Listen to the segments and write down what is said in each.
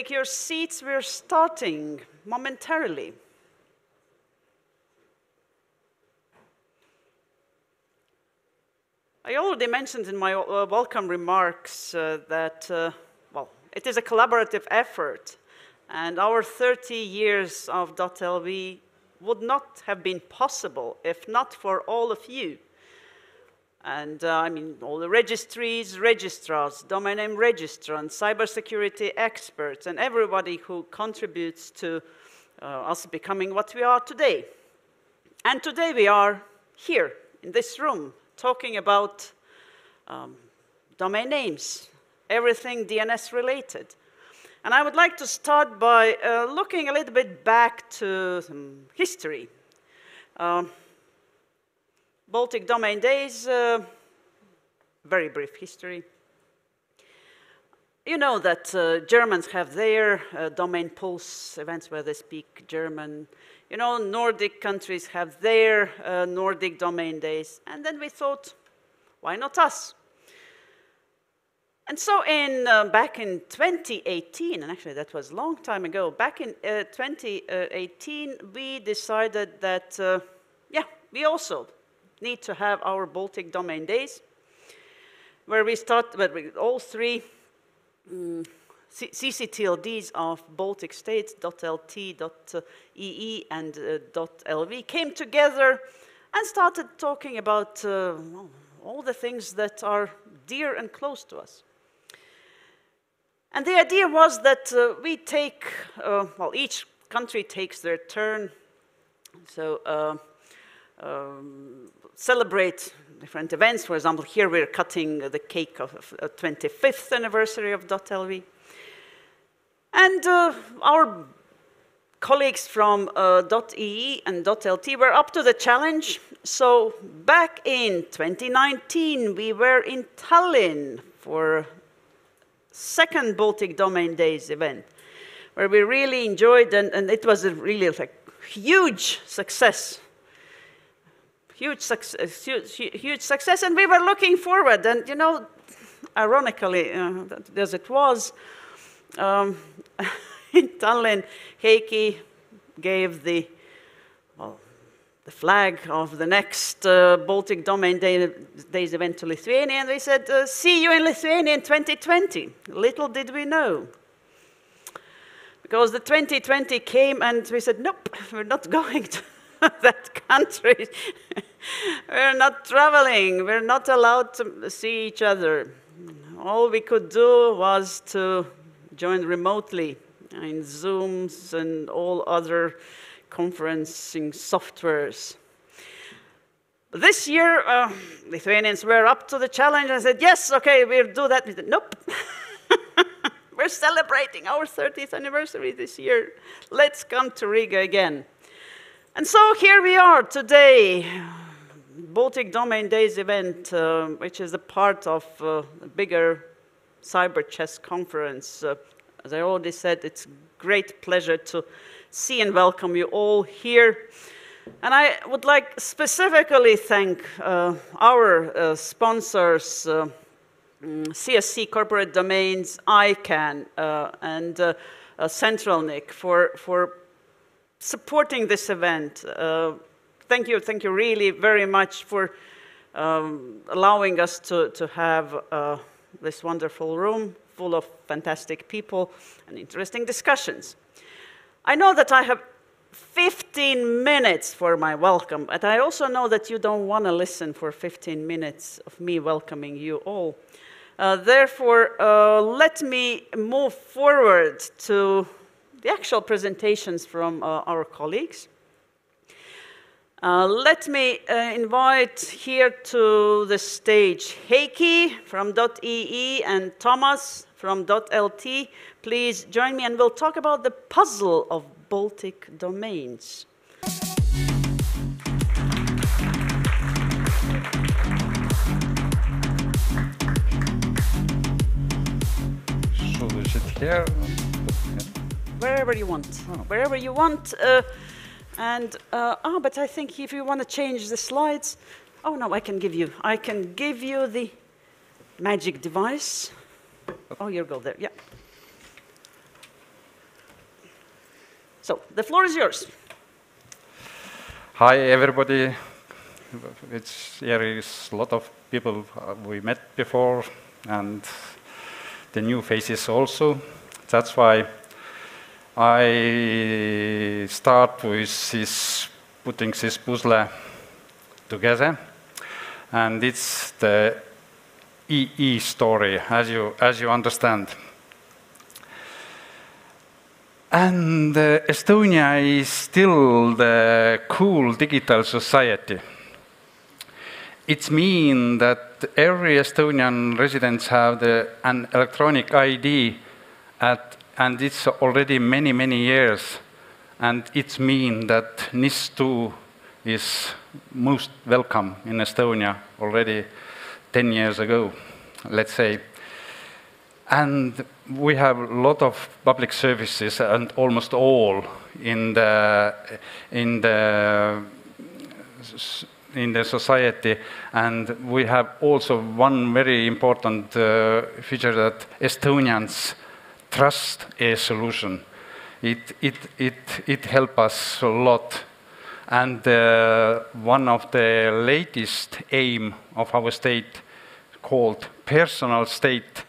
take your seats. We're starting momentarily. I already mentioned in my welcome remarks that, well, it is a collaborative effort, and our 30 years of .LV would not have been possible if not for all of you. And I mean, all the registries, registrars, domain name registrants, cybersecurity experts, and everybody who contributes to us becoming what we are today. And today we are here in this room talking about domain names, everything DNS related. And I would like to start by looking a little bit back to some history. Baltic Domain Days, very brief history. You know that Germans have their domain pulse events where they speak German. You know, Nordic countries have their Nordic Domain Days. And then we thought, why not us? And so back in 2018, and actually that was a long time ago, back in 2018, we decided that, yeah, we also need to have our Baltic Domain Days, where we start with all three CCTLDs of Baltic states, .LT, .EE, and .LV, came together and started talking about all the things that are dear and close to us. And the idea was that we take, well, each country takes their turn, so celebrate different events. For example, here we're cutting the cake of 25th anniversary of .LV. And our colleagues from .EE and .LT were up to the challenge. So back in 2019, we were in Tallinn for second Baltic Domain Days event, where we really enjoyed, and it was a really like huge success. Huge success, and we were looking forward. And you know, ironically, as it was, in Tallinn, Heikki gave the flag of the next Baltic Domain Days event to Lithuania, and they said, see you in Lithuania in 2020. Little did we know. Because the 2020 came and we said, nope, we're not going to that country. We're not traveling. We're not allowed to see each other. All we could do was to join remotely in Zooms and all other conferencing softwares. This year, Lithuanians were up to the challenge and said, yes, okay, we'll do that. We said, nope. We're celebrating our 30th anniversary this year. Let's come to Riga again. And so here we are today, Baltic Domain Days event, which is a part of a bigger CyberChess conference. As I already said, it's a great pleasure to see and welcome you all here. And I would like specifically thank our sponsors, CSC Corporate Domains, ICANN, and CentralNIC for supporting this event. Thank you really very much for allowing us to have this wonderful room full of fantastic people and interesting discussions. I know that I have 15 minutes for my welcome, but I also know that you don't want to listen for 15 minutes of me welcoming you all. Therefore, let me move forward to the actual presentations from our colleagues. Let me invite here to the stage Heikki from .EE and Thomas from .LT. Please join me and we'll talk about the puzzle of Baltic domains. Should we sit here? Wherever you want. Oh. Wherever you want. But I think if you want to change the slides, oh no, I can give you the magic device. Oh, you go there, yeah. So, the floor is yours. Hi, everybody. Here is a lot of people we met before, and the new faces also. That's why I start with this, putting this puzzle together, and it's the EE story, as you understand. And Estonia is still the cool digital society. It means that every Estonian residents have an electronic ID, and it's already many, many years. And it means that NIS2 is most welcome in Estonia already 10 years ago, let's say. And we have a lot of public services, and almost all in the society. And we have also one very important feature, that Estonians trust a solution. It helps us a lot. And one of the latest aim of our state called personal state,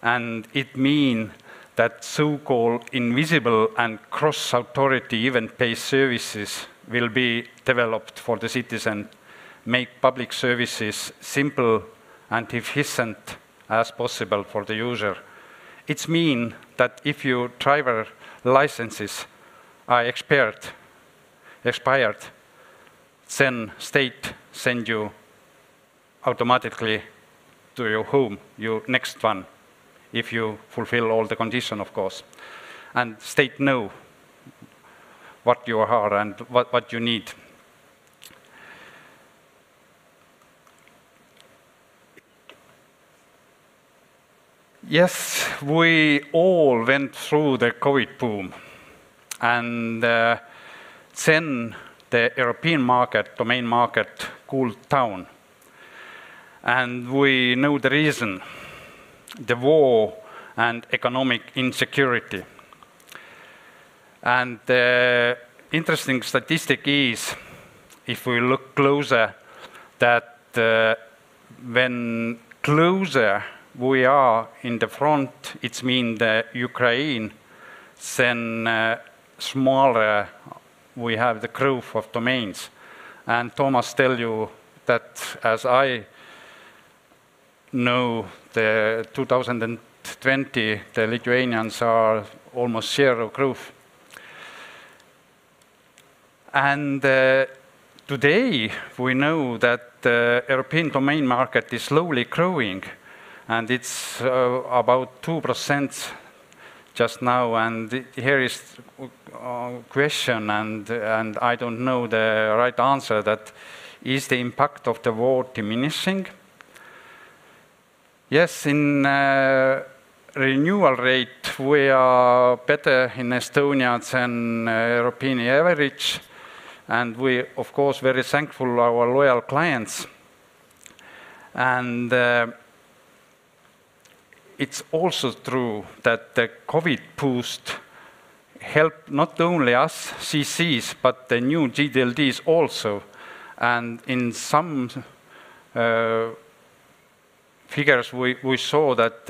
and it means that so-called invisible and cross-authority event-based services will be developed for the citizen, make public services simple and efficient as possible for the user. It means that if your driver licenses are expired, then state send you automatically to your home, your next one, if you fulfill all the conditions, of course. And state know what you are and what you need. Yes, we all went through the COVID boom. And then the European market, domain market, cooled down. And we know the reason: the war and economic insecurity. And the interesting statistic is, if we look closer, that when closer we are in the front, it means the Ukraine, then smaller we have the growth of domains. And Thomas tell you that, as I know, the 2020, the Lithuanians are almost zero growth. And today we know that the European domain market is slowly growing, and it's about 2% just now. And here is a question, and I don't know the right answer, that is the impact of the war diminishing? Yes, in renewal rate, we are better in Estonia than European average. And we, of course, very thankful our loyal clients. And it's also true that the COVID boost helped not only us, CCs, but the new GDLDs also. And in some figures, we saw that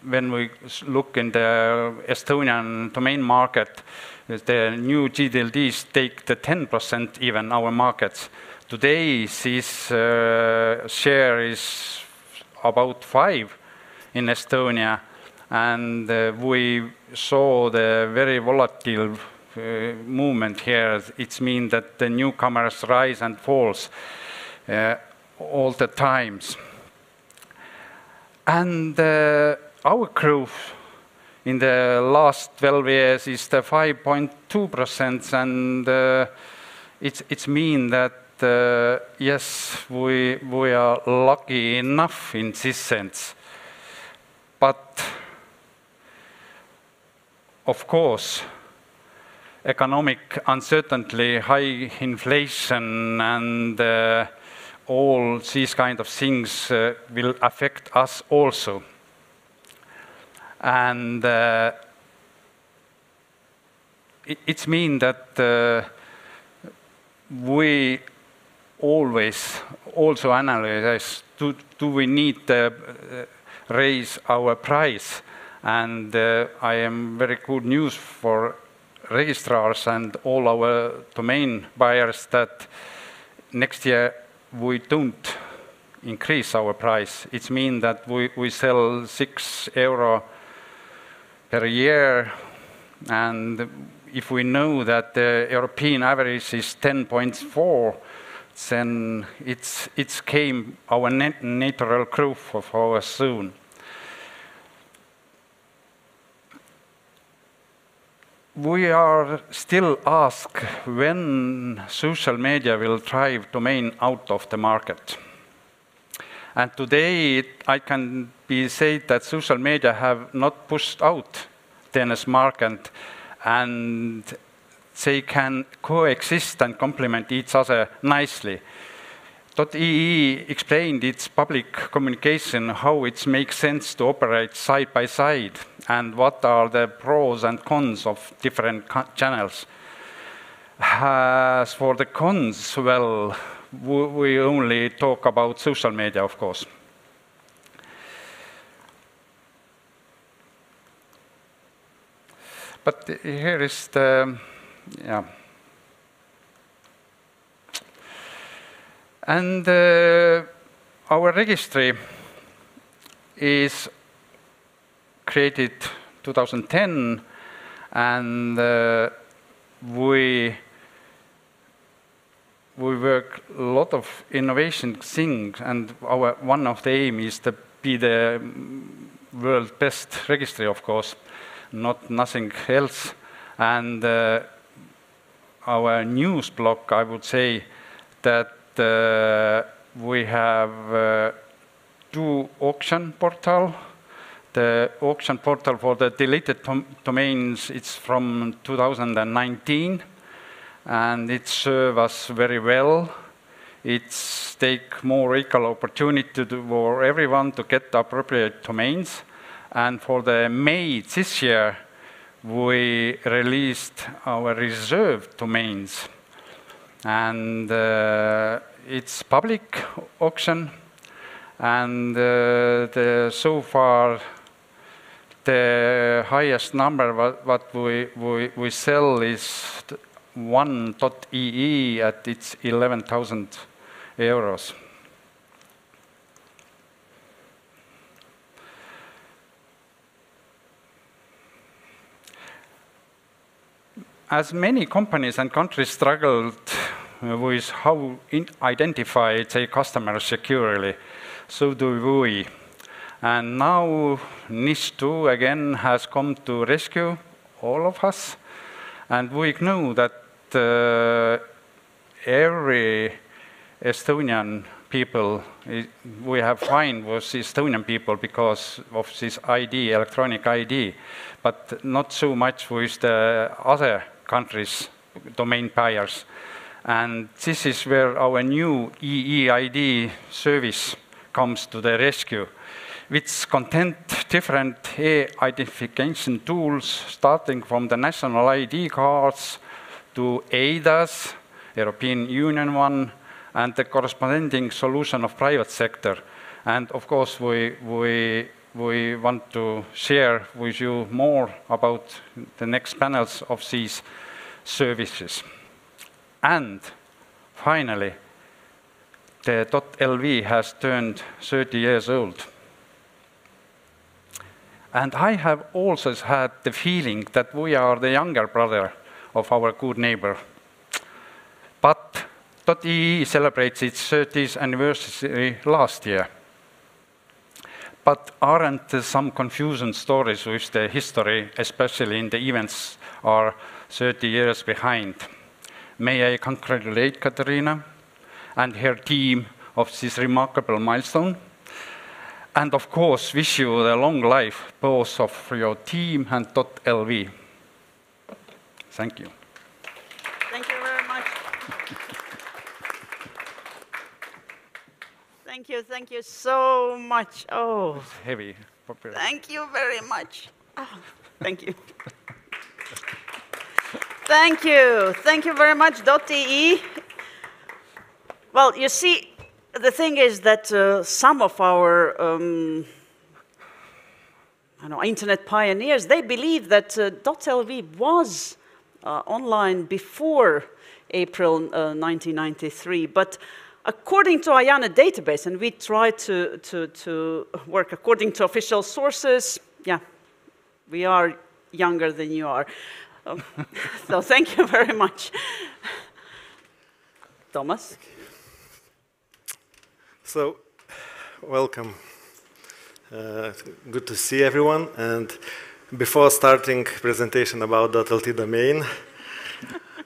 when we look in the Estonian domain market, the new GDLDs take the 10% even our markets. Today, this share is about 5% in Estonia, and we saw the very volatile movement here. It means that the newcomers rise and falls all the times. And our growth in the last 12 years is the 5.2%, and it means that yes, we are lucky enough in this sense. But of course, economic uncertainty, high inflation, and all these kind of things will affect us also. And it's mean that we always also analyze, do we need to raise our price? And I am very good news for registrars and all our domain buyers that next year we don't increase our price. It means that we sell €6 per year, and if we know that the European average is 10.4, then it's came our natural growth of our zone. We are still asked when social media will drive domain out of the market. And today I can be said that social media have not pushed out DNS market, and they can coexist and complement each other nicely. .ee explained its public communication, how it makes sense to operate side by side, and what are the pros and cons of different channels. As for the cons, well, we only talk about social media, of course. But here is the, yeah. And our registry is created 2010, and we work a lot of innovation things, and one of the aim is to be the world best registry, of course, not nothing else. And our news block, I would say that we have 2 auction portal. The auction portal for the deleted domains, it's from 2019, and it serves us very well. It's take more equal opportunity for everyone to get the appropriate domains. And for the May this year, we released our reserved domains. And it's public auction, and so far the highest number what we sell is one.ee at its €11,000. As many companies and countries struggled with how to identify their customers securely, so do we. And now NIS2 again has come to rescue all of us. And we know that every Estonian people we have find was Estonian people because of this ID, electronic ID, but not so much with the other countries' domain buyers. And this is where our new EEID service comes to the rescue, which contain different e-identification tools, starting from the national ID cards to EIDAS, European Union one, and the corresponding solution of private sector. And of course, we want to share with you more about the next panels of these services. And finally, the .LV has turned 30 years old. And I have also had the feeling that we are the younger brother of our good neighbor. But .ee celebrates its 30th anniversary last year. But aren't there some confusion stories with the history, especially in the events are 30 years behind? May I congratulate Katarina and her team of this remarkable milestone. And of course, wish you the long life, both of your team and .LV. Thank you. Thank you very much. Thank you so much. Oh, it's heavy. Thank you very much. Oh, thank you. Thank you. Thank you very much, .te. Well, you see, the thing is that some of our internet pioneers, they believe that .lv was online before April 1993, but according to IANA database, and we try to work according to official sources, yeah, we are younger than you are. So thank you very much. Thomas? So, welcome. Good to see everyone. And before starting presentation about .lt domain,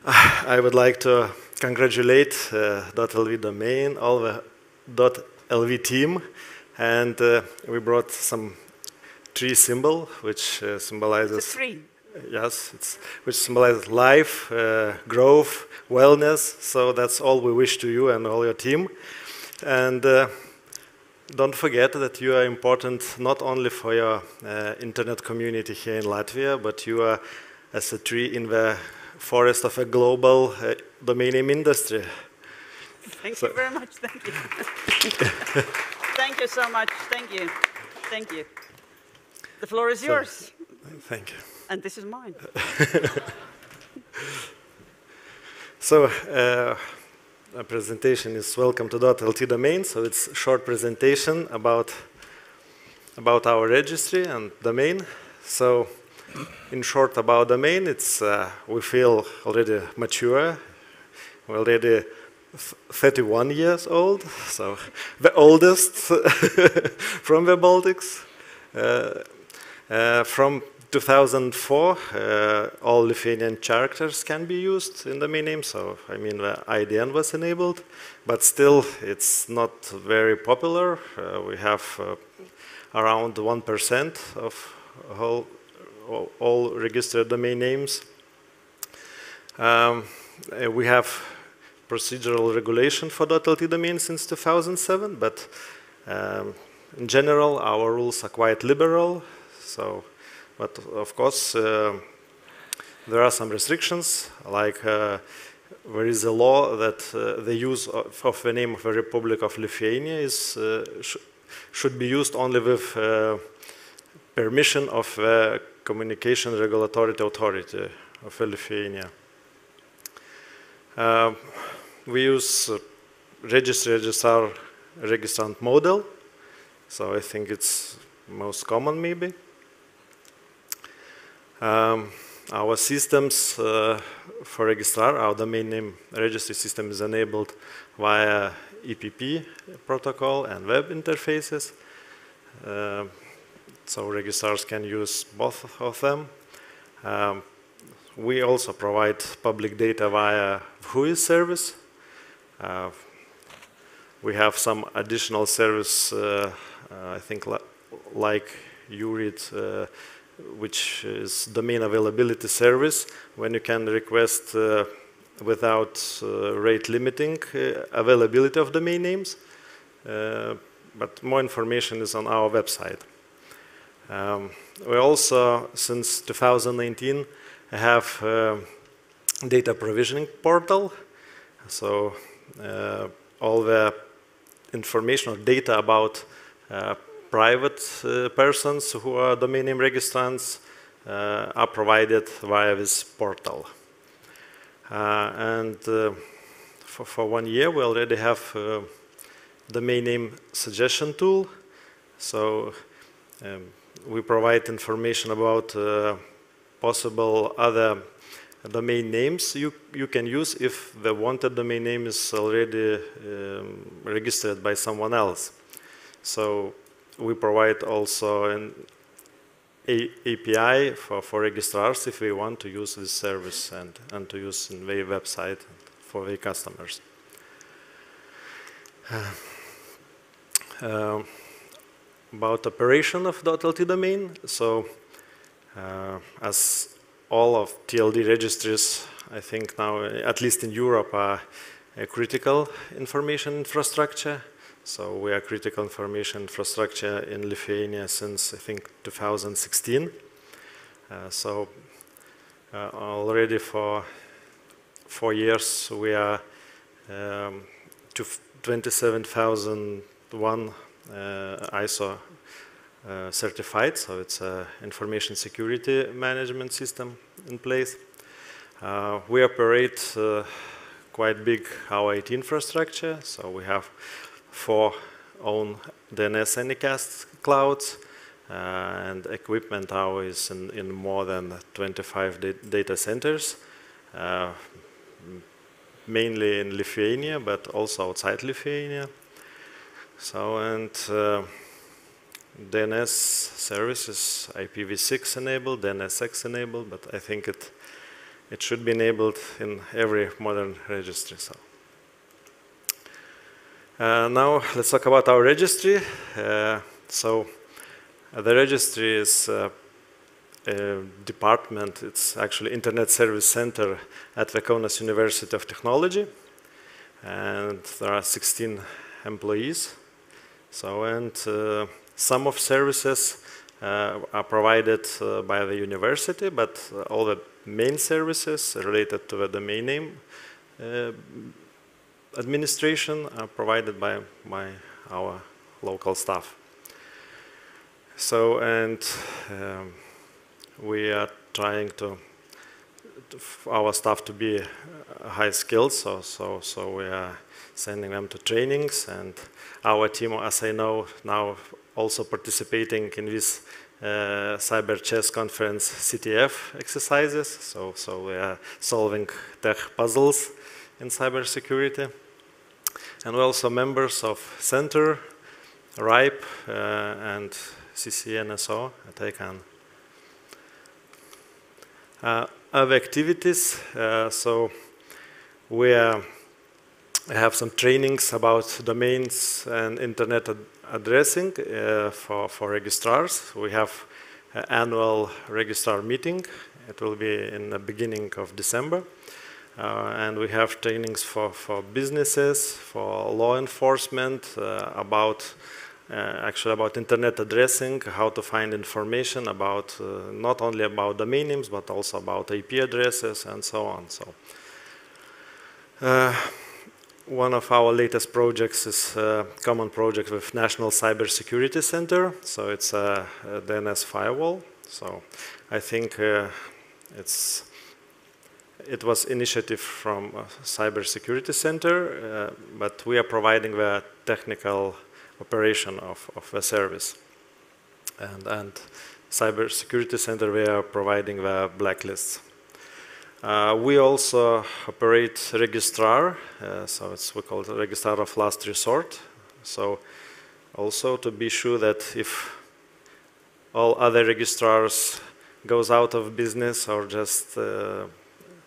I would like to congratulate .lv domain, all the .lv team, and we brought some tree symbol, which symbolizes... It's a tree. Yes, which symbolizes life, growth, wellness. So that's all we wish to you and all your team. And don't forget that you are important not only for your internet community here in Latvia, but you are as a tree in the forest of a global domain name industry. Thank you very much. Thank you. Thank you so much. Thank you. Thank you. The floor is yours. Thank you. And this is mine. So, a presentation is welcome to .lt domain. So it's a short presentation about our registry and domain. So, in short about domain, it's we feel already mature. We're already 31 years old, so the oldest from the Baltics. From 2004, all Lithuanian characters can be used in domain name, so I mean the IDN was enabled, but still it's not very popular. We have around 1% of all registered domain names. We have procedural regulation for .lt domain since 2007, but in general our rules are quite liberal. So, but of course, there are some restrictions, like there is a law that the use of the name of the Republic of Lithuania is, should be used only with permission of the Communication Regulatory Authority of Lithuania. We use registrar registrant model, so I think it's most common maybe. Our systems for registrar, our domain name registry system is enabled via EPP protocol and web interfaces. So registrars can use both of them. We also provide public data via WHOIS service. We have some additional service, I think, like URID, which is domain availability service, when you can request without rate limiting availability of domain names. But more information is on our website. We also, since 2019, have data provisioning portal. So all the information or data about private persons who are domain name registrants are provided via this portal. And for 1 year, we already have domain name suggestion tool. So we provide information about possible other domain names you can use if the wanted domain name is already registered by someone else. So we provide also an API for registrars if we want to use this service and to use in their website for their customers. About operation of .lt domain, so as all of TLD registries, I think now, at least in Europe, are a critical information infrastructure. So we are critical information infrastructure in Lithuania since, I think, 2016. So already for 4 years we are to 27001 ISO certified, so it's an information security management system in place. We operate quite big our IT infrastructure, so we have 4 own DNS Anycast clouds, and equipment now is in more than 25 data centers, mainly in Lithuania, but also outside Lithuania. So, and DNS services IPv6 enabled, DNSX enabled, but I think it should be enabled in every modern registry. So. Now let's talk about our registry. The registry is a department, it's actually Internet Service Center at the Kaunas University of Technology, and there are 16 employees. So, and some of services are provided by the university, but all the main services related to the domain name administration are provided by our local staff. So, and we are trying to our staff to be high skilled, so we are sending them to trainings, and our team, as I know, now also participating in this CyberChess conference CTF exercises, so we are solving tech puzzles in cybersecurity. And we're also members of Center, RIPE, and CCNSO at ICANN. Other activities, so we have some trainings about domains and internet addressing for registrars. We have an annual registrar meeting. It will be in the beginning of December. And we have trainings for businesses, for law enforcement, actually about internet addressing, how to find information about not only about domain names, but also about IP addresses and so on. So, one of our latest projects is a common project with National Cybersecurity Center. So it's a DNS firewall. So I think it was initiative from Cybersecurity Center, but we are providing the technical operation of the service. And Cybersecurity Center, we are providing the blacklists. We also operate registrar, so we call it registrar of last resort. So also to be sure that if all other registrars goes out of business or just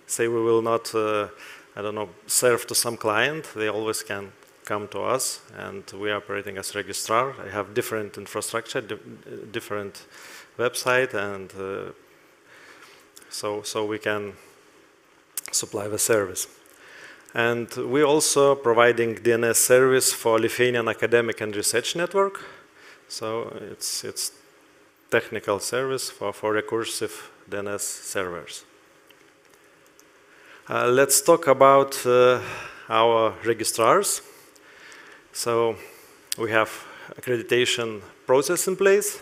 say we will not, I don't know, serve to some client, they always can come to us, and we are operating as registrar. I have different infrastructure, different website, and so we can supply the service. And we're also providing DNS service for Lithuanian Academic and Research Network. So it's technical service for recursive DNS servers. Let's talk about our registrars. So we have accreditation process in place.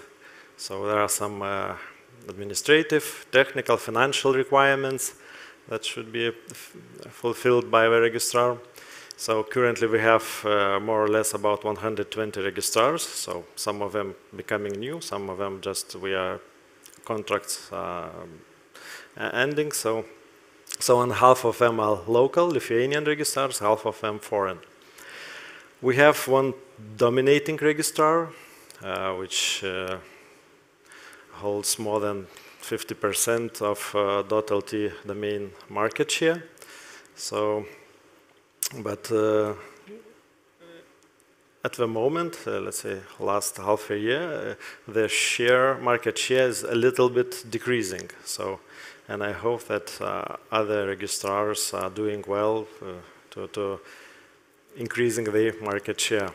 So there are some administrative, technical, financial requirements that should be fulfilled by the registrar. So currently we have more or less about 120 registrars. So some of them becoming new, some of them just contracts ending. So and half of them are local Lithuanian registrars, half of them foreign. We have one dominating registrar, which holds more than 50% of .LT domain market share. So, but at the moment, let's say last half a year, the market share is a little bit decreasing. So, and I hope that other registrars are doing well to increasing their market share.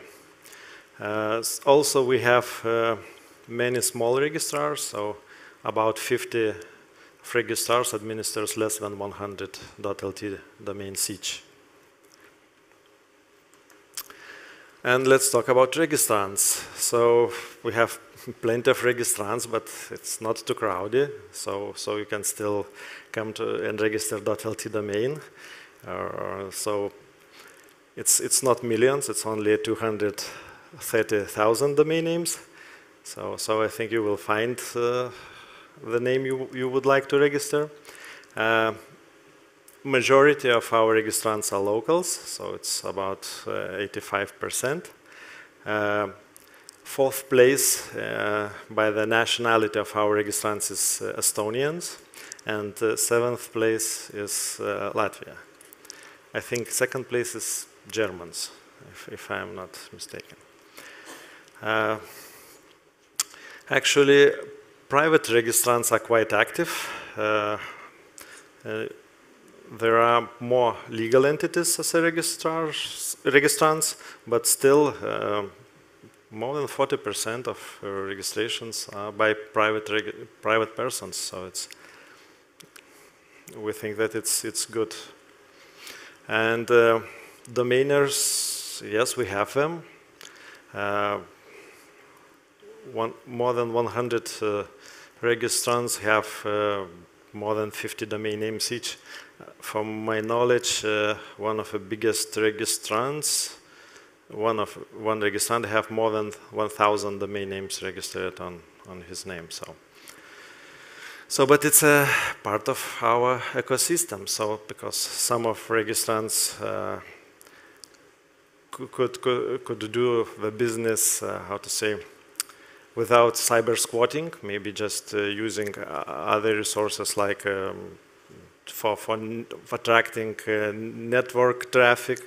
Also, we have many small registrars, so about 50 of registrars administers less than 100 .lt domains each. And let's talk about registrants. So we have plenty of registrants, but it's not too crowded. So you can still come to and register .lt domain. So it's not millions, it's only 230,000 domain names. So I think you will find the name you would like to register. Majority of our registrants are locals, so it's about 85%. Fourth place by the nationality of our registrants is Estonians, and seventh place is Latvia. I think second place is Germans, if I am not mistaken. Actually, private registrants are quite active. There are more legal entities as registrants, but still more than 40% of registrations are by private persons. So we think that it's good. And domainers, yes, we have them. More than 100 registrants have more than 50 domain names each. From my knowledge, one of the biggest registrants, one registrant have more than 1,000 domain names registered on his name. But it's a part of our ecosystem. So because some of registrants could do the business, how to say, without cyber squatting, maybe just using other resources like for attracting network traffic.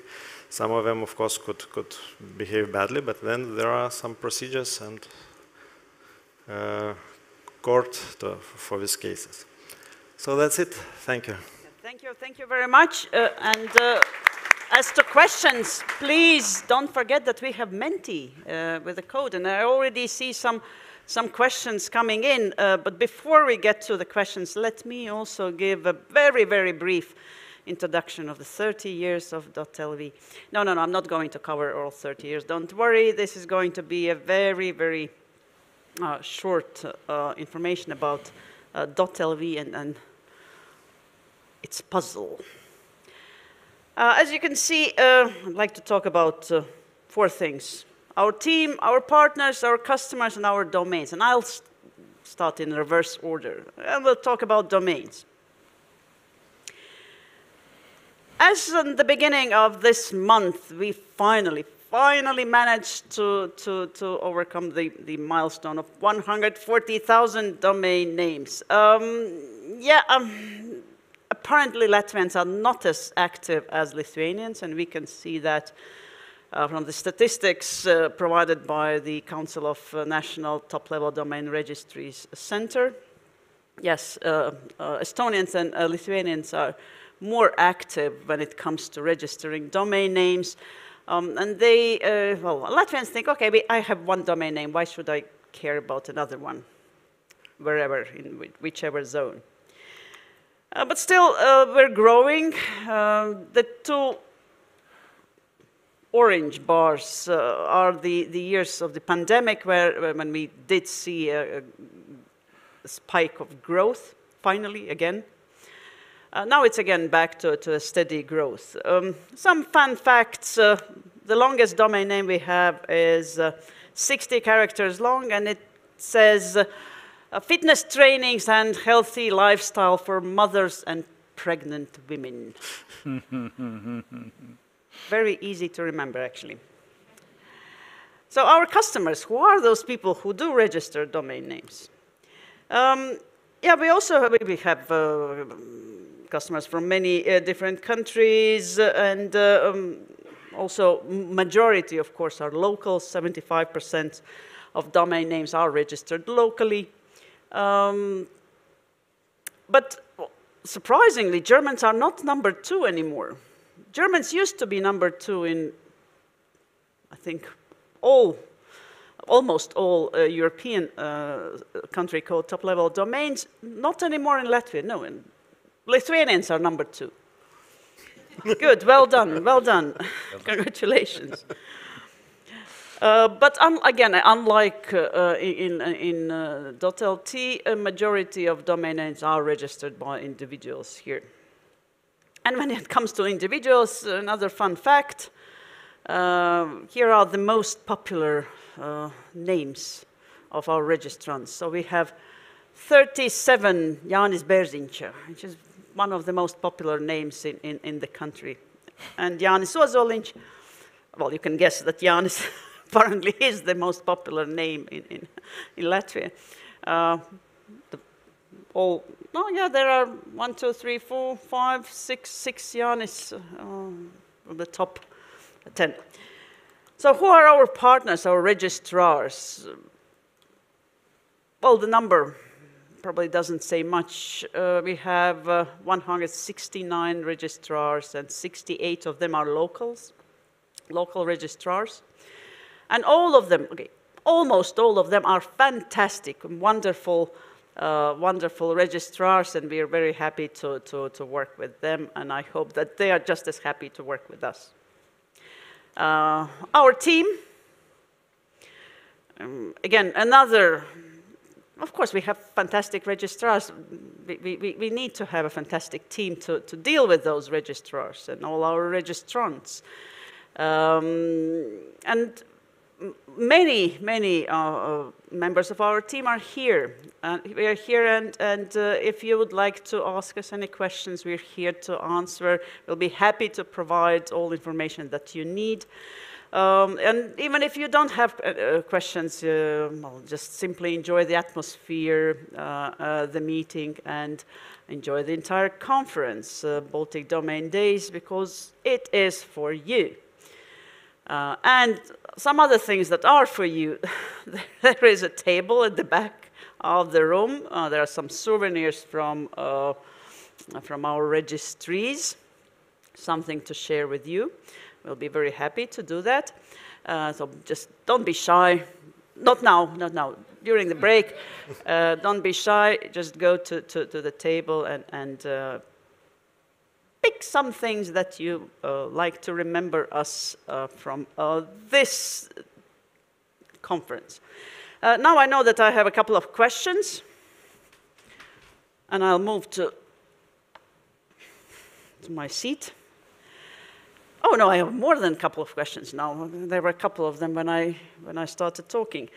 Some of them, of course, could behave badly, but then there are some procedures and court for these cases. So that's it. Thank you. Thank you very much. As to questions, please don't forget that we have Menti with the code, and I already see some questions coming in. But before we get to the questions, let me also give a very, very brief introduction of the 30 years of .lv. No, I'm not going to cover all 30 years. Don't worry, this is going to be a very, very short information about .lv and its puzzle. As you can see, I'd like to talk about 4 things. Our team, our partners, our customers, and our domains. And I'll start in reverse order. And we'll talk about domains. As in the beginning of this month, we finally managed to overcome the milestone of 140,000 domain names. Apparently, Latvians are not as active as Lithuanians, and we can see that from the statistics provided by the Council of National Top-Level Domain Registries Center. Yes, Estonians and Lithuanians are more active when it comes to registering domain names. And they, Latvians think, okay, I have one domain name, why should I care about another one, wherever, in whichever zone. But still, we're growing. The 2 orange bars are the years of the pandemic, when we did see a spike of growth, finally, again. Now it's again back to a steady growth. Some fun facts. The longest domain name we have is 60 characters long, and it says, fitness trainings and healthy lifestyle for mothers and pregnant women. Very easy to remember, actually. So our customers, who are those people who do register domain names? We also have customers from many different countries, and also majority, of course, are local. 75% of domain names are registered locally. But surprisingly, Germans are not number 2 anymore. Germans used to be number 2 in, I think, all almost all European country code top-level domains, not anymore in Latvia, no, and Lithuanians are number 2. Good, well done, well done. Congratulations. But again, unlike in .lt, a majority of domain names are registered by individuals here. And when it comes to individuals, another fun fact, here are the most popular names of our registrants. So we have 37 Jānis Bērziņš, which is one of the most popular names in the country. And Jānis Ozoliņš, well, you can guess that Jānis apparently is the most popular name in Latvia. There are 1, 2, 3, 4, 5, 6 Jānis on the top 10. So who are our partners, our registrars? Well, the number probably doesn't say much. We have 169 registrars, and 68 of them are local registrars. And all of them, almost all of them are fantastic, wonderful registrars, and we are very happy to work with them, and I hope that they are just as happy to work with us. Our team, again, of course we have fantastic registrars. We need to have a fantastic team to deal with those registrars and all our registrants. And many members of our team are here. We are here, and if you would like to ask us any questions, we're here to answer. We'll be happy to provide all information that you need. And even if you don't have questions, well, just simply enjoy the atmosphere, the meeting, and enjoy the entire conference, Baltic Domain Days, because it is for you. And some other things that are for you. There is a table at the back of the room. There are some souvenirs from our registries, something to share with you. We'll be very happy to do that. So just don't be shy. Not now, not now. During the break, don't be shy. Just go to the table and pick some things that you like to remember us from this conference. Now I know that I have a couple of questions, and I'll move to my seat. Oh no, I have more than a couple of questions now. There were a couple of them when I started talking.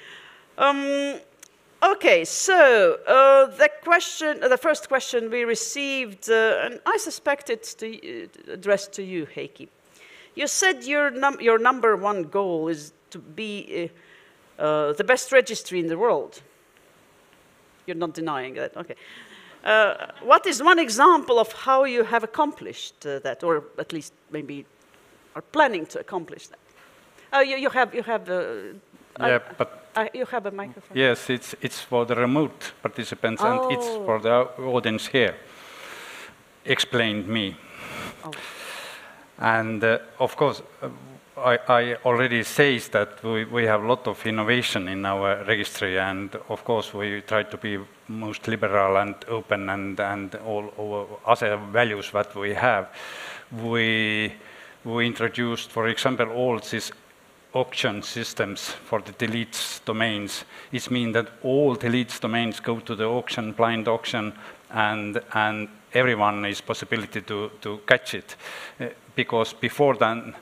Okay, so the first question we received, and I suspect it's addressed to you, Heikki. You said your number one goal is to be the best registry in the world. You're not denying that, okay. What is one example of how you have accomplished that, or at least maybe are planning to accomplish that? Oh, you have. Yeah, but you have a microphone. Yes, it's for the remote participants, and it's for the audience here. Explained me. Oh. And of course, I already says that we have a lot of innovation in our registry, and of course we try to be most liberal and open and all other values that we have. We introduced, for example, all these auction systems for the deletes domains. It means that all deletes domains go to the auction, blind auction, and everyone is possibility to catch it. Because before then,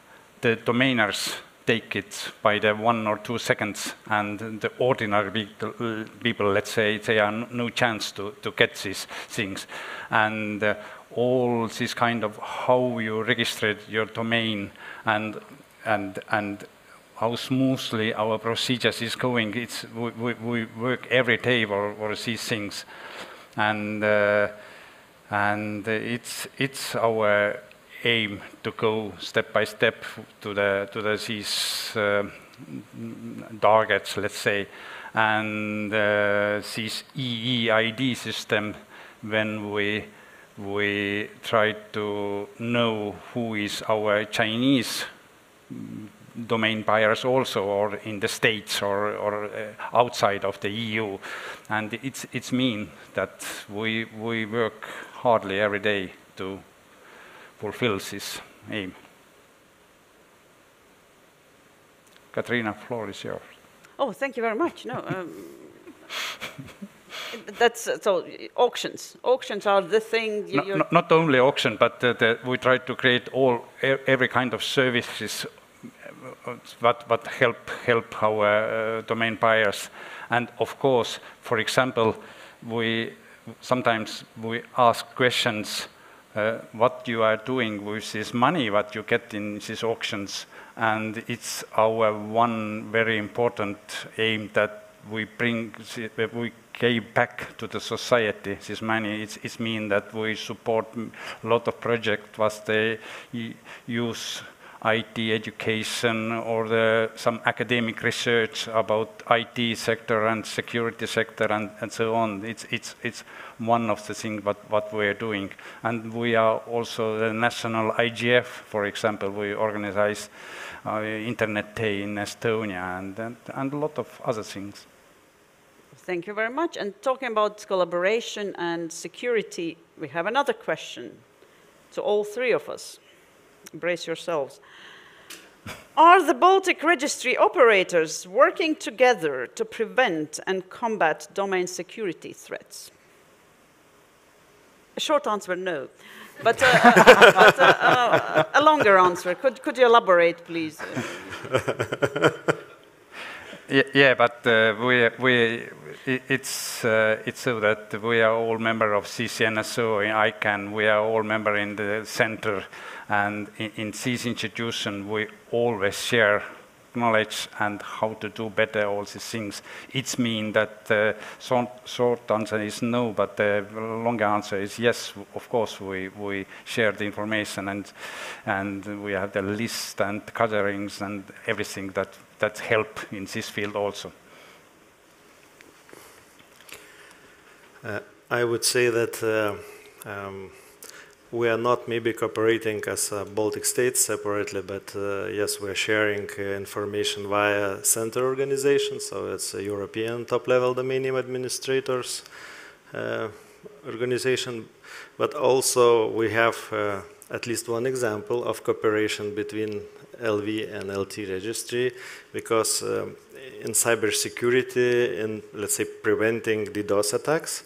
the domainers take it by the 1 or 2 seconds, and the ordinary people, let's say, they have no chance to get these things. And all this kind of how you registered your domain and how smoothly our procedures is going. We work every day for these things, and it's our aim to go step by step to these targets, let's say, and this EEID system, when we try to know who is our Chinese domain buyers also, or in the States, or outside of the EU. And it's mean that we work hardly every day to fulfill this aim. Katrina, floor is yours. Oh, thank you very much. No, that's so auctions. Auctions are the thing. Not only auction, but we try to create every kind of services what help our domain buyers. And of course, for example, sometimes we ask questions. What you are doing with this money, what you get in these auctions, and it's our one very important aim that we give back to the society this money. It's mean that we support a lot of projects what they use IT education or some academic research about IT sector and security sector and so on. It's one of the things what we are doing. And we are also the national IGF, for example. We organize Internet Day in Estonia and a lot of other things. Thank you very much. And talking about collaboration and security, we have another question to all three of us. Brace yourselves. Are the Baltic registry operators working together to prevent and combat domain security threats? A short answer, no. But a longer answer. Could you elaborate, please? Yeah, but it's so that we are all member of CCNSO, ICANN, we are all member in the center, and in this institution we always share knowledge and how to do better all these things. It's mean that the short answer is no, but the longer answer is yes. Of course, we share the information and we have the list and gatherings and everything that help in this field also. I would say that we are not maybe cooperating as Baltic states separately, but yes, we're sharing information via center organization, so it's a European top-level domain name administrators organization, but also we have at least one example of cooperation between LV and LT registry, because in cybersecurity, in let's say preventing DDoS attacks,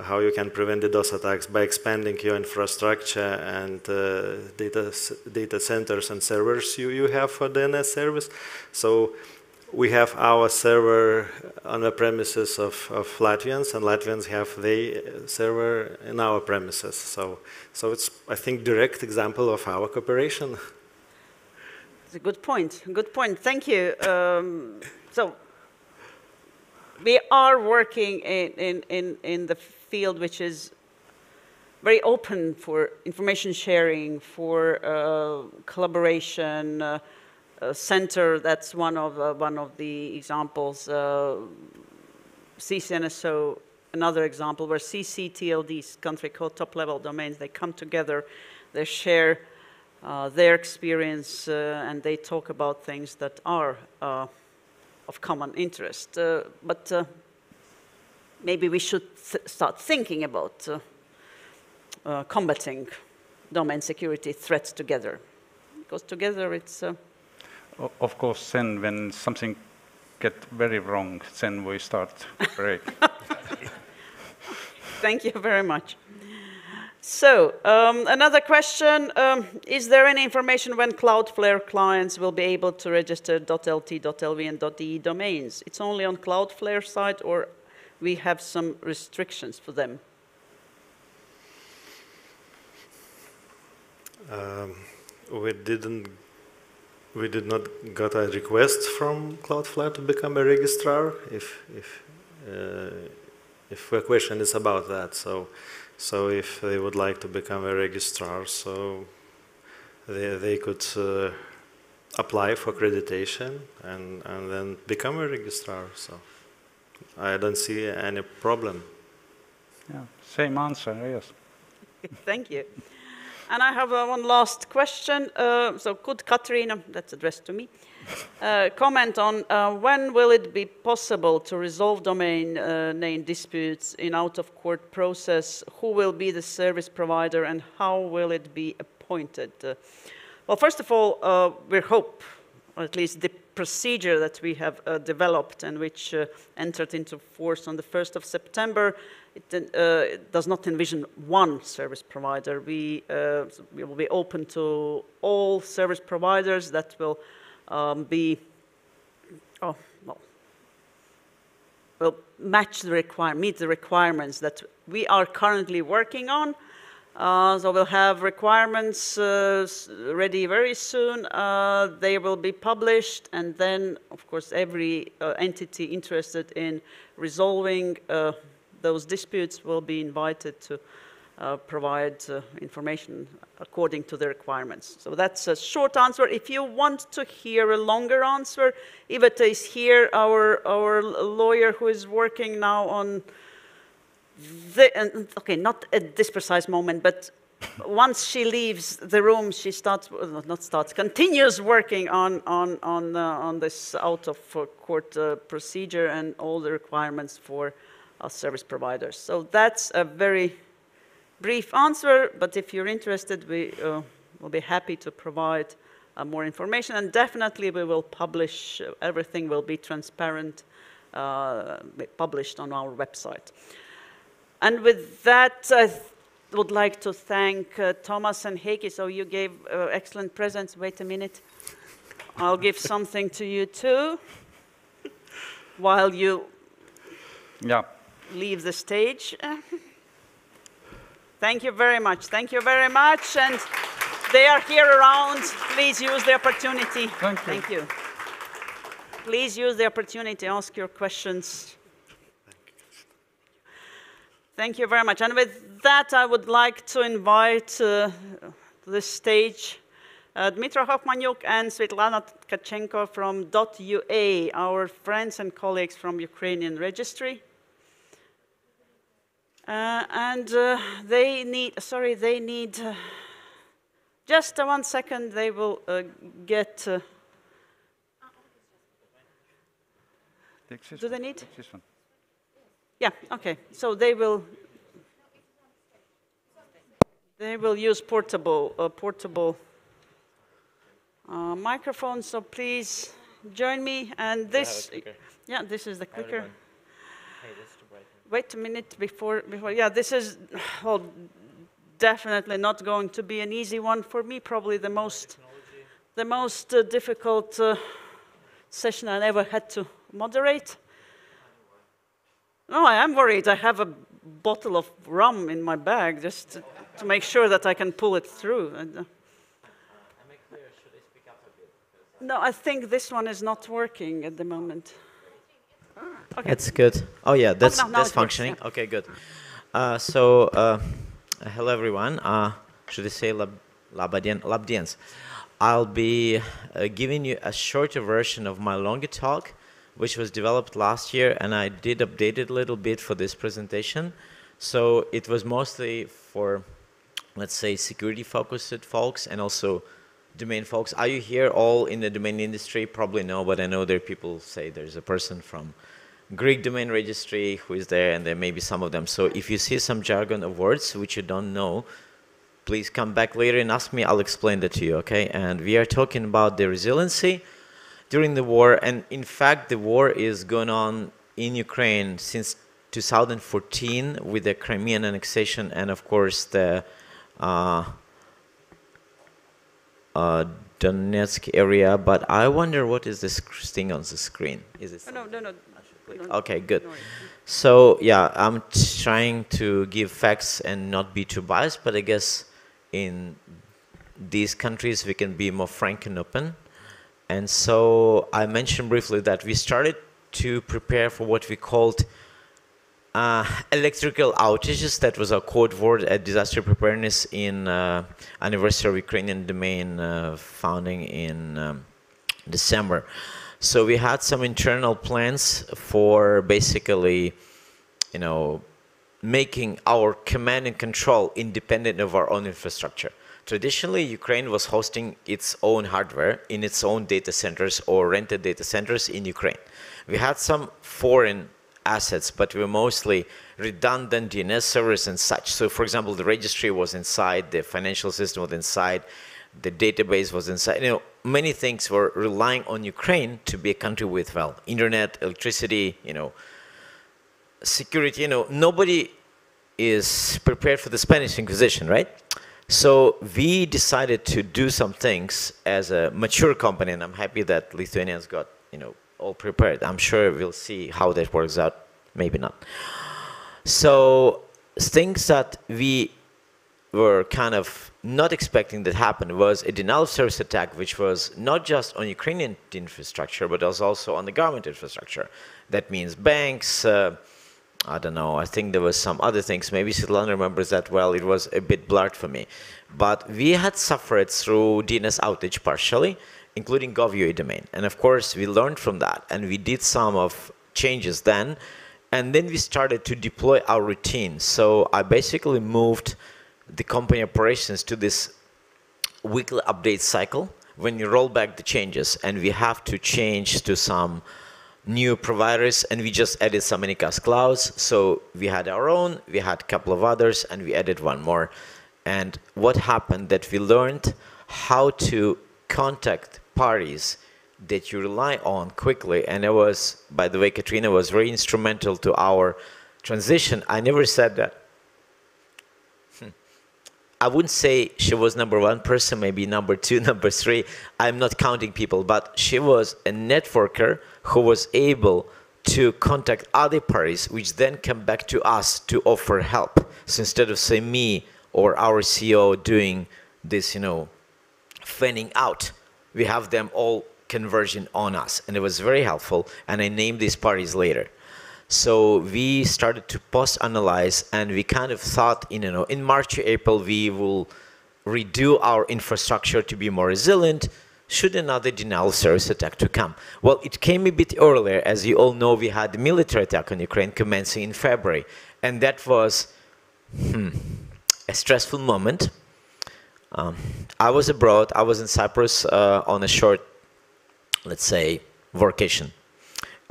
how you can prevent DDoS attacks by expanding your infrastructure and data centers and servers you have for DNS service. So we have our server on the premises of Latvians, and Latvians have their server in our premises. So it's, I think, direct example of our cooperation. It's a good point. Good point. Thank you. So we are working in the field which is very open for information sharing, for collaboration. Center, that's one of the examples. CCNSO, another example where CERT.LV, country code top-level domains, they come together, they share their experience, and they talk about things that are of common interest. But maybe we should start thinking about combating domain security threats together, because together it's of course, then when something gets very wrong, then we start break. Thank you very much. So, another question, is there any information when Cloudflare clients will be able to register .lt, .lv, and .de domains? It's only on Cloudflare side, or we have some restrictions for them? We did not get a request from Cloudflare to become a registrar. If the question is about that, so if they would like to become a registrar, so they could apply for accreditation and then become a registrar. So I don't see any problem. Yeah, same answer, yes. Thank you. And I have one last question. So could Katriina, that's addressed to me, comment on when will it be possible to resolve domain name disputes in out-of-court process? Who will be the service provider and how will it be appointed? Well, first of all, we hope, or at least the procedure that we have developed and which entered into force on the 1st of September, it does not envision one service provider. We will be open to all service providers that will will meet the requirements that we are currently working on. So we'll have requirements ready very soon. They will be published, and then, of course, every entity interested in resolving those disputes will be invited to provide information according to the requirements. So that's a short answer. If you want to hear a longer answer, Iveta is here, our lawyer who is working now on okay, not at this precise moment, but once she leaves the room, she continues working on this out-of-court procedure and all the requirements for service providers. So that's a very brief answer, but if you're interested, we will be happy to provide more information, and definitely we will publish, everything will be transparent, published on our website. And with that, I would like to thank Thomas and Heikki. So you gave excellent presents. Wait a minute. I'll give something to you too, while you leave the stage. Thank you very much. Thank you very much. And they are here around. Please use the opportunity. Thank you. Thank you. Please use the opportunity, ask your questions. Thank you very much. And with that, I would like to invite to the stage Dmytro Hokhmanyuk and Svetlana Tkachenko from .ua, our friends and colleagues from Ukrainian registry. They need just 1 second, they will get... do they need? This one. Yeah, okay. So they will use portable microphones. So please join me. And this, yeah, this is the clicker. Hey, this is too bright. Wait a minute before. Yeah, this is definitely not going to be an easy one for me. Probably the most difficult session I ever had to moderate. No, I am worried. I have a bottle of rum in my bag just to make sure that I can pull it through. No, I think this one is not working at the moment. Okay. That's good. Oh yeah, that's functioning. Works, yeah. Okay, good. Hello everyone. Should I say labdiens? I'll be giving you a shorter version of my longer talk, which was developed last year, and I did update it a little bit for this presentation. So it was mostly for, let's say, security-focused folks and also domain folks. Are you here all in the domain industry? Probably no, but I know there are people say there's a person from Greek domain registry who is there, and there may be some of them. So if you see some jargon of words which you don't know, please come back later and ask me. I'll explain that to you, okay? And we are talking about the resiliency during the war, and in fact the war is going on in Ukraine since 2014 with the Crimean annexation and of course the Donetsk area. But I wonder what is this thing on the screen? Is it? No. Okay, good. So yeah, I'm trying to give facts and not be too biased, but I guess in these countries we can be more frank and open. And so I mentioned briefly that we started to prepare for what we called electrical outages. That was our code word at disaster preparedness in anniversary of Ukrainian domain founding in December. So we had some internal plans for basically, you know, making our command and control independent of our own infrastructure. Traditionally, Ukraine was hosting its own hardware in its own data centers or rented data centers in Ukraine. We had some foreign assets, but we were mostly redundant DNS servers and such. So for example, the registry was inside, the financial system was inside, the database was inside. You know, many things were relying on Ukraine to be a country with, well, internet, electricity, you know, security. You know, nobody is prepared for the Spanish Inquisition, right? So we decided to do some things as a mature company, and I'm happy that Lithuanians got, you know, all prepared. I'm sure we'll see how that works out, maybe not. So things that we were kind of not expecting that happened was a denial of service attack, which was not just on Ukrainian infrastructure, but was also on the government infrastructure. That means banks, I don't know, I think there was some other things. Maybe Svetlana remembers that well. It was a bit blurred for me. But we had suffered through DNS outage partially, including gov.ua domain. And of course, we learned from that, and we did some of changes then. And then we started to deploy our routine. So I basically moved the company operations to this weekly update cycle when you roll back the changes, and we have to change to some new providers, and we just added some Anycast clouds. So we had our own, we had a couple of others, and we added one more. And what happened that we learned how to contact parties that you rely on quickly. And it was, by the way, Katrina was very instrumental to our transition. I never said that. I wouldn't say she was #1 person, maybe #2, #3. I'm not counting people, but she was a networker who was able to contact other parties, which then come back to us to offer help. So instead of, say, me or our CEO doing this, you know, fanning out, we have them all conversion on us. And it was very helpful, and I named these parties later. So we started to post-analyze, and we kind of thought, you know, in March or April, we will redo our infrastructure to be more resilient should another denial of service attack to come. Well, it came a bit earlier. As you all know, we had the military attack on Ukraine commencing in February. And that was a stressful moment. I was abroad. I was in Cyprus on a short, let's say, vacation.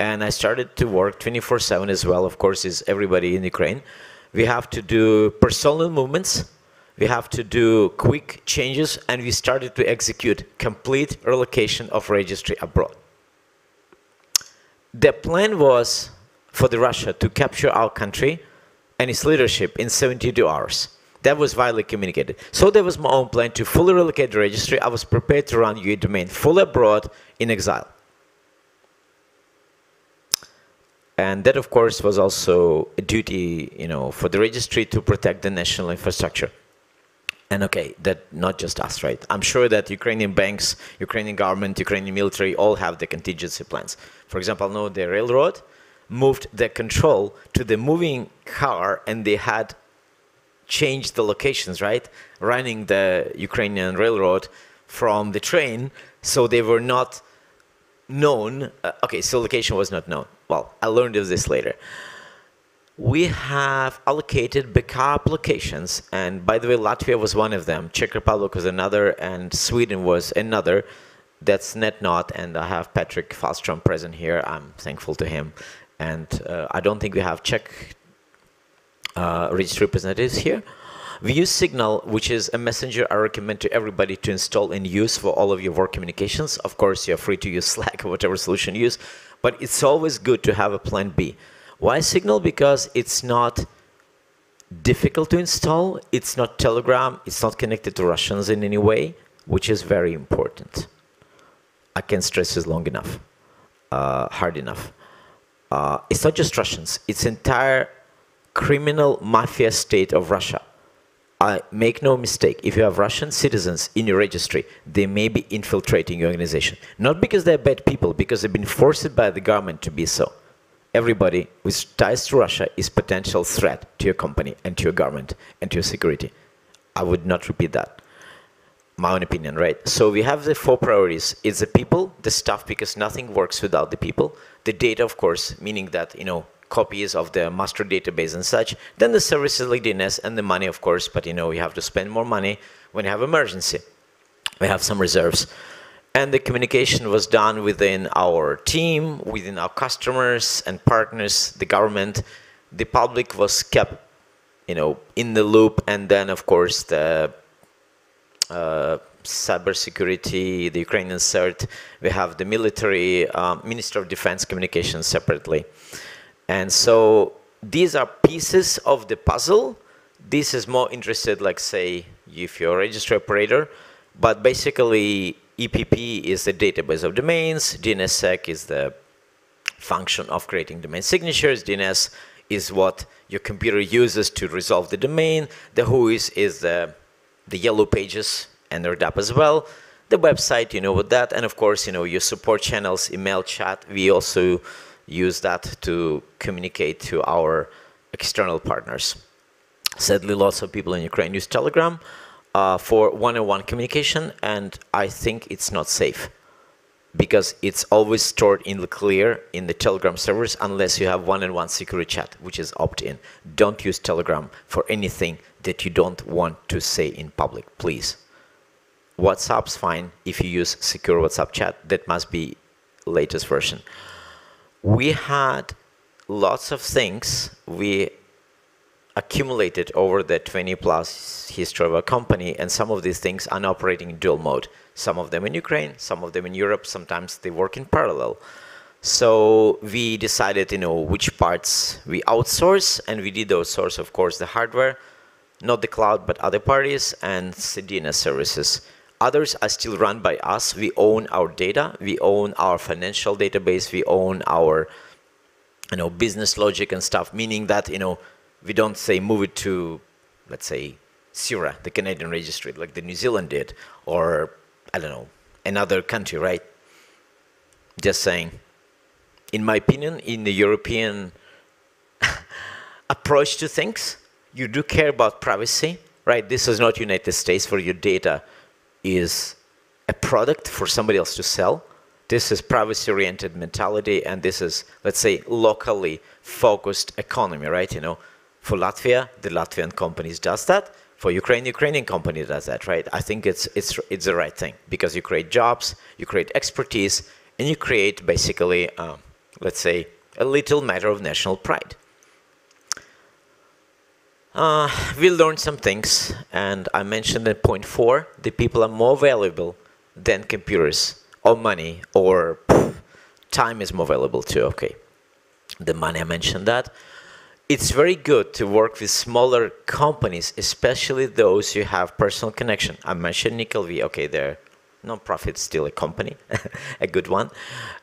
And I started to work 24/7 as well, of course, is everybody in Ukraine. We have to do personal movements. We have to do quick changes, and we started to execute complete relocation of registry abroad. The plan was for the Russia to capture our country and its leadership in 72 hours. That was widely communicated. So there was my own plan to fully relocate the registry. I was prepared to run UA domain fully abroad in exile. And that, of course, was also a duty, you know, for the registry to protect the national infrastructure. And okay, that not just us, right? I'm sure that Ukrainian banks, Ukrainian government, Ukrainian military all have the contingency plans. For example, I know the railroad moved their control to the moving car, and they had changed the locations, right? Running the Ukrainian railroad from the train, so they were not known. Okay, so location was not known. Well, I learned of this later. We have allocated backup locations, and by the way, Latvia was one of them, Czech Republic was another, and Sweden was another. That's NetNot, and I have Patrick Falstrom present here. I'm thankful to him. And I don't think we have Czech registry representatives here. We use Signal, which is a messenger I recommend to everybody to install and use for all of your work communications. Of course, you're free to use Slack or whatever solution you use, but it's always good to have a plan B. Why Signal? Because it's not difficult to install, it's not Telegram, it's not connected to Russians in any way, which is very important. I can't stress this long enough, hard enough. It's not just Russians, it's entire criminal mafia state of Russia. I make no mistake, if you have Russian citizens in your registry, they may be infiltrating your organization. Not because they're bad people, because they've been forced by the government to be so. Everybody with ties to Russia is potential threat to your company and to your government and to your security. I would not repeat that. My own opinion, right? So we have the 4 priorities. It's the people, the stuff, because nothing works without the people. The data, of course, meaning that, you know, copies of the master database and such. Then the services like DNS and the money, of course, but, you know, you have to spend more money. when you have emergency. We have some reserves. And the communication was done within our team, within our customers and partners, the government. The public was kept, you know, in the loop, and then of course the cybersecurity, the Ukrainian CERT, we have the military, Minister of Defense communications separately. And so these are pieces of the puzzle. This is more interested, like say, if you're a registry operator, but basically EPP is the database of domains, DNSSEC is the function of creating domain signatures, DNS is what your computer uses to resolve the domain, the WHOIS is the yellow pages and their DAP as well, the website, you know what that, and of course, you know, your support channels, email, chat, we also use that to communicate to our external partners. Sadly, lots of people in Ukraine use Telegram for one-on-one communication, and I think it's not safe because it's always stored in the clear in the Telegram servers unless you have one-on-one security chat, which is opt-in. Don't use Telegram for anything that you don't want to say in public, please. WhatsApp's fine if you use secure WhatsApp chat. That must be latest version. We had lots of things we accumulated over the 20+ history of our company, and some of these things are now operating in dual mode. Some of them in Ukraine, some of them in Europe, sometimes they work in parallel. So we decided, you know, which parts we outsource, and we did outsource, of course, the hardware, not the cloud, but other parties, and DNS services. Others are still run by us. We own our data, we own our financial database, we own our, you know, business logic and stuff, meaning that, you know, we don't say move it to, let's say, CERA, the Canadian registry, like the New Zealand did, or, I don't know, another country, right? Just saying. In my opinion, in the European approach to things, you do care about privacy, right? This is not United States where your data is a product for somebody else to sell. This is privacy-oriented mentality, and this is, let's say, locally focused economy, right? You know, for Latvia, the Latvian companies does that. For Ukraine, the Ukrainian company does that, right? I think it's the right thing because you create jobs, you create expertise, and you create basically, let's say, a little matter of national pride. We learned some things, and I mentioned in point 4, the people are more valuable than computers, or money, or time is more valuable too, okay. The money, I mentioned that. It's very good to work with smaller companies, especially those you have personal connection. I mentioned LV, okay, they're non-profit, still a company, a good one,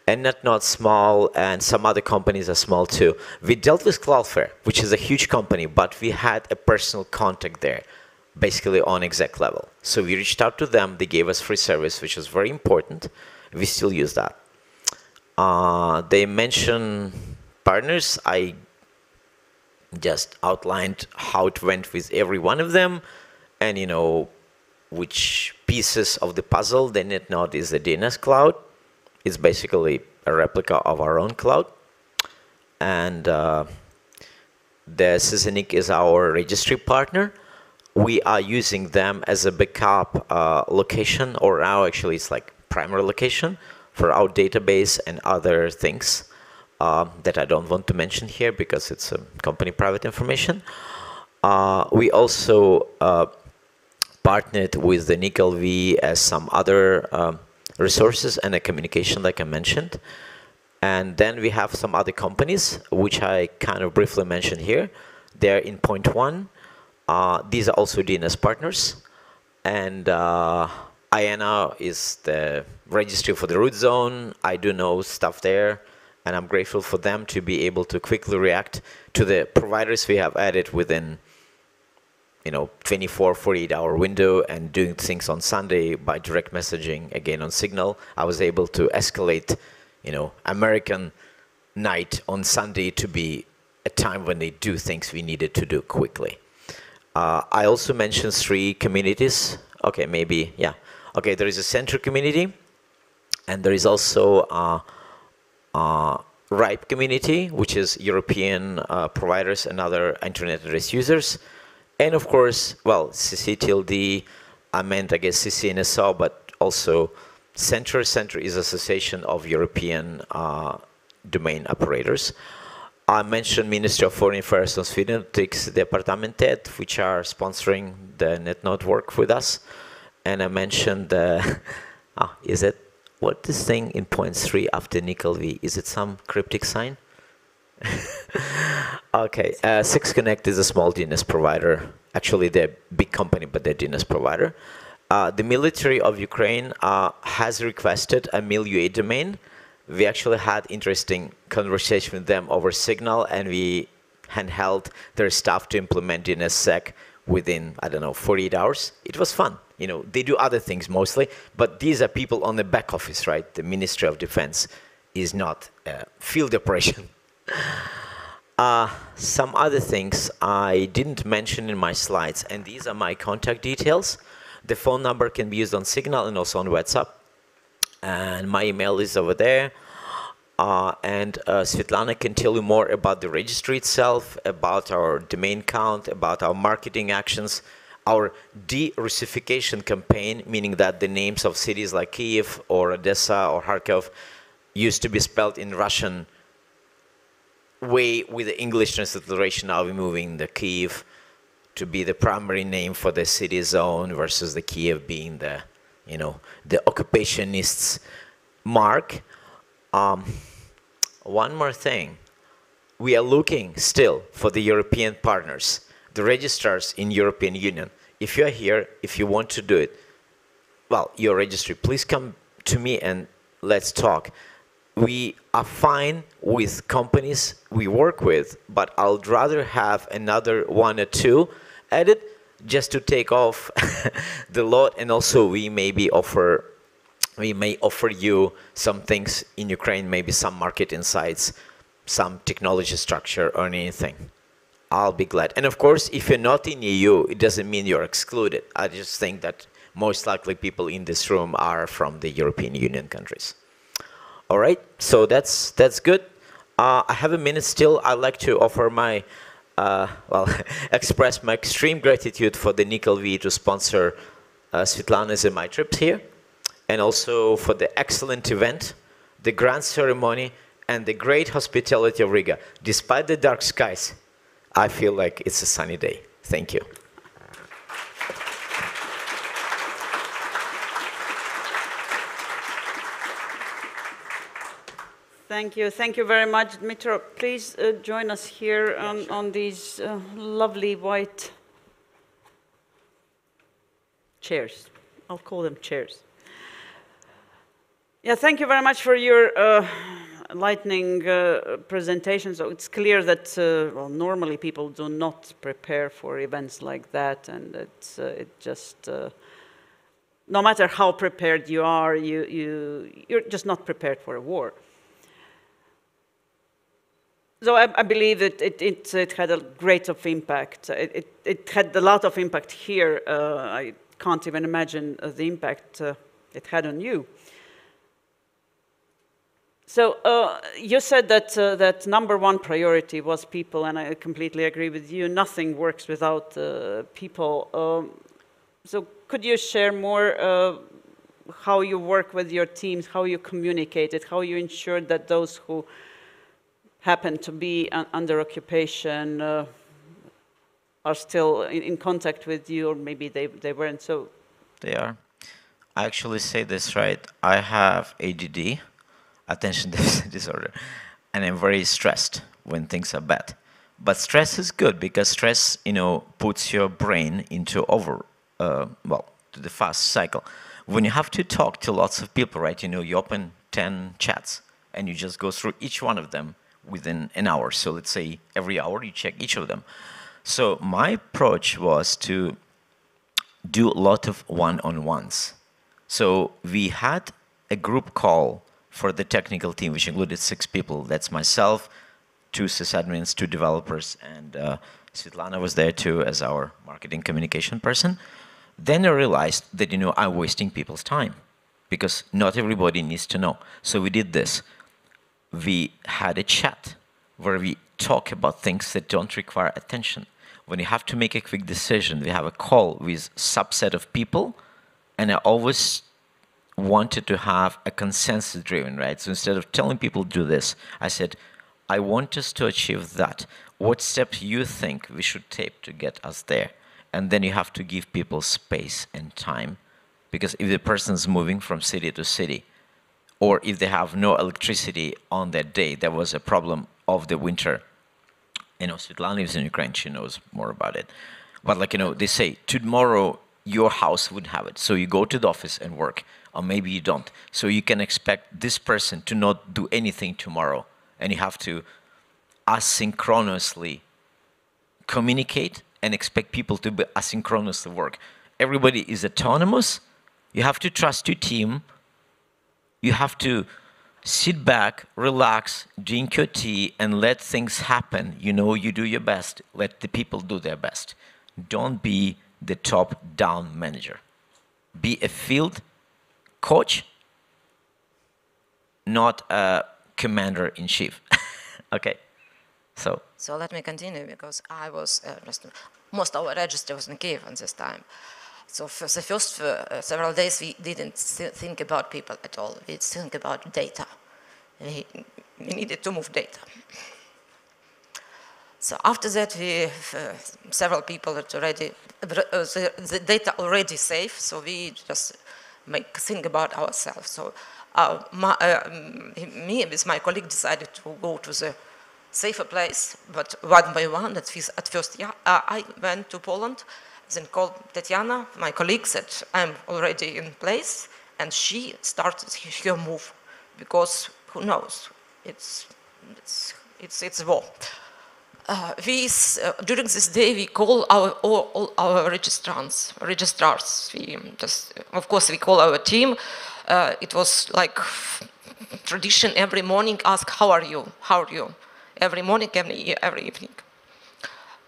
and not small, and some other companies are small too. We dealt with Cloudflare, which is a huge company, but we had a personal contact there, basically on exec level. So we reached out to them, they gave us free service, which was very important. We still use that. They mentioned partners. I just outlined how it went with every one of them, and you know, which pieces of the puzzle. The NetNode is the DNS cloud. It's basically a replica of our own cloud. And the Syzenik is our registry partner. We are using them as a backup location, or now actually it's like primary location for our database and other things that I don't want to mention here because it's company private information. We also partnered with the LV as some other resources and a communication like I mentioned. And then we have some other companies which I kind of briefly mentioned here. They're in point 1. These are also DNS partners. And IANA is the registry for the root zone. I do know stuff there, and I'm grateful for them to be able to quickly react to the providers we have added within, you know, 24, 48-hour window, and doing things on Sunday by direct messaging, again on Signal. I was able to escalate, you know, American night on Sunday to be a time when they do things we needed to do quickly. I also mentioned 3 communities. Okay, maybe, yeah. Okay, there is a central community, and there is also RIPE community, which is European providers and other internet address users. And of course, well, CERT.LV, I meant, I guess, CCNSO, but also Centre. Centre is Association of European Domain Operators. I mentioned Ministry of Foreign Affairs of Sweden, Departamentet, which are sponsoring the NetNode work with us. And I mentioned, is it, what this thing in point 3 after nickel-V? Is it some cryptic sign? Okay, 6Connect is a small DNS provider. Actually, they're a big company, but they're DNS provider. The military of Ukraine has requested a MIL-UA domain. We actually had interesting conversation with them over Signal, and we handheld their staff to implement DNSSEC within, I don't know, 48 hours. It was fun. You know, they do other things mostly, but these are people on the back office, right? The Ministry of Defense is not a field operation. Some other things I didn't mention in my slides, and these are my contact details. The phone number can be used on Signal and also on WhatsApp. And my email is over there. Svetlana can tell you more about the registry itself, about our domain count, about our marketing actions, our de-Russification campaign, meaning that the names of cities like Kyiv or Odessa or Kharkov used to be spelled in Russian way with the English transliteration. Now we're moving the Kyiv to be the primary name for the city zone versus the Kiev being the, you know, the occupationists' mark. One more thing. We are looking still for the European partners, the registrars in European Union. If you're here, if you want to do it, well, your registry, please come to me and let's talk. We are fine with companies we work with, but I'd rather have another 1 or 2 added just to take off the load, and also we may offer you some things in Ukraine, maybe some market insights, some technology structure or anything. I'll be glad. And of course, if you're not in EU, it doesn't mean you're excluded. I just think that most likely people in this room are from the European Union countries. All right, so that's good. I have a minute still. I'd like to offer my, express my extreme gratitude for the nickel-V to sponsor Svetlana's and my trips here, and also for the excellent event, the grand ceremony, and the great hospitality of Riga. Despite the dark skies, I feel like it's a sunny day. Thank you. Thank you. Thank you very much, Dmitro. Please join us here on these lovely white chairs. I'll call them chairs. Yeah, thank you very much for your enlightening presentation. So it's clear that well, normally people do not prepare for events like that, and it just no matter how prepared you are, you're just not prepared for a war. So I believe that it had a great of impact. It had a lot of impact here. I can't even imagine the impact it had on you. So you said that that #1 priority was people, and I completely agree with you. Nothing works without people. So could you share more how you work with your teams, how you communicate it, how you ensure that those who happen to be under occupation are still in contact with you, or maybe they weren't so? They are. I actually say this right. I have ADD, attention deficit disorder, and I'm very stressed when things are bad. But stress is good because stress, you know, puts your brain into to the fast cycle. When you have to talk to lots of people, right? You know, you open 10 chats and you just go through each one of them within an hour. So let's say every hour you check each of them. So my approach was to do a lot of one-on-ones. So we had a group call for the technical team, which included 6 people. That's myself, 2 sysadmins, 2 developers, and Svetlana was there too as our marketing communication person. Then I realized that, you know, I'm wasting people's time because not everybody needs to know. So we did this. We had a chat where we talk about things that don't require attention. when you have to make a quick decision, we have a call with subset of people, and I always wanted to have a consensus driven, right? So instead of telling people do this, I said, I want us to achieve that. What steps you think we should take to get us there? And then you have to give people space and time. Because if the person's moving from city to city, or if they have no electricity on that day, there was a problem of the winter. You know, Svetlana lives in Ukraine, she knows more about it. But like, you know, they say, tomorrow your house would have it. So you go to the office and work, or maybe you don't. So you can expect this person to not do anything tomorrow. And you have to asynchronously communicate and expect people to be asynchronously work. Everybody is autonomous. You have to trust your team. You have to sit back, relax, drink your tea, and let things happen. You know, you do your best. Let the people do their best. Don't be the top-down manager. Be a field coach, not a commander-in-chief. Okay, so. So let me continue, because I was, most of our registry was in Kiev at this time. So for the first several days, we didn't think about people at all. We think about data. We needed to move data. So after that, we several people had already, the data already safe, so we just think about ourselves. So me with my colleague decided to go to the safer place, but one by one. At first, yeah, I went to Poland, then called Tatiana, my colleague, said, I'm already in place, and she started her move, because who knows, it's war. During this day, we call all our registrars. We just, of course, we call our team. It was like tradition every morning, ask, how are you? How are you? Every morning, every evening.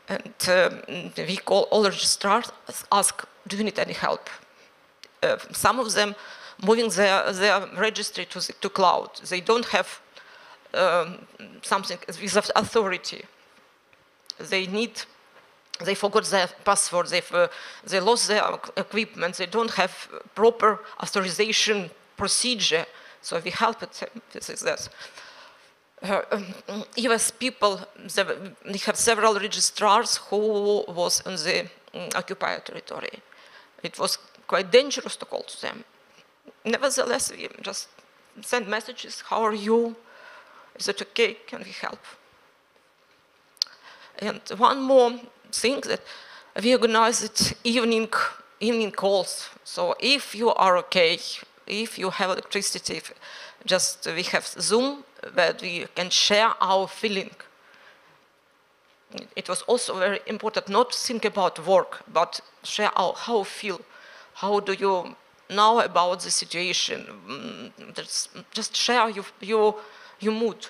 And we call all registrars, ask, do you need any help? Some of them moving their registry to cloud. They don't have something with authority. They forgot their password, they lost their equipment, they don't have proper authorization procedure, so we helped them with this. US people, we have several registrars who was in the occupied territory. It was quite dangerous to call to them. Nevertheless, we just send messages, how are you? Is it okay? Can we help? And one more thing, that we organized evening calls. So if you are okay, if you have electricity, just we have Zoom where we can share our feeling. It was also very important not to think about work, but share how we feel. How do you know about the situation? Just share your mood.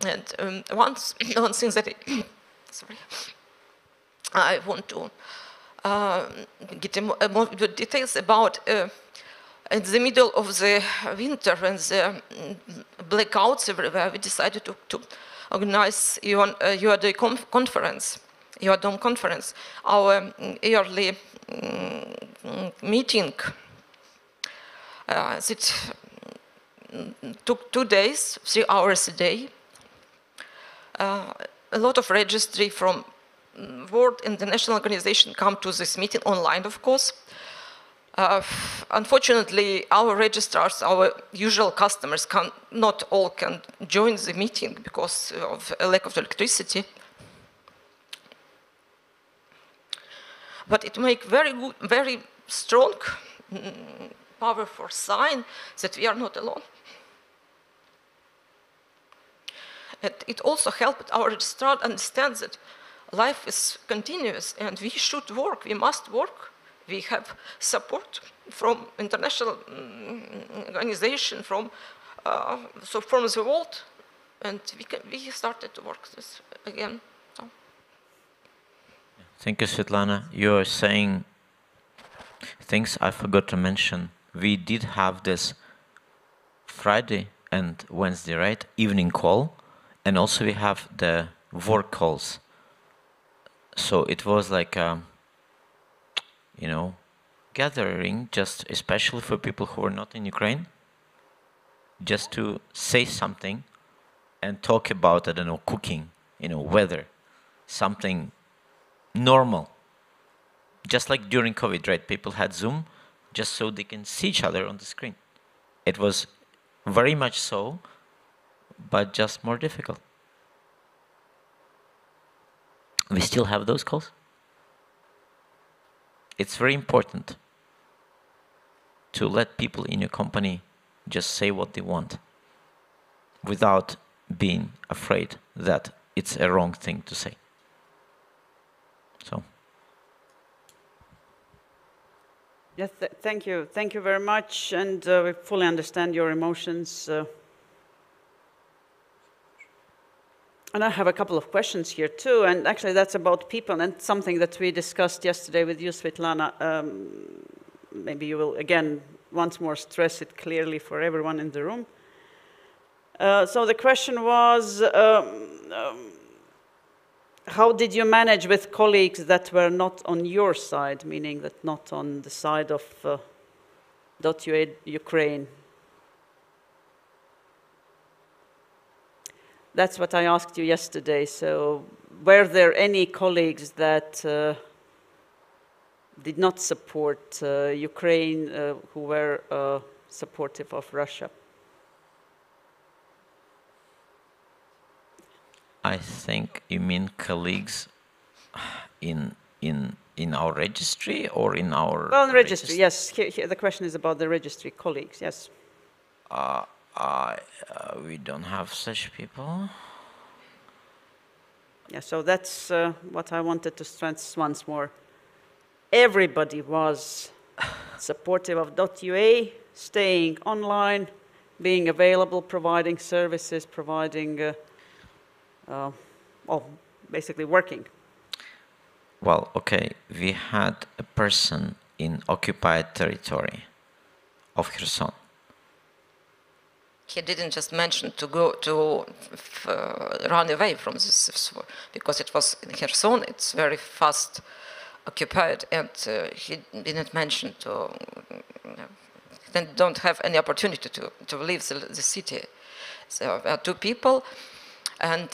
And one thing that I want to get more details about. In the middle of the winter, when the blackouts everywhere, we decided to organize EURDOM conference, our yearly meeting. It took 2 days, 3 hours a day. A lot of registry from World International Organization come to this meeting online, of course. Unfortunately, our registrars, our usual customers, not all can join the meeting because of a lack of electricity. But it makes very strong, powerful sign that we are not alone. And it also helped our registrar understand that life is continuous and we should work, we must work. We have support from international organization, from the world, and we started to work this again. So. Thank you, Svetlana. You are saying things I forgot to mention. We did have this Friday and Wednesday, right? Evening call, and also we have the work calls. So it was like you know, gathering just especially for people who are not in Ukraine, just to say something and talk about, I don't know, cooking, you know, weather, something normal. Just like during COVID, right? People had Zoom just so they can see each other on the screen. It was very much so, but just more difficult. We still have those calls. It's very important to let people in your company just say what they want without being afraid that it's a wrong thing to say. So. Yes, thank you. Thank you very much. And we fully understand your emotions. And I have a couple of questions here too. And actually that's about people and something that we discussed yesterday with you, Svetlana. Maybe you will, again, once more stress it clearly for everyone in the room. So the question was, how did you manage with colleagues that were not on your side, meaning that not on the side of .ua Ukraine? That's what I asked you yesterday. So were there any colleagues that did not support Ukraine who were supportive of Russia? I think you mean colleagues in our registry or in our... Well, in registry, yes. Here the question is about the registry colleagues, yes. We don't have such people. Yeah, so that's what I wanted to stress once more. Everybody was supportive of .ua, staying online, being available, providing services, providing... well, basically working. Well, okay, we had a person in occupied territory of Kherson. He didn't just mention to go to run away from this, because it was in Kherson, it's very fast occupied, and he didn't mention to then don't have any opportunity to leave the city. So two people. And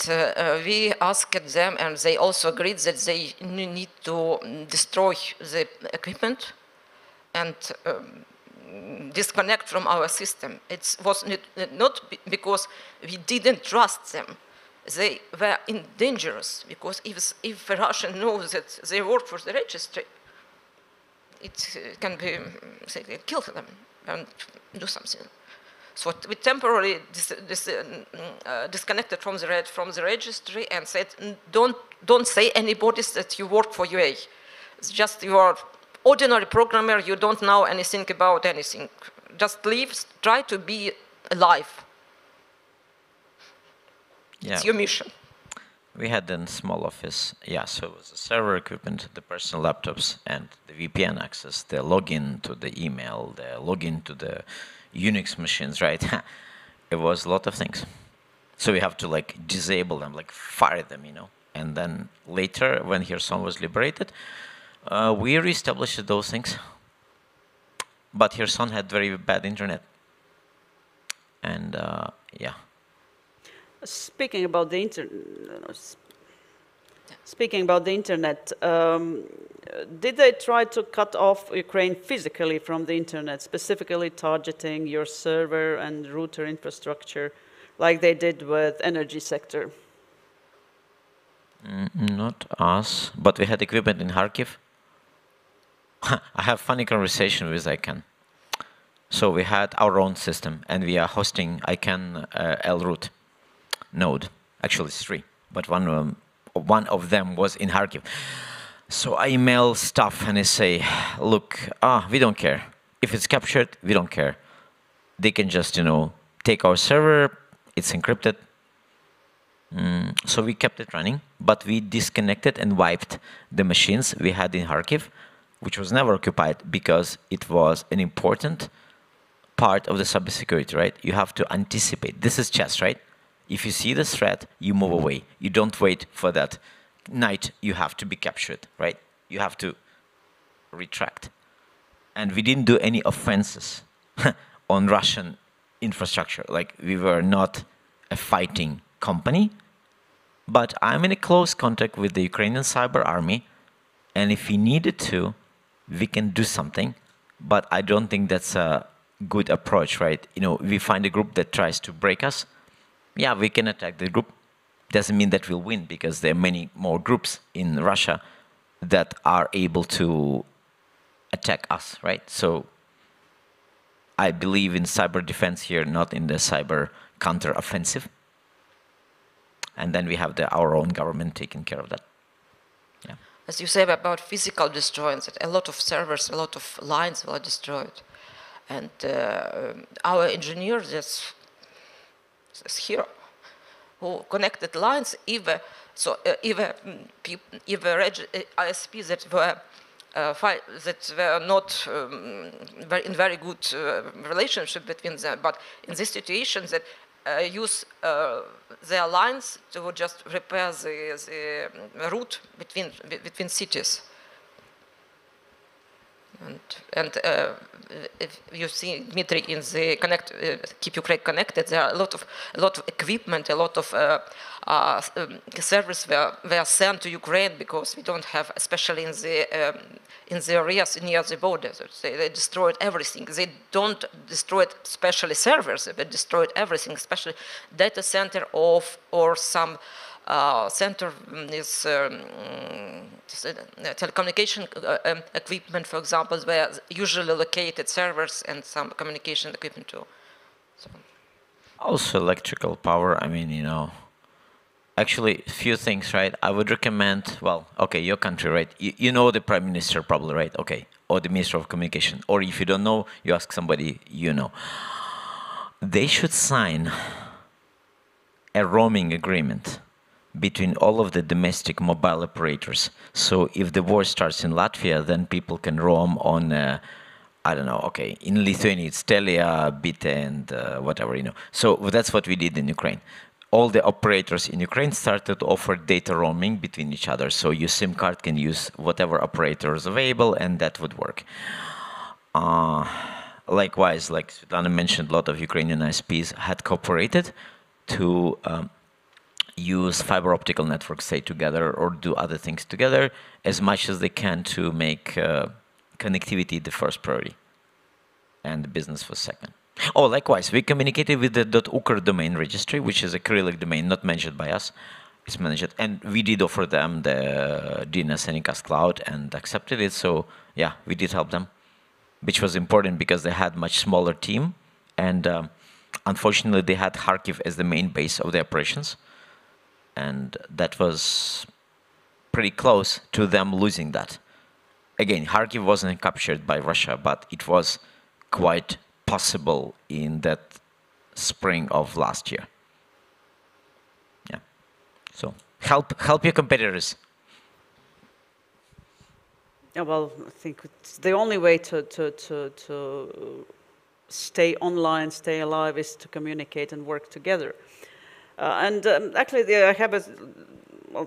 we asked them, and they also agreed that they need to destroy the equipment and disconnect from our system. It was not because we didn't trust them. They were in dangerous, because if a Russian knows that they work for the registry, it can be, they kill them and do something. So we temporarily disconnected from the registry and said, don't say anybody that you work for UA. It's just you are ordinary programmer, you don't know anything about anything. Just leave, try to be alive. Yeah. It's your mission. We had a small office, yeah, so it was the server equipment, the personal laptops, and the VPN access, the login to the email, the login to the Unix machines, right? It was a lot of things. So we have to like disable them, like fire them, you know. And then later, when Kherson was liberated, we reestablished those things. But Kherson had very bad internet. And yeah. Speaking about the internet, did they try to cut off Ukraine physically from the internet, specifically targeting your server and router infrastructure, like they did with energy sector? Not us, but we had equipment in Kharkiv. I have funny conversation with ICANN. So we had our own system, and we are hosting ICANN LRoot node. Actually, it's 3, but one of them was in Kharkiv. So I email staff and I say, look, we don't care. If it's captured, we don't care. They can just, you know, take our server, it's encrypted. So we kept it running, but we disconnected and wiped the machines we had in Kharkiv, which was never occupied because it was an important part of the cybersecurity, right? You have to anticipate. This is chess, right? If you see the threat, you move away. You don't wait for that night you have to be captured, right? You have to retract. And we didn't do any offenses on Russian infrastructure. Like, we were not a fighting company, but I'm in a close contact with the Ukrainian cyber army, and if we needed to, we can do something, but I don't think that's a good approach, right? You know, we find a group that tries to break us. Yeah, we can attack the group. Doesn't mean that we'll win, because there are many more groups in Russia that are able to attack us, right? So I believe in cyber defense here, not in the cyber counter-offensive. And then we have our own government taking care of that. Yeah. As you say about physical destroyance, a lot of servers, a lot of lines were destroyed. And our engineer, this hero, who connected lines, even ISPs that were not in very good relationship between them, but in this situation that use their lines to just repair the route between cities. And if you see Dmitry in the Keep Ukraine Connected, there are a lot of equipment, a lot of servers were sent to Ukraine because we don't have, especially in the areas near the borders. They destroyed everything. They don't destroy especially servers. They destroyed everything, especially data center or some center is telecommunication equipment, for example, where usually located servers and some communication equipment too. So. Also electrical power, I mean, you know, actually a few things, right? I would recommend, well, okay, your country, right? You know the Prime Minister probably, right? Okay, or the Minister of Communication. Or if you don't know, you ask somebody you know. They should sign a roaming agreement between all of the domestic mobile operators. So if the war starts in Latvia, then people can roam on, I don't know, okay, in Lithuania it's Telia, Bite, and whatever, you know. So that's what we did in Ukraine. All the operators in Ukraine started to offer data roaming between each other. So your SIM card can use whatever operator is available, and that would work. Likewise, like Svetlana mentioned, a lot of Ukrainian ISPs had cooperated to use fiber optical networks, say, together, or do other things together as much as they can to make connectivity the first priority and the business was second. Oh, likewise, we communicated with the .ukr domain registry, which is a Cyrillic domain not managed by us. It's managed, and we did offer them the DNS and ICAS cloud and accepted it. So yeah, we did help them, which was important because they had much smaller team, and unfortunately they had Kharkiv as the main base of the operations. And that was pretty close to them losing that. Again, Kharkiv wasn't captured by Russia, but it was quite possible in that spring of last year. Yeah. So help your competitors. Yeah, well, I think it's the only way to stay online, stay alive, is to communicate and work together. Actually, I have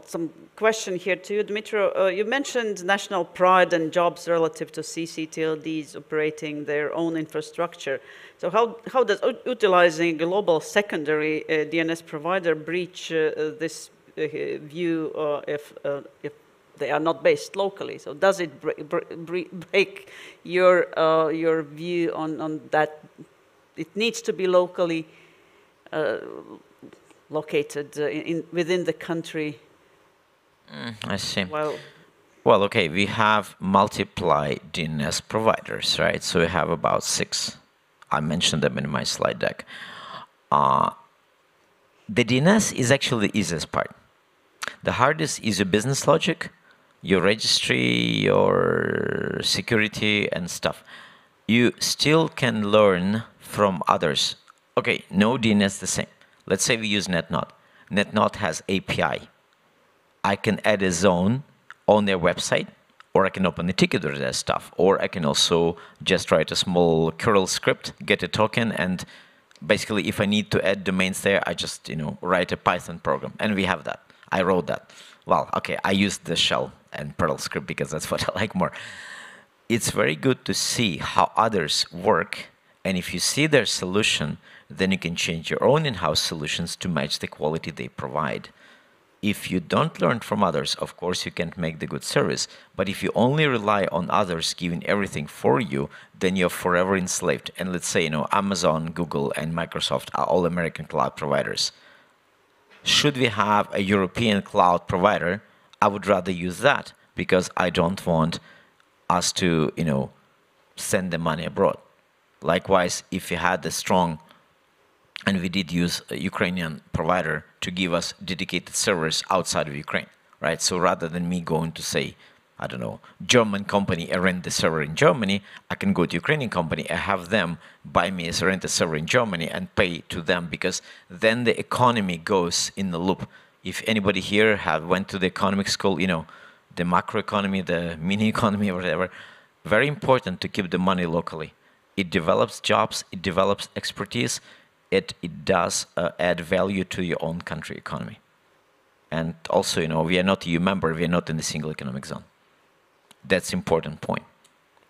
some question here to you, Dmitry. You mentioned national pride and jobs relative to CCTLDs operating their own infrastructure. So how does utilizing a global secondary DNS provider breach this view if they are not based locally? So does it break your view on that it needs to be locally located within the country? I see. Well, okay, we have multiply DNS providers, right? So we have about 6. I mentioned them in my slide deck. The DNS is actually the easiest part. The hardest is your business logic, your registry, your security and stuff. You still can learn from others. Okay, no DNS the same. Let's say we use NetNode. NetNode has API. I can add a zone on their website, or I can open a ticket or their stuff, or I can also just write a small curl script, get a token, and Basically, if I need to add domains there, I just write a Python program, and we have that. I wrote that. Well, okay, I used the shell and Perl script because that's what I like more. It's very good to see how others work, and if you see their solution, then you can change your own in-house solutions to match the quality they provide. If you don't learn from others, of course, you can't make the good service. But if you only rely on others giving everything for you, then you're forever enslaved. And let's say, Amazon, Google, and Microsoft are all American cloud providers. Should we have a European cloud provider, I would rather use that because I don't want us to, send the money abroad. Likewise, if you had a strong, and we did use a Ukrainian provider to give us dedicated servers outside of Ukraine, right? So rather than me going to say, I don't know, German company and rent the server in Germany, I can go to Ukrainian company and have them buy me a rent a server in Germany and pay to them, because then the economy goes in the loop. If anybody here went to the economic school, the macroeconomy, the mini economy, or whatever, very important to keep the money locally. It develops jobs, it develops expertise, it does add value to your own country economy. And also, we are not EU member, we are not in the single economic zone. That's important point.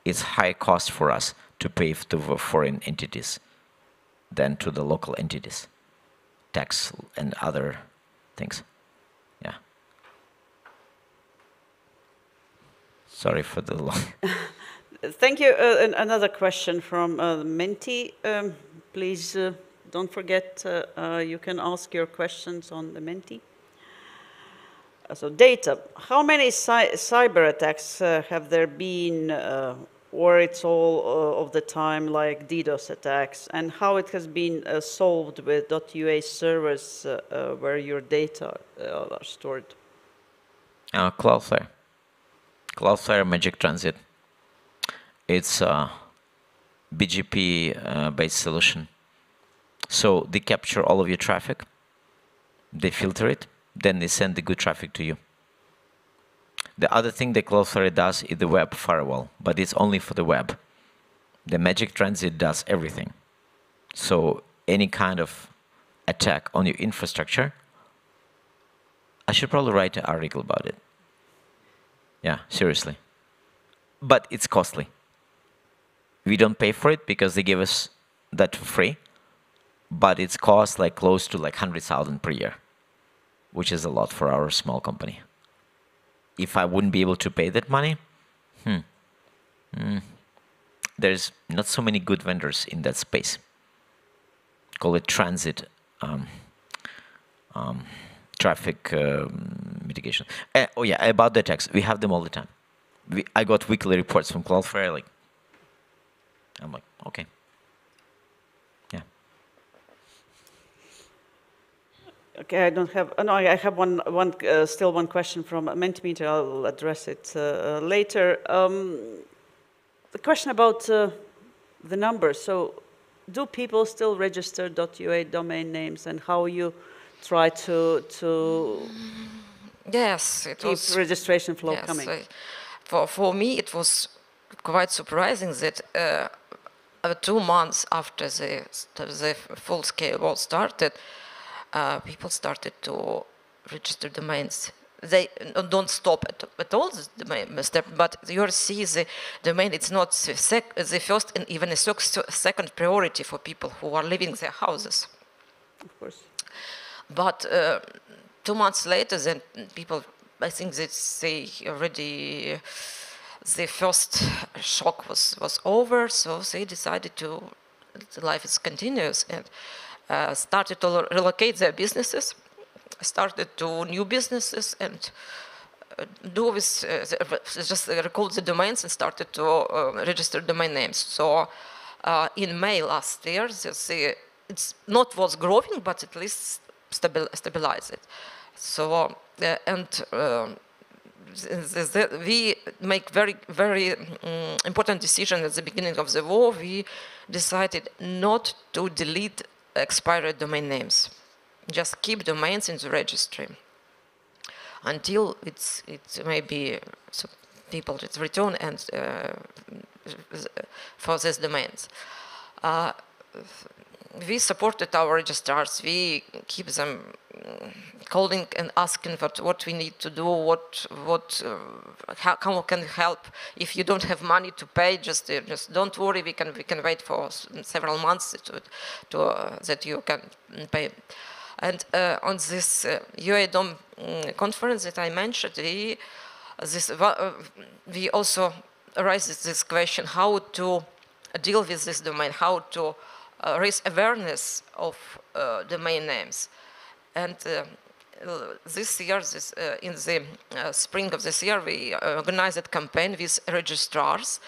It's high cost for us to pay to foreign entities than to the local entities, tax and other things. Yeah. Sorry for the long. Thank you. Another question from Menti. Please don't forget, you can ask your questions on the Menti. So data, how many cyber attacks have there been, or it's all of the time like DDoS attacks, and how it has been solved with .ua servers where your data are stored? Cloudflare. Cloudflare Magic Transit. It's a BGP-based solution. So they capture all of your traffic, they filter it, then they send the good traffic to you. The other thing that Cloudflare does is the web firewall, but it's only for the web. The Magic Transit does everything. So any kind of attack on your infrastructure, I should probably write an article about it. Yeah, seriously. But it's costly. We don't pay for it because they give us that for free, but it's cost like close to like 100,000 per year, which is a lot for our small company. If I wouldn't be able to pay that money, there's not so many good vendors in that space. Call it transit traffic mitigation. Oh yeah, about the attacks, we have them all the time. I got weekly reports from Cloudflare. I'm like, okay. Yeah. Okay, I don't have. No, I have still one question from Mentimeter. I'll address it later. The question about the numbers. So, do people still register .ua domain names, and how you try to yes, it keep was registration flow coming? For me, it was quite surprising that 2 months after the full-scale war started, people started to register domains. They don't stop at all the domain step, but you see the domain, it's not the first and even a second priority for people who are leaving their houses. Of course. But 2 months later, then people, I think that they already, the first shock was over, so they decided life is continuous, and started to relocate their businesses, started to new businesses, and do with just recall the domains and started to register domain names. So in May last year, it's not was growing, but at least stabilized it. So we make very important decision at the beginning of the war. We decided not to delete expired domain names, just keep domains in the registry until it may be so people return and for these domains. we supported our registrars. We keep them calling and asking what we need to do, how can we help. If you don't have money to pay, just don't worry. We can wait for several months that you can pay. And on this UA-DOM conference that I mentioned, we also raised this question: how to deal with this domain, how to raise awareness of domain names. And this year, in the spring of this year, we organized a campaign with registrars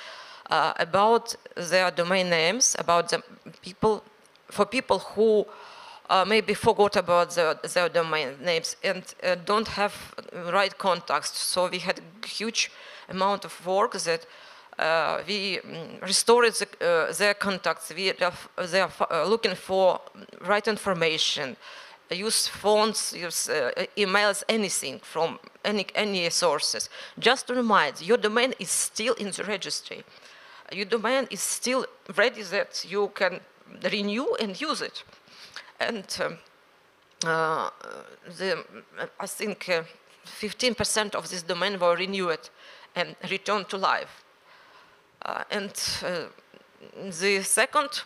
about their domain names, about the for people who maybe forgot about their domain names and don't have right contacts. So we had a huge amount of work that we restored their contacts. They are looking for right information, use phones, use emails, anything from any sources. Just to remind, your domain is still in the registry. Your domain is still ready that you can renew and use it. And I think 15% of this domain were renewed and returned to life. And the second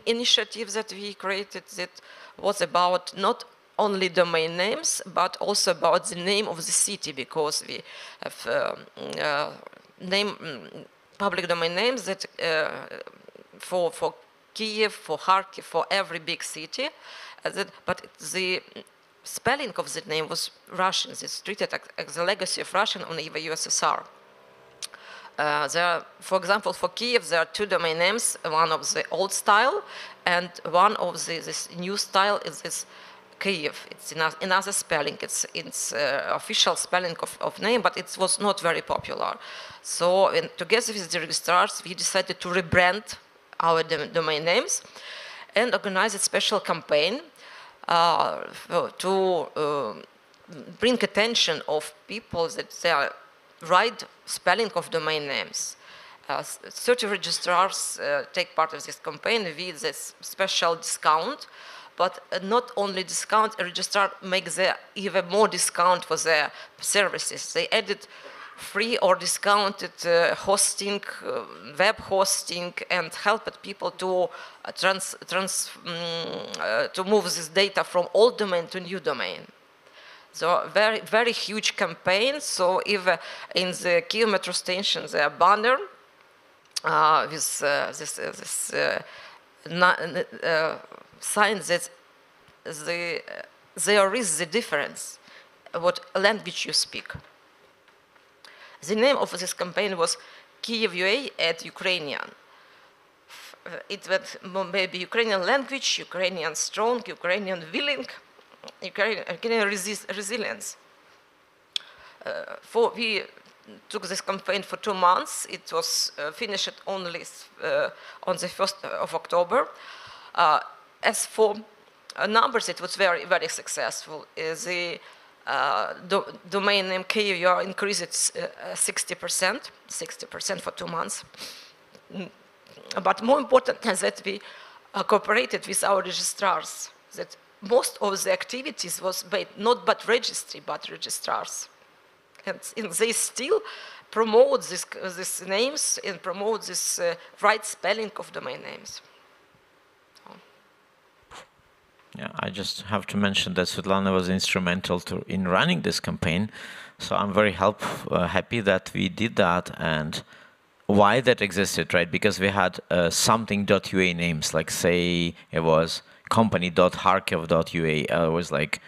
initiative that we created that was about not only domain names, but also about the name of the city, because we have public domain names that for Kiev, for Kharkiv, for every big city, but the spelling of the name was Russian. It's treated as a legacy of Russian on the USSR. For example, for Kiev, there are two domain names, one of the old style and one of this new style is this Kiev. It's another spelling. It's official spelling of name, but it was not very popular. So together with the registrars, we decided to rebrand our domain names and organize a special campaign to bring attention of people that they are right spelling of domain names. 30 registrars take part of this campaign with this special discount, but not only discount, a registrar makes even more discount for their services. They added free or discounted hosting, web hosting, and helped people to to move this data from old domain to new domain. So very, very huge campaign. So if in the Kiev metro station there are banner with sign that there is the difference what language you speak. The name of this campaign was Kiev UA at Ukrainian. It was maybe Ukrainian language, Ukrainian strong, Ukrainian willing, Ukrainian resilience. We took this campaign for 2 months. It was finished only on the 1st of October. As for numbers, it was very, very successful. The domain name KUR increased 60% for 2 months. But more important is that we cooperated with our registrars, that most of the activities was made not but registry, but registrars. And they still promote these names and promote this right spelling of domain names. Yeah, I just have to mention that Svetlana was instrumental in running this campaign. So I'm very happy that we did that, and why that existed, right? Because we had something.ua names, like say it was company.kharkiv.ua, it was like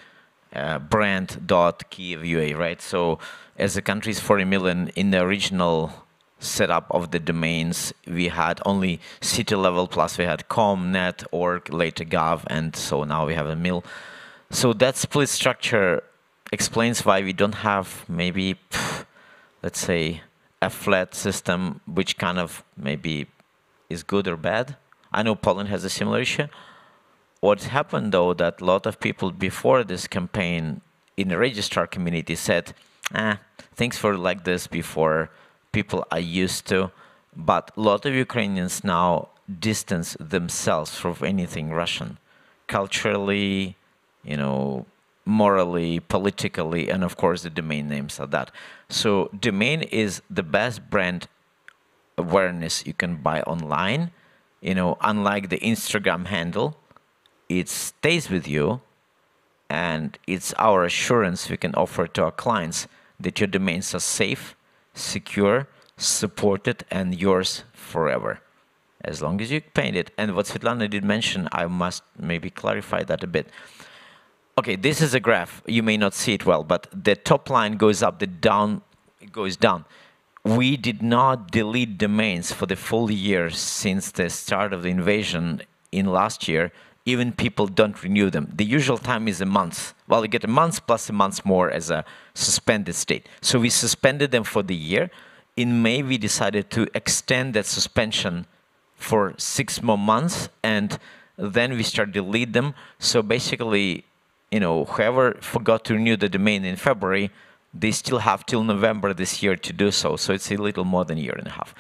brand.kiev.ua, right? So as the country is 40 million, in the original setup of the domains, we had only city level, plus we had com, net, org, later gov, and so now we have a mil. So that split structure explains why we don't have maybe, let's say, a flat system, which kind of maybe is good or bad. I know Poland has a similar issue. What happened though, that a lot of people before this campaign in the registrar community said, things were like this before, people are used to, but a lot of Ukrainians now distance themselves from anything Russian, culturally, you know, morally, politically, and of course the domain names are that. So domain is the best brand awareness you can buy online. You know, unlike the Instagram handle, it stays with you, and it's our assurance we can offer to our clients that your domains are safe, secure, supported, and yours forever, as long as you paint it. And what Svetlana did mention, I must maybe clarify that a bit. Okay, this is a graph. You may not see it well, but the top line goes up, the down goes down. We did not delete domains for the full year since the start of the invasion in last year. Even people don't renew them. The usual time is a month. Well, you get a month plus a month more as a suspended state. So we suspended them for the year. In May, we decided to extend that suspension for 6 more months, and then we start delete them. So basically, you know, whoever forgot to renew the domain in February, they still have till November this year to do so. So it's a little more than a year and a half.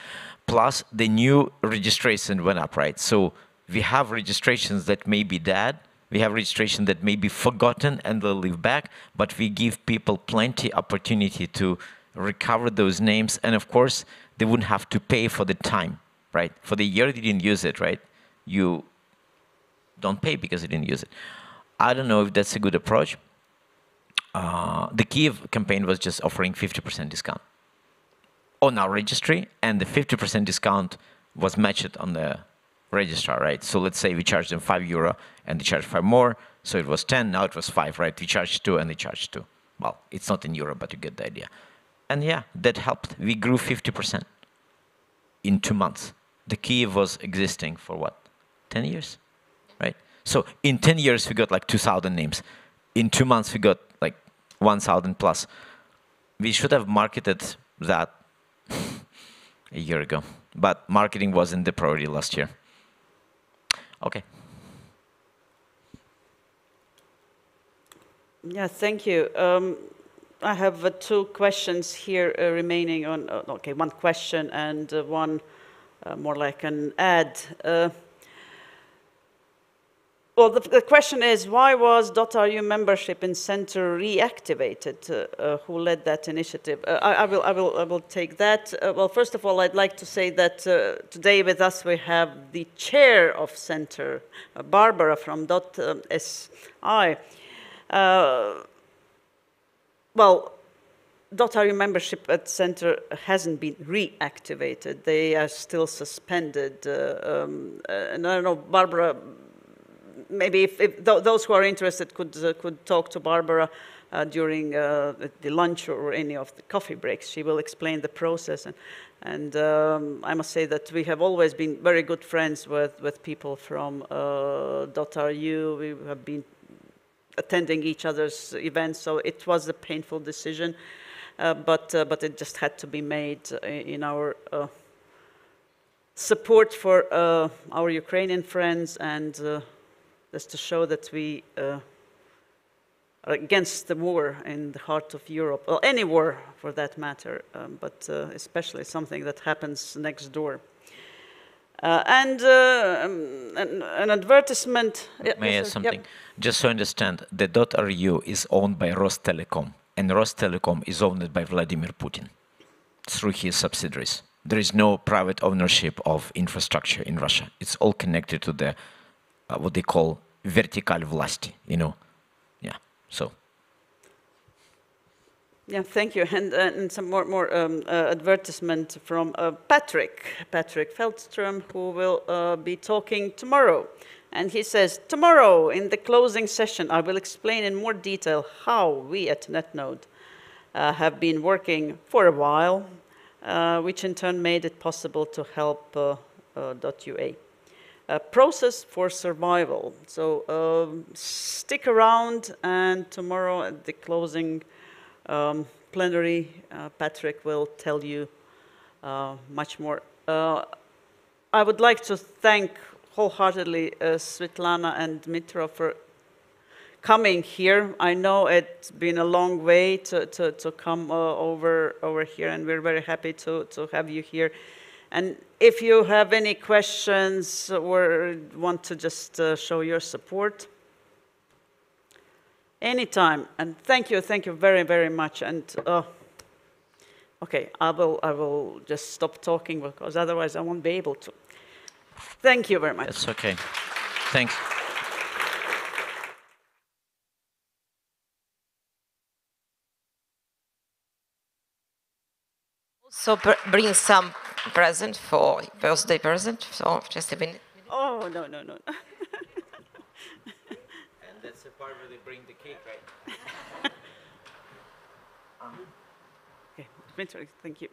Plus, the new registration went up, right? So we have registrations that may be dead. We have registration that may be forgotten and they'll leave back, but we give people plenty opportunity to recover those names. And of course, they wouldn't have to pay for the time, right? For the year they didn't use it, right? You don't pay because you didn't use it. I don't know if that's a good approach. The Kiev campaign was just offering 50% discount on our registry, and the 50% discount was matched on the registrar, right? So let's say we charged them €5 and they charged 5 more, so it was 10, now it was 5, right? We charged 2 and they charged 2. Well, it's not in euro, but you get the idea. And yeah, that helped. We grew 50% in 2 months. The Kiev was existing for what, 10 years, right? So in 10 years, we got like 2,000 names. In 2 months, we got like 1,000 plus. We should have marketed that a year ago, but marketing wasn't the priority last year. Okay. Yeah, thank you. I have 2 questions here remaining on, okay, 1 question and 1 more like an ad. Well, the question is, why was .ru membership in Center reactivated? Who led that initiative? I will take that. Well, first of all, I'd like to say that today with us we have the chair of Center, Barbara from .si. Well, .ru membership at Center hasn't been reactivated. They are still suspended. And I don't know, Barbara, maybe if those who are interested could talk to Barbara during the lunch or any of the coffee breaks. She will explain the process. And I must say that we have always been very good friends with people from .ru. We have been attending each other's events, so it was a painful decision, but it just had to be made in our support for our Ukrainian friends, and just to show that we are against the war in the heart of Europe, or any war for that matter, but especially something that happens next door. And an advertisement. May I add something? Yep. Just so you understand, the .ru is owned by Rostelecom, and Rostelecom is owned by Vladimir Putin through his subsidiaries. There is no private ownership of infrastructure in Russia. It's all connected to the what they call vertical власти, you know. Yeah, so. Yeah, thank you. And some more advertisement from Patrick Feldström, who will be talking tomorrow. And he says, tomorrow in the closing session, I will explain in more detail how we at NetNode have been working for a while, which in turn made it possible to help .ua. Process for survival. So stick around, and tomorrow at the closing plenary, Patrick will tell you much more. I would like to thank wholeheartedly Svetlana and Dmytro for coming here. I know it's been a long way to come over here, and we're very happy to have you here. And if you have any questions or want to just show your support, anytime. And thank you very, very much. And okay, I will just stop talking because otherwise I won't be able to. Thank you very much. That's okay. Thanks. So bring some present for birthday present. So just a minute. Oh, no, no, no. And that's the part where they bring the cake, right? Okay, Dmitry, thank you.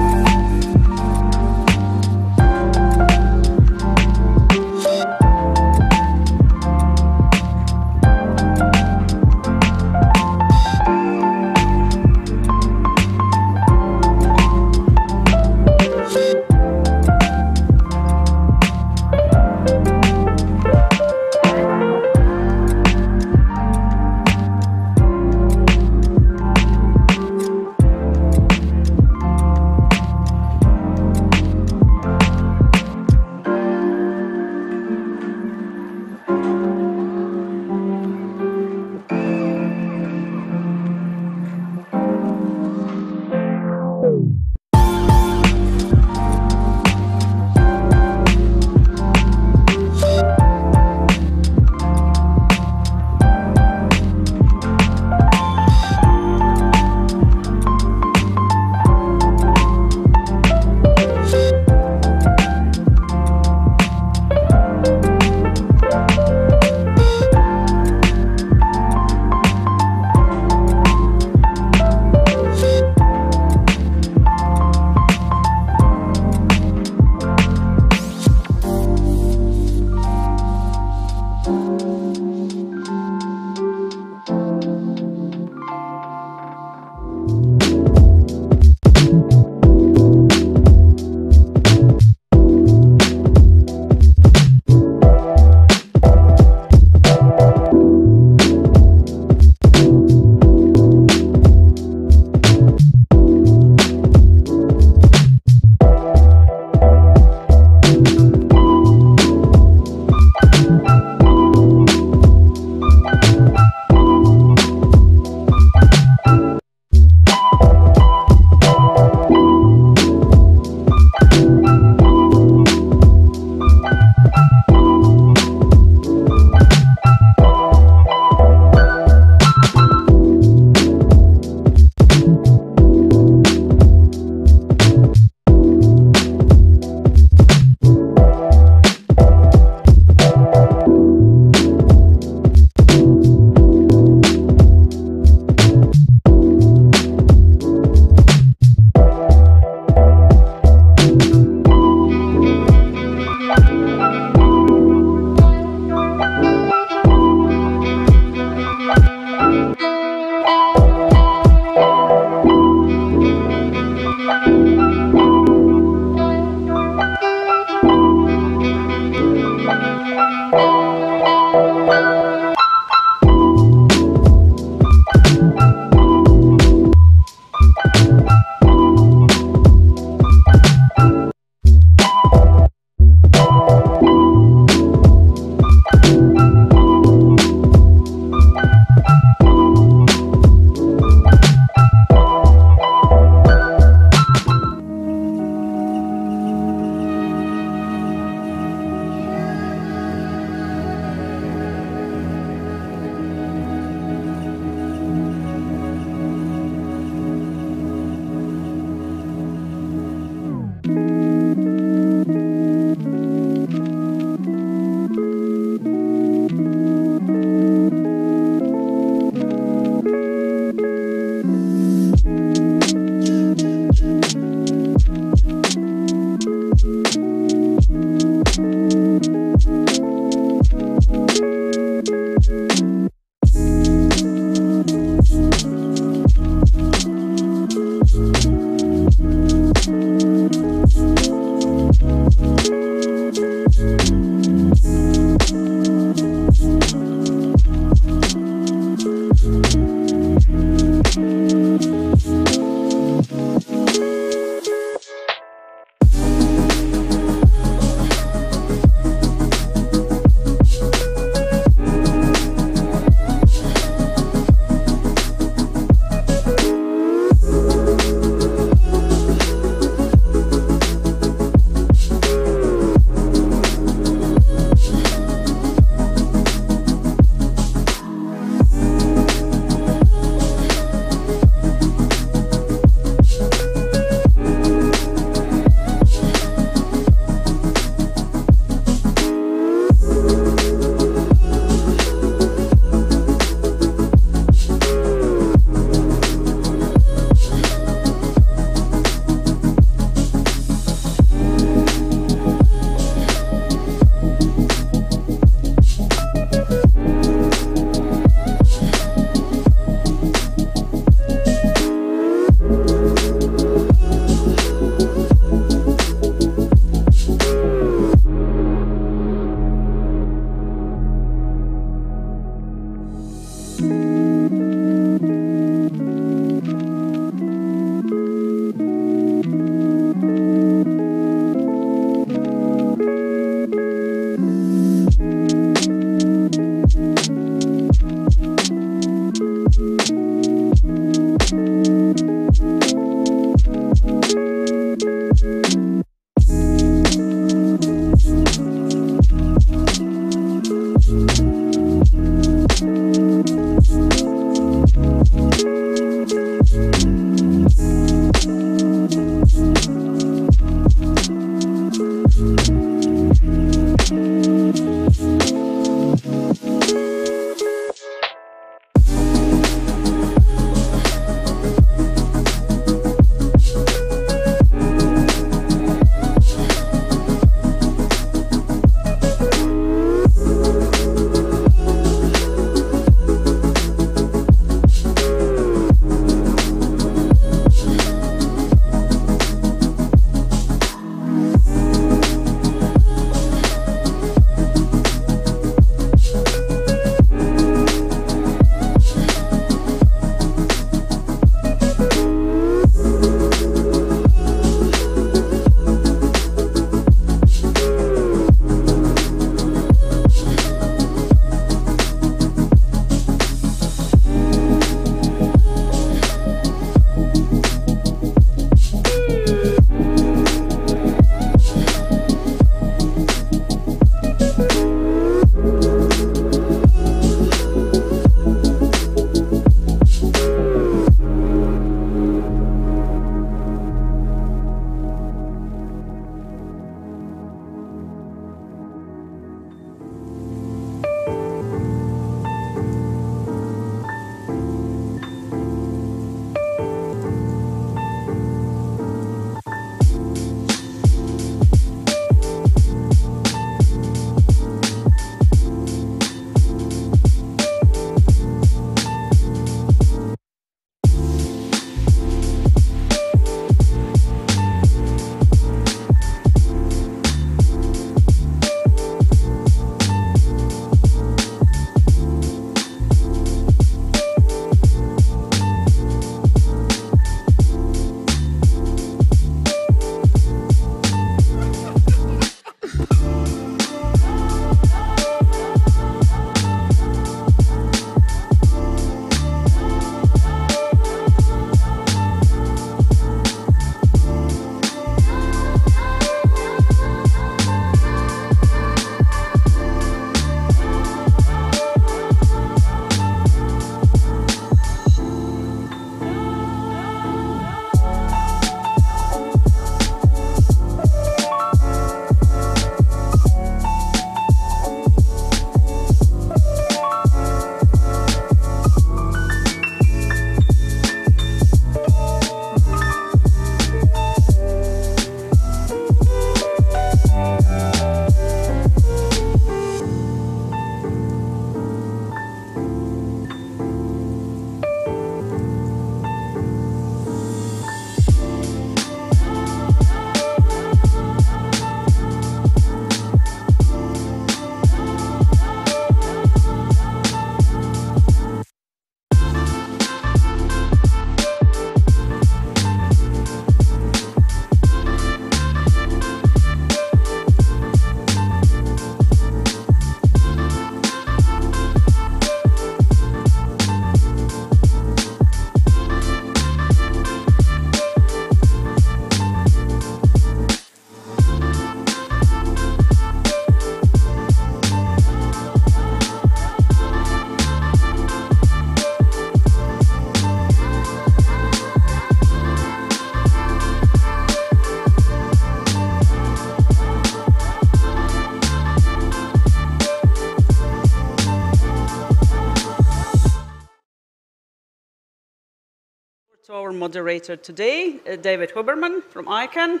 To our moderator today, David Huberman from ICANN.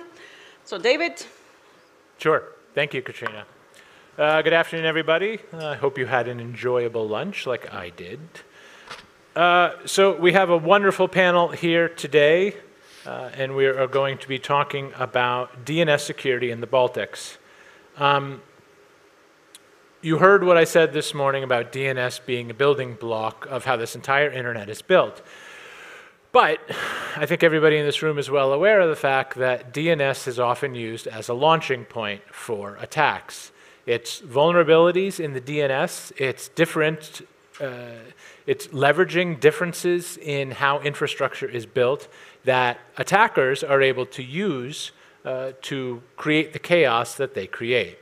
So David. Sure. Thank you, Katrina. Good afternoon, everybody. I hope you had an enjoyable lunch like I did. So we have a wonderful panel here today, and we are going to be talking about DNS security in the Baltics. You heard what I said this morning about DNS being a building block of how this entire internet is built. But I think everybody in this room is well aware of the fact that DNS is often used as a launching point for attacks. It's vulnerabilities in the DNS, it's leveraging differences in how infrastructure is built that attackers are able to use to create the chaos that they create.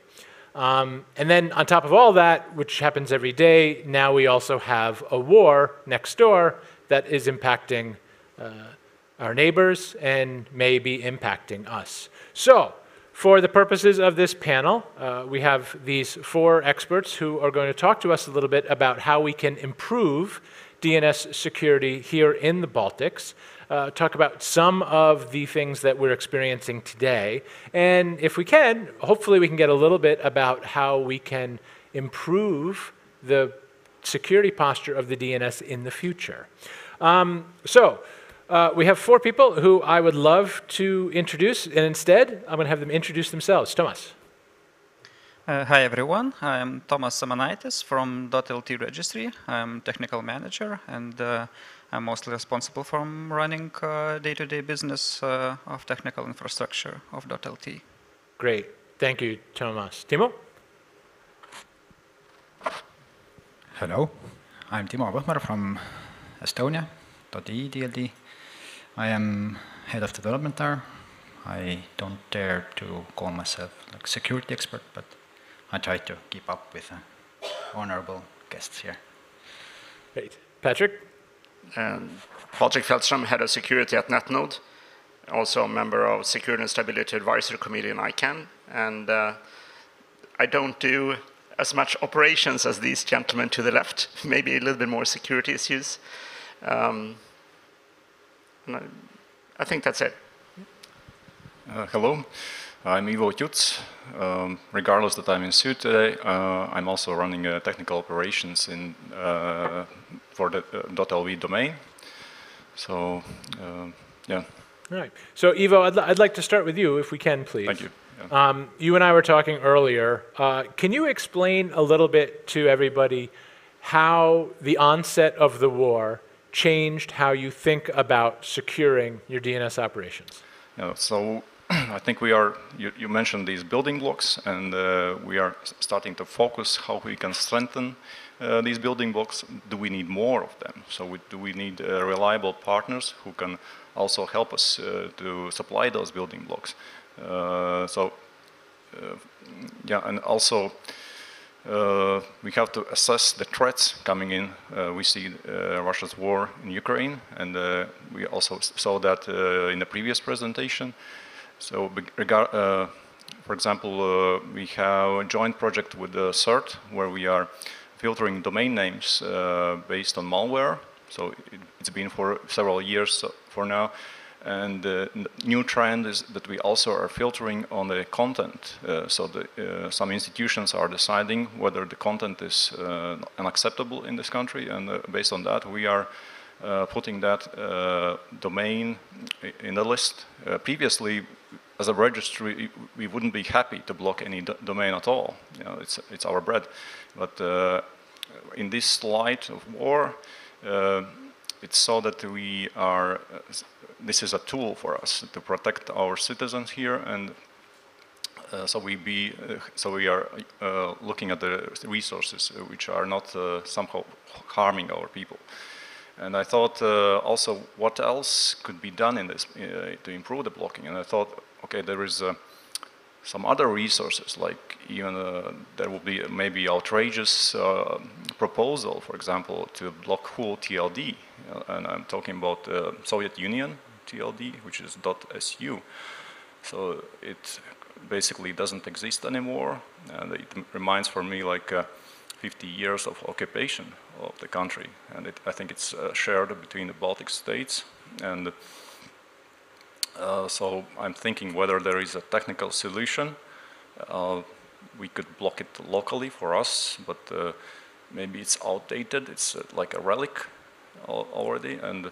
And then on top of all that, which happens every day, now we also have a war next door that is impacting our neighbors and may be impacting us. So, for the purposes of this panel, we have these 4 experts who are going to talk to us a little bit about how we can improve DNS security here in the Baltics, talk about some of the things that we're experiencing today, and if we can, hopefully we can get a little bit about how we can improve the security posture of the DNS in the future. We have 4 people who I would love to introduce, and instead, I'm going to have them introduce themselves. Tomas. Hi, everyone. I'm Tomas Samanaitis from .LT registry. I'm technical manager, and I'm mostly responsible for running day-to-day business of technical infrastructure of .LT. Great. Thank you, Tomas. Timo? Hello. I'm Timo Võhmar from Estonia, .EE I am head of development there. I don't dare to call myself like security expert, but I try to keep up with honorable guests here. Great. Patrick? Patrick Feldstrom, head of security at NetNode, also a member of Security and Stability Advisory Committee in ICANN. And I don't do as much operations as these gentlemen to the left, maybe a little bit more security issues. I think that's it. Hello, I'm Ivo Tuts. Regardless that I'm in suit today, I'm also running technical operations for the .LV domain. So, yeah. All right. So, Ivo, I'd like to start with you, if we can, please. Thank you. Yeah. You and I were talking earlier. Can you explain a little bit to everybody how the onset of the war changed how you think about securing your DNS operations? Yeah, so I think you mentioned these building blocks, and we are starting to focus how we can strengthen these building blocks. Do we need more of them? So do we need reliable partners who can also help us to supply those building blocks? Yeah, and also we have to assess the threats coming in. We see Russia's war in Ukraine, and we also saw that in the previous presentation. So, for example, we have a joint project with CERT, where we are filtering domain names based on malware. So it's been for several years for now. And the new trend is that we also are filtering on the content. Some institutions are deciding whether the content is unacceptable in this country, and based on that, we are putting that domain in the list. Previously, as a registry, we wouldn't be happy to block any domain at all. You know, it's our bread. But in this light of war, it's so that we are. This is a tool for us to protect our citizens here, and so we are looking at the resources which are not somehow harming our people. And I thought also what else could be done in this to improve the blocking. And I thought, okay, there is some other resources, like even there will be maybe outrageous proposal, for example, to block full TLD. And I'm talking about Soviet Union TLD, which is .su. So it basically doesn't exist anymore, and it reminds for me like 50 years of occupation of the country, and I think it's shared between the Baltic states, And so I'm thinking whether there is a technical solution. We could block it locally for us, but maybe it's outdated. It's like a relic already, and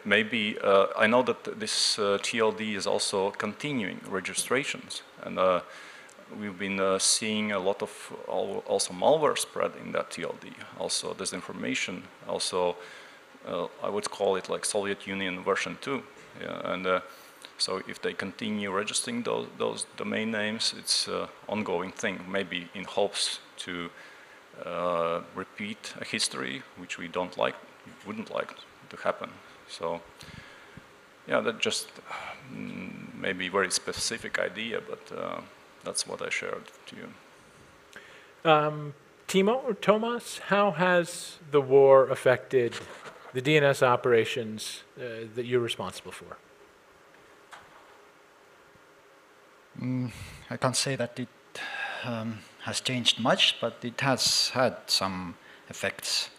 maybe I know that this TLD is also continuing registrations, and we've been seeing a lot of also malware spread in that TLD, also disinformation, also I would call it like Soviet Union version 2. Yeah, and so if they continue registering those domain names, it's an ongoing thing, maybe in hopes to repeat a history which we wouldn't like to happen. So yeah, that just maybe very specific idea, but that's what I shared to you. Timo or Tomas, how has the war affected the DNS operations that you're responsible for? I can't say that it has changed much, but it has had some effects.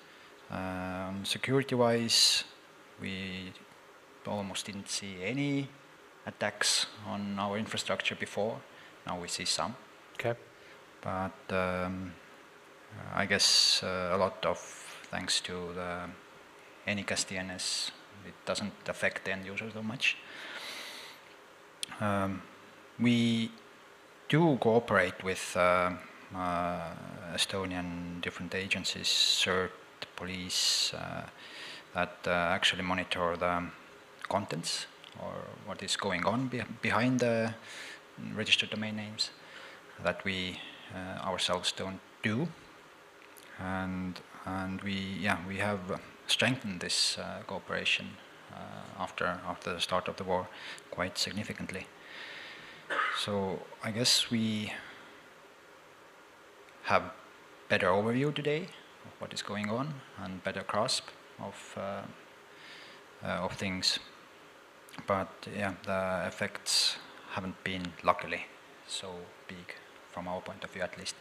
Security-wise, we almost didn't see any attacks on our infrastructure before. Now we see some. Okay. But I guess a lot of thanks to the Anycast DNS, it doesn't affect the end user so much. We do cooperate with Estonian different agencies, CERT, police, that actually monitor the contents or what is going on behind the registered domain names that we ourselves don't do. And we have strengthened this cooperation after the start of the war quite significantly. So I guess we have better overview today of what is going on and better grasp of things. But yeah, the effects haven't been, luckily, so big from our point of view at least.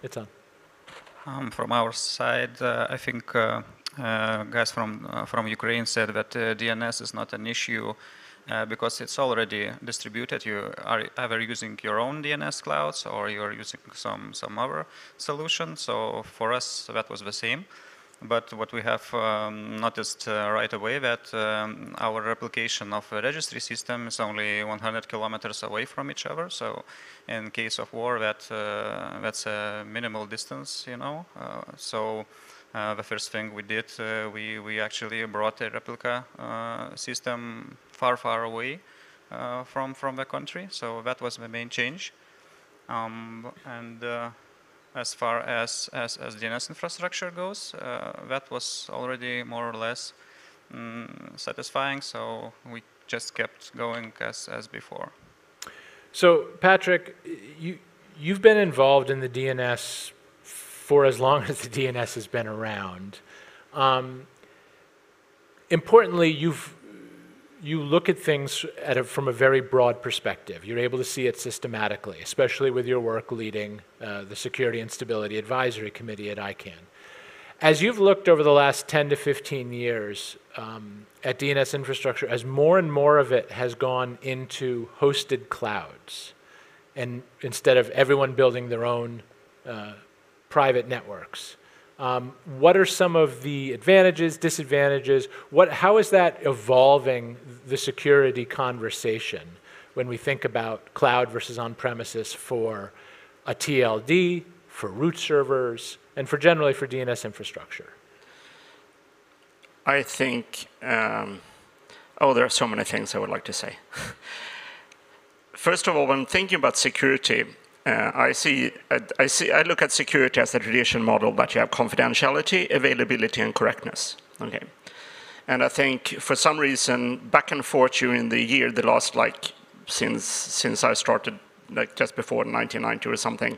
It's on. From our side, I think guys from Ukraine said that DNS is not an issue because it's already distributed. You are either using your own DNS clouds or you're using some other solution. So for us, that was the same. But what we have noticed right away that our replication of a registry system is only 100 kilometers away from each other. So in case of war, that's a minimal distance, you know. So the first thing we did, we actually brought a replica system far away from the country. So that was the main change. As far as DNS infrastructure goes, that was already more or less satisfying, so we just kept going as before. So, Patrick, you've been involved in the DNS for as long as the DNS has been around. Importantly, you look at things from a very broad perspective. You're able to see it systematically, especially with your work leading the Security and Stability Advisory Committee at ICANN. As you've looked over the last 10 to 15 years at DNS infrastructure, as more and more of it has gone into hosted clouds, and instead of everyone building their own private networks, what are some of the advantages, disadvantages? How is that evolving the security conversation when we think about cloud versus on-premises for a TLD, for root servers, and generally for DNS infrastructure? I think, there are so many things I would like to say. First of all, when thinking about security, I look at security as a traditional model that you have confidentiality, availability, and correctness. Okay, and I think for some reason, back and forth during the year, the last since I started, just before 1990 or something,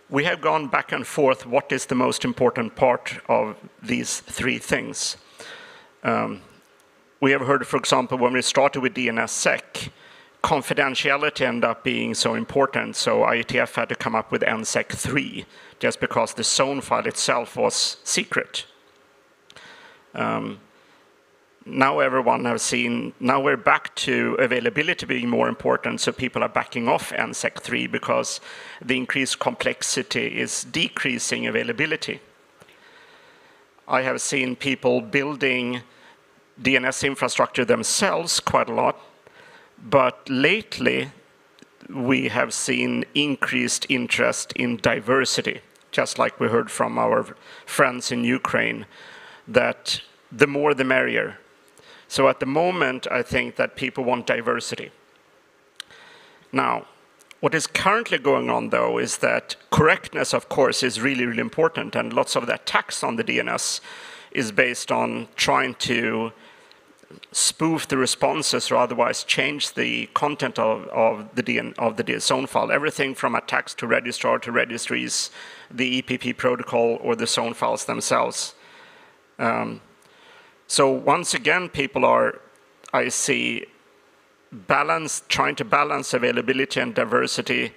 we have gone back and forth. What is the most important part of these three things? We have heard, for example, when we started with DNSSEC, confidentiality ended up being so important, so IETF had to come up with NSEC 3, just because the zone file itself was secret. Now everyone has seen, now we're back to availability being more important, so people are backing off NSEC 3 because the increased complexity is decreasing availability. I have seen people building DNS infrastructure themselves quite a lot, but lately we have seen increased interest in diversity, just like we heard from our friends in Ukraine, that the more the merrier. So at the moment, I think that people want diversity. Now, what is currently going on, though, is that correctness, of course, is really, really important, and lots of the attacks on the DNS is based on trying to spoof the responses or otherwise change the content of the zone file. Everything from attacks to registrar to registries, the EPP protocol, or the zone files themselves. So once again, people are, I see, trying to balance availability and diversity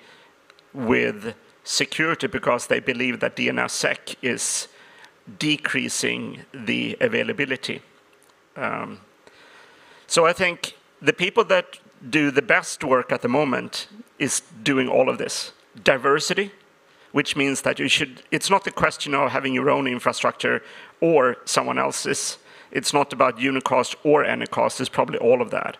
with security because they believe that DNSSEC is decreasing the availability. So I think the people that do the best work at the moment is doing all of this. Diversity, which means that you should, it's not a question of having your own infrastructure or someone else's. It's not about unicast or anycast, it's probably all of that.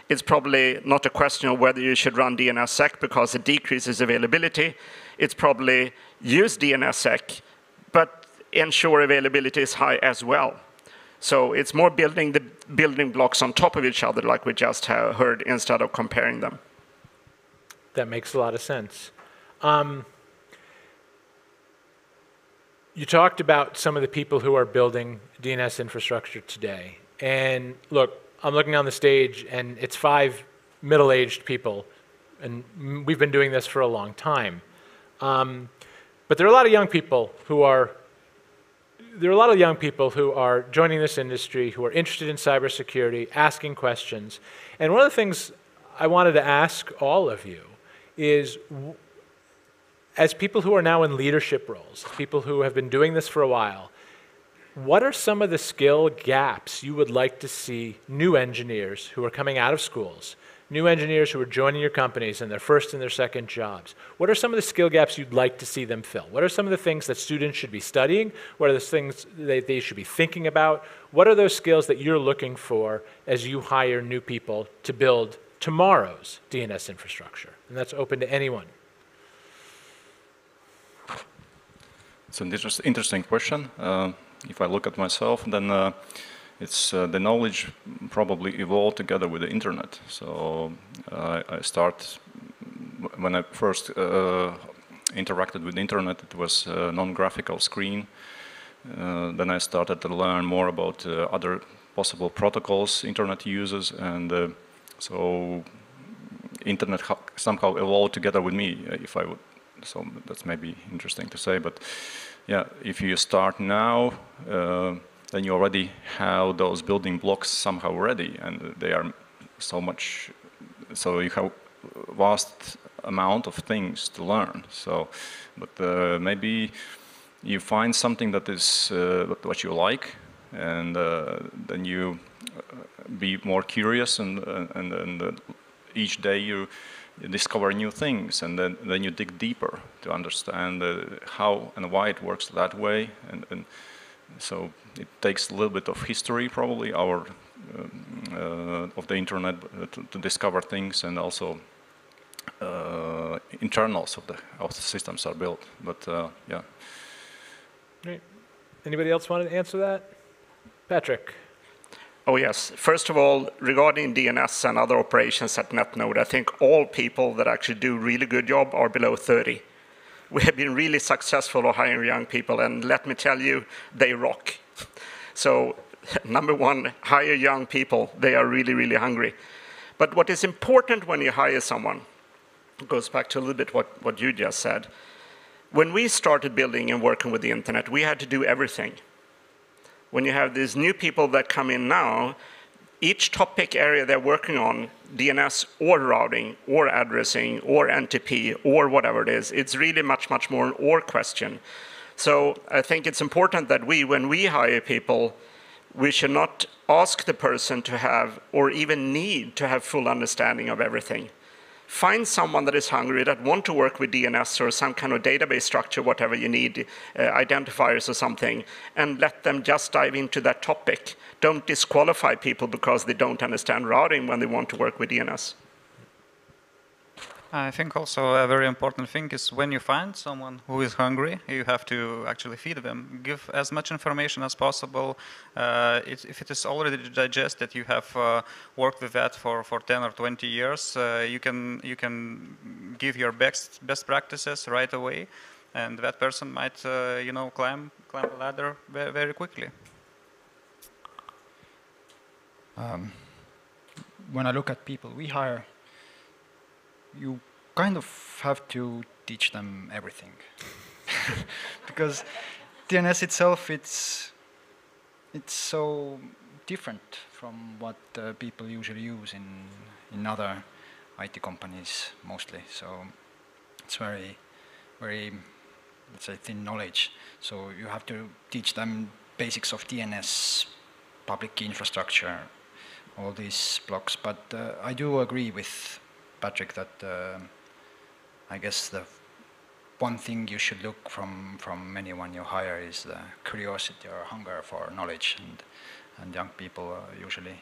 It's probably not a question of whether you should run DNSSEC because it decreases availability. It's probably use DNSSEC, but ensure availability is high as well. So it's more building the building blocks on top of each other like we just heard instead of comparing them. That makes a lot of sense. You talked about some of the people who are building DNS infrastructure today. And look, I'm looking on the stage, and it's 5 middle-aged people, and we've been doing this for a long time. But there are a lot of young people who are joining this industry, who are interested in cybersecurity, asking questions. And one of the things I wanted to ask all of you is, as people who are now in leadership roles, people who have been doing this for a while, what are some of the skill gaps you would like to see new engineers who are coming out of schools, new engineers who are joining your companies in their first and their second jobs? What are some of the skill gaps you'd like to see them fill? What are some of the things that students should be studying? What are the things that they should be thinking about? What are those skills that you're looking for as you hire new people to build tomorrow's DNS infrastructure? And that's open to anyone. It's an interesting question. If I look at myself, then it's the knowledge probably evolved together with the internet. So I start, when I first interacted with the internet, it was a non-graphical screen. Then I started to learn more about other possible protocols internet uses, and so internet somehow evolved together with me, if I would. So that's maybe interesting to say, but yeah, if you start now, then you already have those building blocks somehow ready, and they are so you have vast amount of things to learn. So, but maybe you find something that is what you like, and then you be more curious, and each day you discover new things, and then you dig deeper to understand how and why it works that way, and so it takes a little bit of history, probably, of the internet to discover things, and also internals of how the systems are built. But yeah. Great. Anybody else want to answer that? Patrick. Oh yes, first of all, regarding DNS and other operations at NetNode, I think all people that actually do really good job are below 30. We have been really successful at hiring young people, and let me tell you, they rock. So, number one, hire young people. They are really, really hungry. But what is important when you hire someone, it goes back to a little bit what you just said. When we started building and working with the internet, we had to do everything. When you have these new people that come in now, each topic area they're working on, DNS or routing or addressing or NTP or whatever it is, it's really much, much more an or question. So I think it's important that when we hire people, we should not ask the person to have or even need to have full understanding of everything. Find someone that is hungry, that want to work with DNS or some kind of database structure, whatever you need, identifiers or something, and let them just dive into that topic. Don't disqualify people because they don't understand routing when they want to work with DNS. I think also a very important thing is when you find someone who is hungry, you have to actually feed them. Give as much information as possible. If it is already digested, you have worked with that for 10 or 20 years, you can give your best practices right away, and that person might climb the ladder very quickly. When I look at people we hire, you kind of have to teach them everything. Because DNS itself, it's so different from what people usually use in other IT companies mostly. So it's very, let's say, thin knowledge. So you have to teach them basics of DNS, public key infrastructure, all these blocks. But I do agree with Patrick that I guess the one thing you should look from anyone you hire is the curiosity or hunger for knowledge, and young people are usually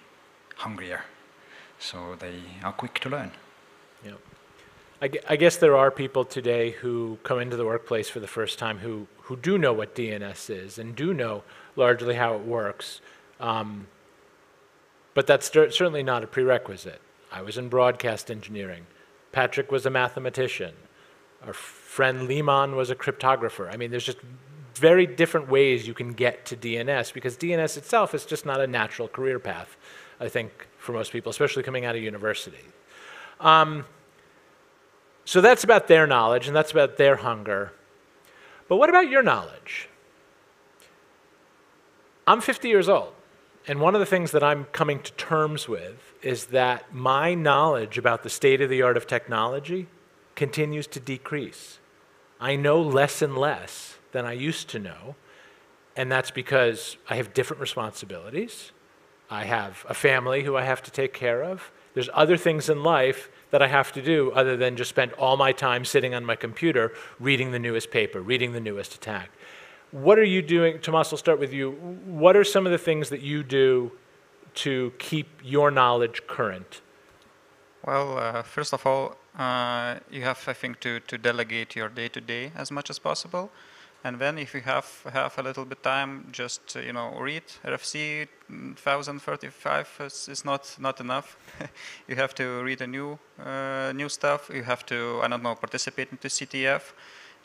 hungrier, so they are quick to learn. Yeah. I guess there are people today who come into the workplace for the first time who do know what DNS is and do know largely how it works, but that's certainly not a prerequisite. I was in broadcast engineering. Patrick was a mathematician. Our friend Liman was a cryptographer. I mean, there's just very different ways you can get to DNS, because DNS itself is just not a natural career path, I think, for most people, especially coming out of university. So that's about their knowledge, and that's about their hunger. But what about your knowledge? I'm 50 years old. And one of the things that I'm coming to terms with is that my knowledge about the state of the art of technology continues to decrease. I know less and less than I used to know, and that's because I have different responsibilities. I have a family who I have to take care of. There's other things in life that I have to do other than just spend all my time sitting on my computer reading the newest paper, reading the newest attack. What are you doing? Tomas, I'll start with you. What are some of the things that you do to keep your knowledge current? Well, first of all, you have, I think, to delegate your day-to-day as much as possible. And then if you have a little bit time, just read RFC 1035 is not enough. You have to read a new stuff. You have to, I don't know, participate into CTF.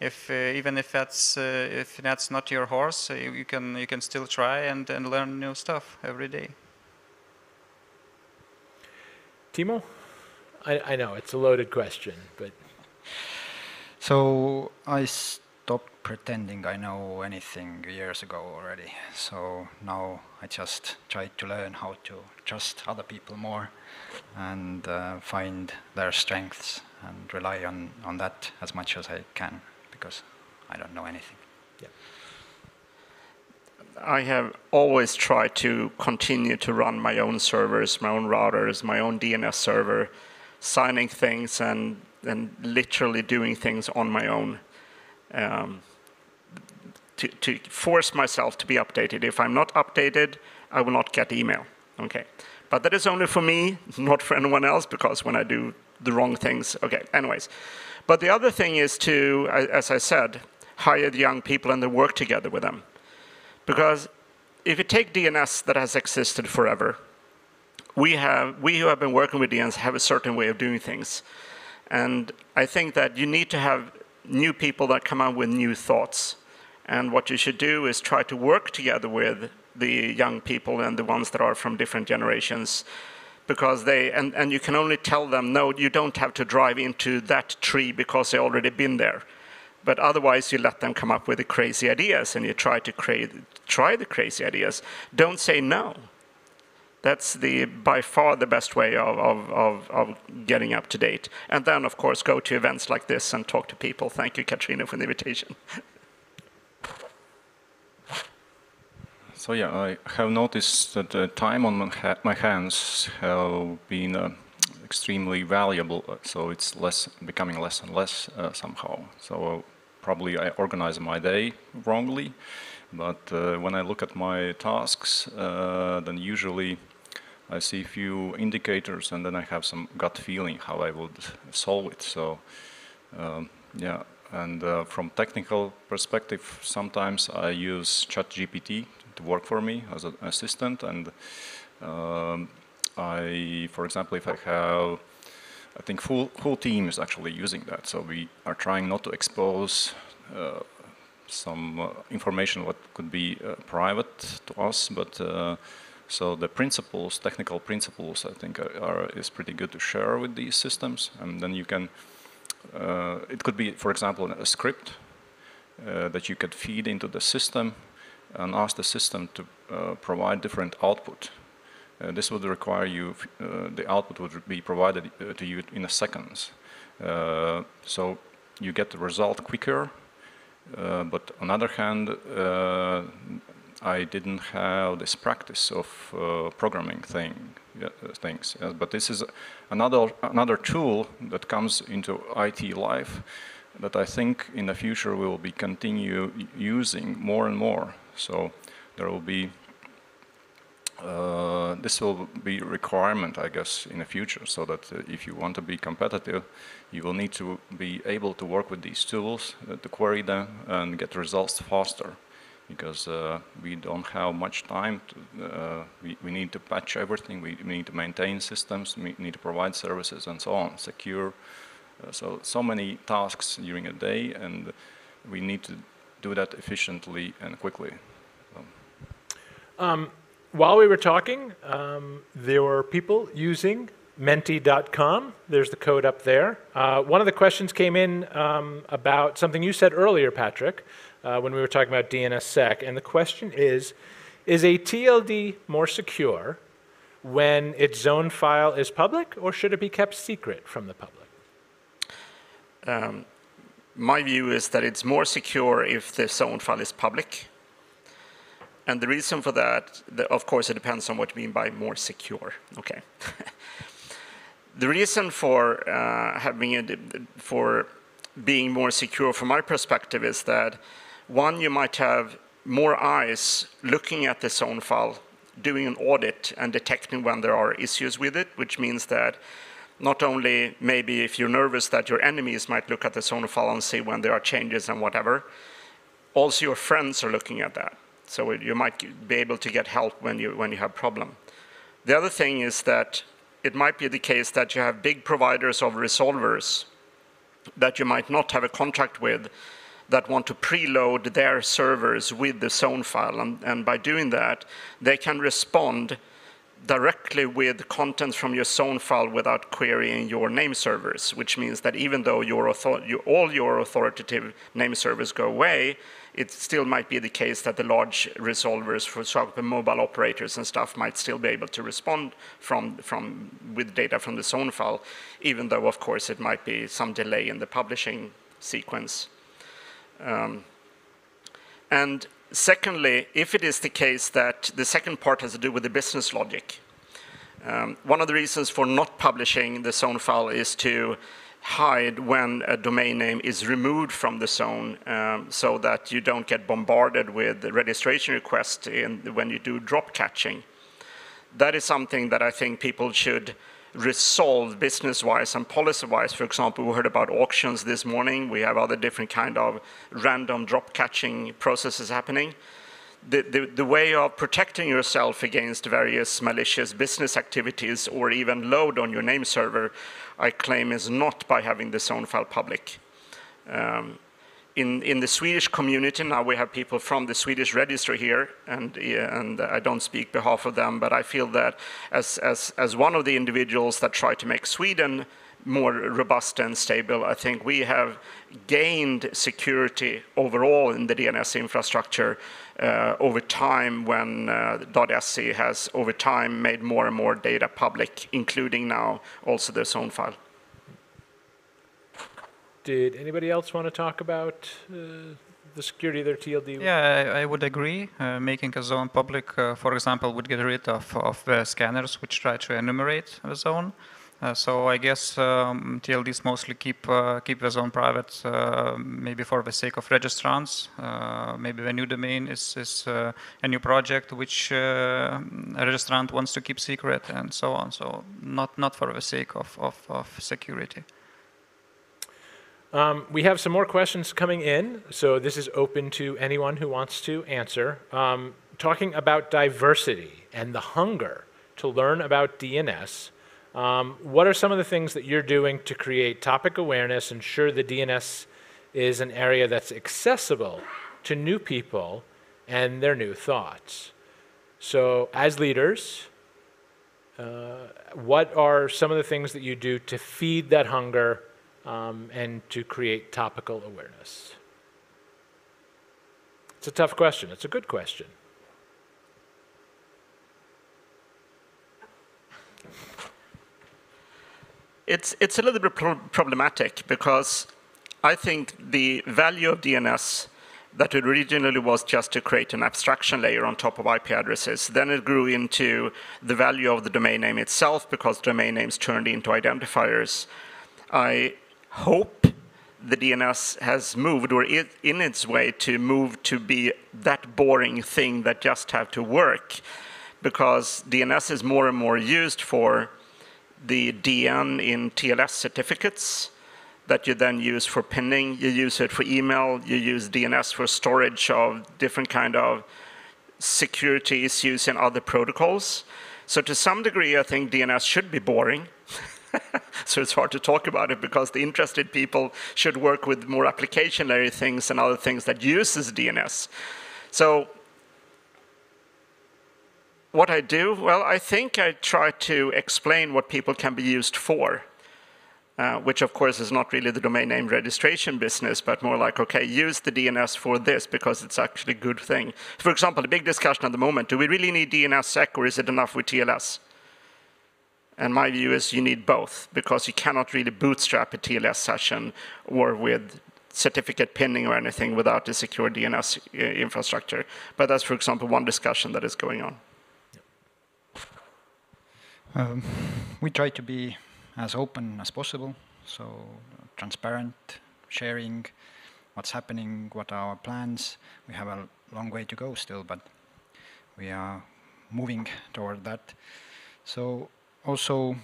Even if that's not your horse, you can still try and learn new stuff every day. Timo, I know it's a loaded question, but so I stopped pretending I know anything years ago already. So now I just try to learn how to trust other people more and find their strengths and rely on that as much as I can, because I don't know anything. Yeah. I have always tried to continue to run my own servers, my own routers, my own DNS server, signing things and literally doing things on my own, to force myself to be updated. If I'm not updated, I will not get email. Okay, but that is only for me, not for anyone else, because when I do the wrong things, okay, anyways. But the other thing is to, as I said, hire the young people and then work together with them. Because if you take DNS that has existed forever, we who have been working with DNS have a certain way of doing things. And I think that you need to have new people that come out with new thoughts. And what you should do is try to work together with the young people and the ones that are from different generations, because and you can only tell them, no, you don't have to drive into that tree because they've already been there. But otherwise, you let them come up with the crazy ideas, and you try the crazy ideas. Don't say no. That's by far the best way of getting up to date. And then, of course, go to events like this and talk to people. Thank you, Katrina, for the invitation. So yeah, I have noticed that the time on my hands have been extremely valuable. So it's becoming less and less somehow. So probably I organize my day wrongly. But when I look at my tasks, then usually I see a few indicators, and then I have some gut feeling how I would solve it. So, yeah, and from technical perspective, sometimes I use ChatGPT to work for me as an assistant. And for example, if I have, I think whole team is actually using that. So we are trying not to expose some information what could be private to us, but so the principles, technical principles, I think is pretty good to share with these systems. And then you can, it could be, for example, a script that you could feed into the system and ask the system to provide different output. This would require you, the output would be provided to you in a seconds. So you get the result quicker. But on the other hand, I didn't have this practice of programming things. But this is another tool that comes into IT life that I think in the future we will be continue using more and more. So there will be this will be a requirement, I guess, in the future, so that if you want to be competitive, you will need to be able to work with these tools, to query them, and get results faster. Because we don't have much time. We need to patch everything. We need to maintain systems. We need to provide services and so on, secure. So many tasks during a day, and we need to do that efficiently and quickly. While we were talking, there were people using menti.com. There's the code up there. One of the questions came in about something you said earlier, Patrick, when we were talking about DNSSEC. And the question is a TLD more secure when its zone file is public, or should it be kept secret from the public? My view is that it's more secure if the zone file is public. And the reason for that, of course, it depends on what you mean by more secure. Okay. The reason for for being more secure, from my perspective, is that one, you might have more eyes looking at the zone file, doing an audit and detecting when there are issues with it, which means that not only maybe if you're nervous that your enemies might look at the zone file and see when there are changes and whatever, also your friends are looking at that. So you might be able to get help when you have a problem. The other thing is that it might be the case that you have big providers of resolvers that you might not have a contract with that want to preload their servers with the zone file. And by doing that, they can respond directly with contents from your zone file without querying your name servers, which means that even though all your authoritative name servers go away, it still might be the case that the large resolvers, for example, mobile operators and stuff, might still be able to respond with data from the zone file, even though, of course, it might be some delay in the publishing sequence. And secondly, if it is the case that the second part has to do with the business logic, one of the reasons for not publishing the zone file is to hide when a domain name is removed from the zone, so that you don't get bombarded with registration requests when you do drop catching. That is something that I think people should resolve business-wise and policy-wise. For example, we heard about auctions this morning. We have other different kind of random drop catching processes happening. The way of protecting yourself against various malicious business activities or even load on your name server, I claim, is not by having the zone file public. In the Swedish community, now we have people from the Swedish registry here, and I don't speak behalf of them, but I feel that as one of the individuals that try to make Sweden more robust and stable, I think we have gained security overall in the DNS infrastructure over time when .se has over time made more and more data public, including now also their zone file. Did anybody else want to talk about the security of their TLD? Yeah, I would agree. Making a zone public, for example, would get rid of the scanners which try to enumerate the zone. So I guess TLDs mostly keep the zone private, maybe for the sake of registrants. Maybe the new domain is a new project which a registrant wants to keep secret and so on. So not for the sake of security. We have some more questions coming in, so this is open to anyone who wants to answer. Talking about diversity and the hunger to learn about DNS, what are some of the things that you're doing to create topic awareness, ensure the DNS is an area that's accessible to new people and their new thoughts? So as leaders, what are some of the things that you do to feed that hunger and to create topical awareness? It's a tough question. It's a good question. It's a little bit problematic because I think the value of DNS that originally was just to create an abstraction layer on top of IP addresses. Then it grew into the value of the domain name itself because domain names turned into identifiers. I hope the DNS has moved, or is in its way to move to be that boring thing that just have to work, because DNS is more and more used for the DN in TLS certificates that you then use for pinning. You use it for email. You use DNS for storage of different kind of security issues in other protocols. So to some degree, I think DNS should be boring. So it's hard to talk about it because the interested people should work with more application layer things and other things that uses DNS. So what I do, well, I think I try to explain what people can be used for, which of course is not really the domain name registration business, but more like, okay, use the DNS for this because it's actually a good thing. For example, the big discussion at the moment, do we really need DNSSEC or is it enough with TLS? And my view is you need both, because you cannot really bootstrap a TLS session or with certificate pinning or anything without a secure DNS infrastructure. But that's, for example, one discussion that is going on. We try to be as open as possible, so transparent, sharing what's happening, what are our plans. We have a long way to go still, but we are moving toward that. So also,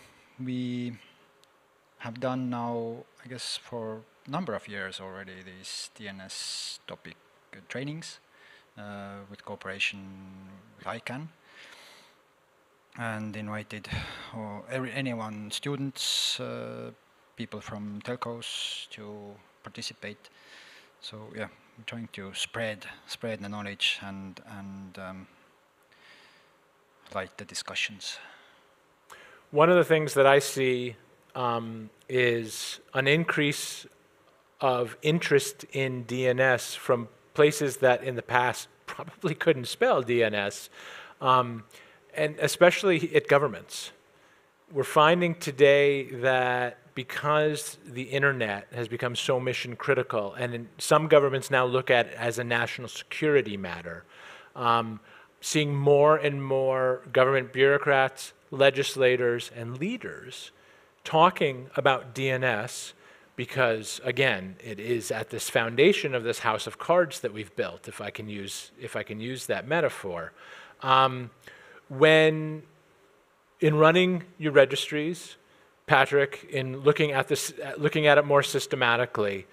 we have done now, I guess, for a number of years already, these DNS topic trainings with cooperation with ICANN, and invited anyone, students, people from telcos to participate. So yeah, I'm trying to spread the knowledge and light the discussions. One of the things that I see is an increase of interest in DNS from places that in the past probably couldn't spell DNS, and especially at governments. We're finding today that because the internet has become so mission critical, and some governments now look at it as a national security matter, seeing more and more government bureaucrats, legislators, and leaders talking about DNS because, again, it is at this foundation of this house of cards that we've built, if I can use that metaphor. When in running your registries, Patrick, in looking at it more systematically,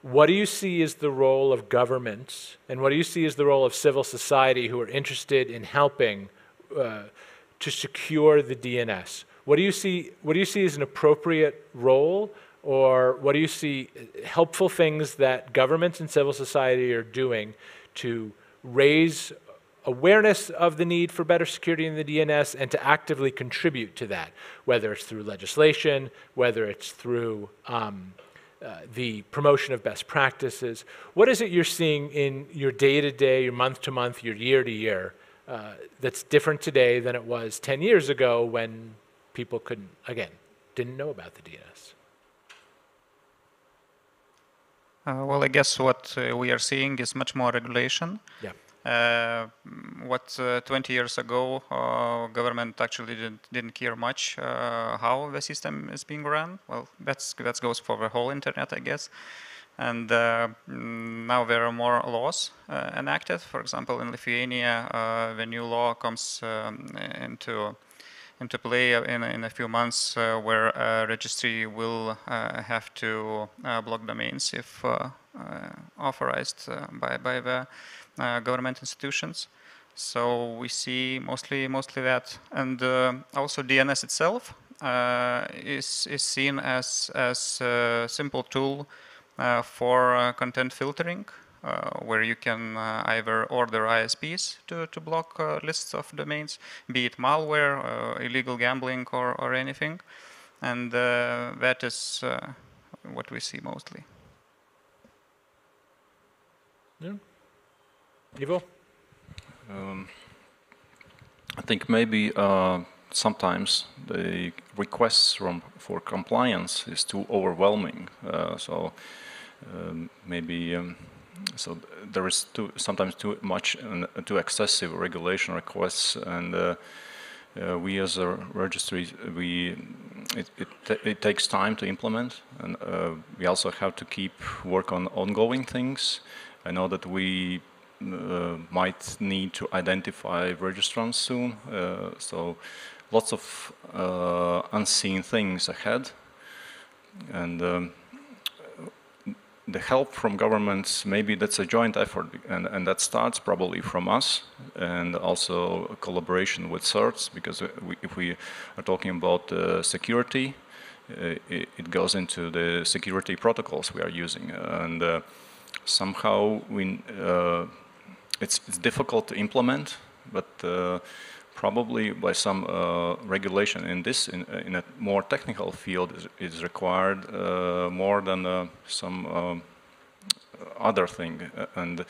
what do you see as the role of governments, and what do you see as the role of civil society who are interested in helping to secure the DNS? What do you see as an appropriate role, or what do you see helpful things that governments and civil society are doing to raise awareness of the need for better security in the DNS and to actively contribute to that, whether it's through legislation, whether it's through the promotion of best practices. What is it you're seeing in your day-to-day, your month-to-month, your year-to-year that's different today than it was 10 years ago when people couldn't, again, didn't know about the DNS? Well, I guess what we are seeing is much more regulation. Yeah. What 20 years ago, government actually didn't care much how the system is being run. Well, that goes for the whole internet, I guess. And now there are more laws enacted. For example, in Lithuania, the new law comes into play in a few months, where a registry will have to block domains if authorized by the government institutions. So we see mostly that, and also DNS itself is seen as a simple tool for content filtering, where you can either order ISPs to block lists of domains, be it malware, illegal gambling, or anything, and that is what we see mostly. Yeah. Ivo? I think maybe sometimes the requests for compliance is too overwhelming. So there is sometimes too much and too excessive regulation requests, and we as a registry, it takes time to implement, and we also have to keep work on ongoing things. I know that we might need to identify registrants soon, so lots of unseen things ahead, and the help from governments, maybe that's a joint effort, and that starts probably from us, and also a collaboration with CERTs, because if we are talking about security, it goes into the security protocols we are using, and somehow it's difficult to implement, but probably by some regulation in a more technical field is required more than some other thing. And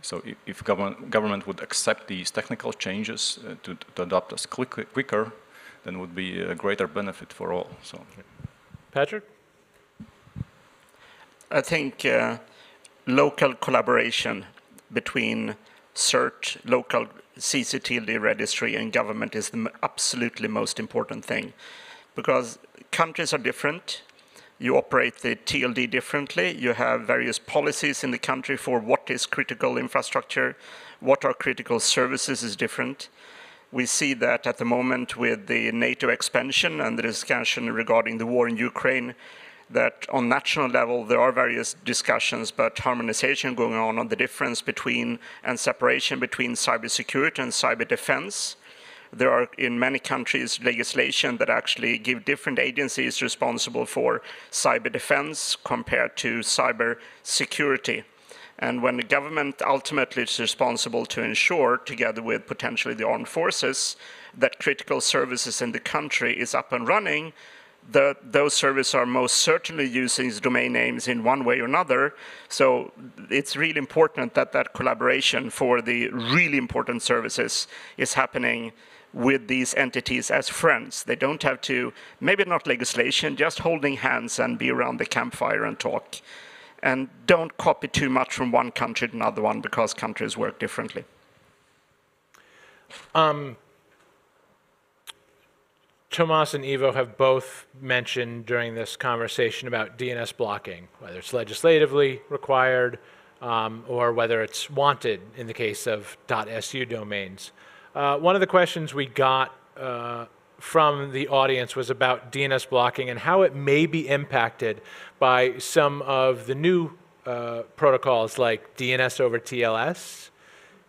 so if government would accept these technical changes to adopt us quicker, then would be a greater benefit for all. So, Patrick? I think local collaboration between CERT, local CERT.LV registry, and government is the absolutely most important thing, because countries are different. You operate the TLD differently. You have various policies in the country for what is critical infrastructure, what are critical services is different. We see that at the moment with the NATO expansion and the discussion regarding the war in Ukraine, that on national level there are various discussions, but harmonization going on the difference between and separation between cybersecurity and cyber defense. There are in many countries legislation that actually give different agencies responsible for cyber defense compared to cyber security. And when the government ultimately is responsible to ensure, together with potentially the armed forces, that critical services in the country is up and running, those services are most certainly using domain names in one way or another. So it's really important that that collaboration for the really important services is happening with these entities as friends. They don't have to, maybe not legislation, just holding hands and be around the campfire and talk. And don't copy too much from one country to another one, because countries work differently. Tomas and Ivo have both mentioned during this conversation about DNS blocking, whether it's legislatively required or whether it's wanted in the case of .su domains. One of the questions we got from the audience was about DNS blocking and how it may be impacted by some of the new protocols like DNS over TLS,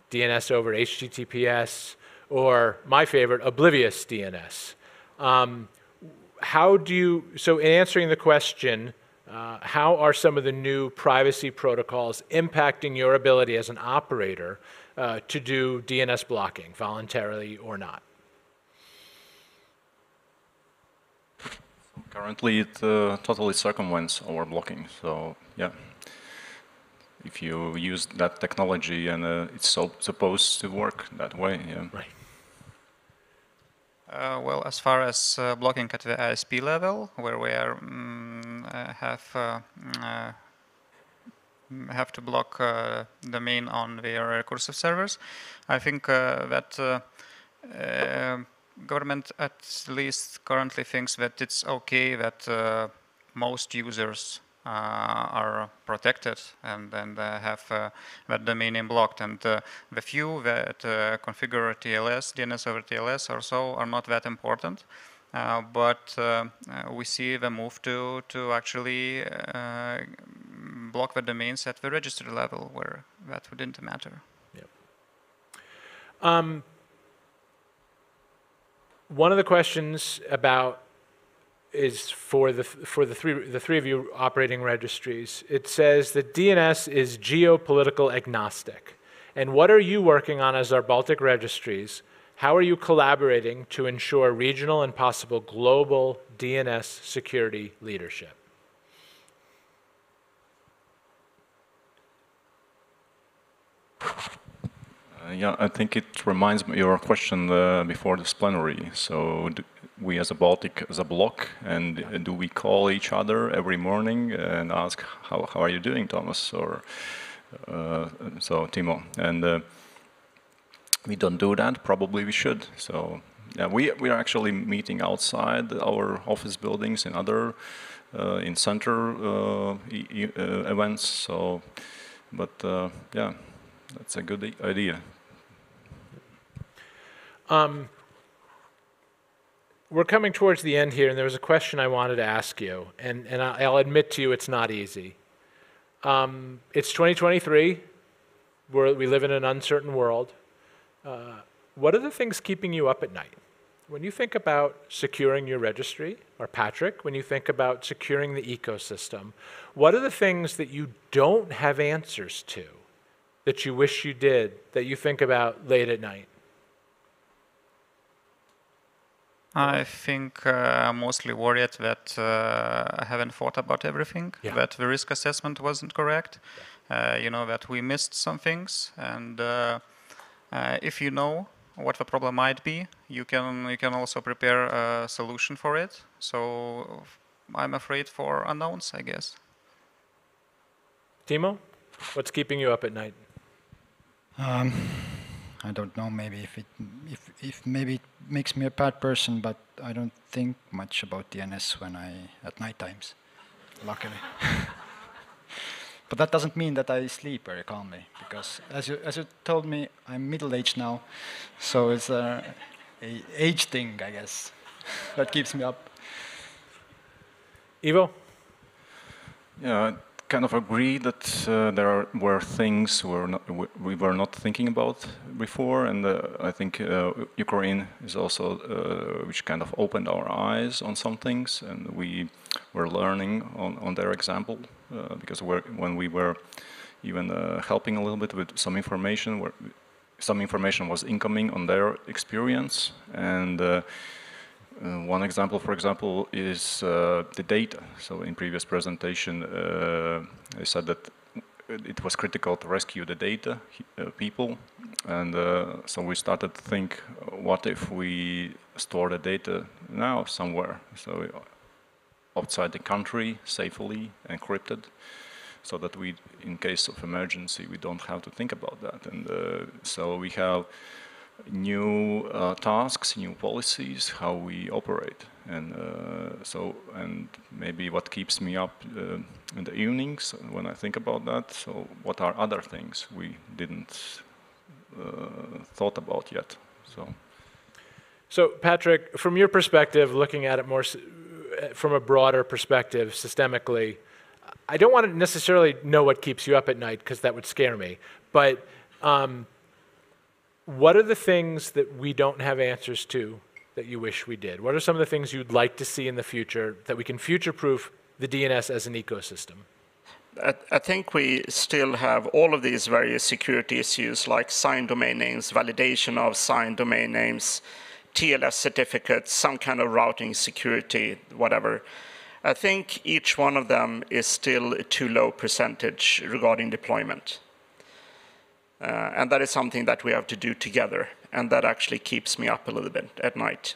DNS over HTTPS, or my favorite, oblivious DNS. So in answering the question, how are some of the new privacy protocols impacting your ability as an operator to do DNS blocking, voluntarily or not? Currently, it totally circumvents our blocking. So yeah, if you use that technology and it's supposed to work that way, yeah. Right. Well, as far as blocking at the ISP level, where we are have to block domain on their recursive servers, I think that government at least currently thinks that it's okay that most users are protected and have that domain name blocked, and the few that configure TLS, DNS over TLS or so are not that important. But we see the move to actually block the domains at the registry level where that wouldn't matter. Yep. One of the questions about is for the three of you operating registries. It says that DNS is geopolitical agnostic. And what are you working on as our Baltic registries? How are you collaborating to ensure regional and possible global DNS security leadership? Yeah, I think it reminds me of your question before this plenary. So we as a Baltic, as a bloc, and do we call each other every morning and ask, how are you doing, Thomas? Or so Timo. And we don't do that. Probably we should. So yeah, we are actually meeting outside our office buildings in other in center events. So, but yeah, that's a good idea. We're coming towards the end here, and there was a question I wanted to ask you, and I'll admit to you it's not easy. It's 2023. We live in an uncertain world. What are the things keeping you up at night? When you think about securing your registry, or Patrick, when you think about securing the ecosystem, what are the things that you don't have answers to, that you wish you did, that you think about late at night? I think I'm mostly worried that I haven't thought about everything, that the risk assessment wasn't correct, you know, that we missed some things, and if you know what the problem might be, you can also prepare a solution for it. So I'm afraid for unknowns, I guess. Timo, what's keeping you up at night? I don't know. Maybe if maybe it makes me a bad person, but I don't think much about DNS when at night times, luckily. But that doesn't mean that I sleep very calmly, because as you told me, I'm middle-aged now, so it's a age thing, I guess, that keeps me up. Ivo? Yeah, I kind of agree that there were things we were not thinking about before, and I think Ukraine is also which kind of opened our eyes on some things, and we were learning on their example, because when we were even helping a little bit with some information, some information was incoming on their experience, and one example, for example, is the data. So in previous presentation, I said that it was critical to rescue the data, people, and so we started to think, what if we store the data now somewhere, so outside the country, safely encrypted, so that we, in case of emergency, we don't have to think about that. And so we have new tasks, new policies, how we operate, and and maybe what keeps me up in the evenings when I think about that. So what are other things we didn't thought about yet? So Patrick, from your perspective, looking at it more from a broader perspective, systemically, I don't want to necessarily know what keeps you up at night, because that would scare me, but what are the things that we don't have answers to that you wish we did? What are some of the things you'd like to see in the future that we can future-proof the DNS as an ecosystem? I think we still have all of these various security issues like signed domain names, validation of signed domain names, TLS certificates, some kind of routing security, whatever. I think each one of them is still a too low percentage regarding deployment. And that is something that we have to do together, and that actually keeps me up a little bit at night.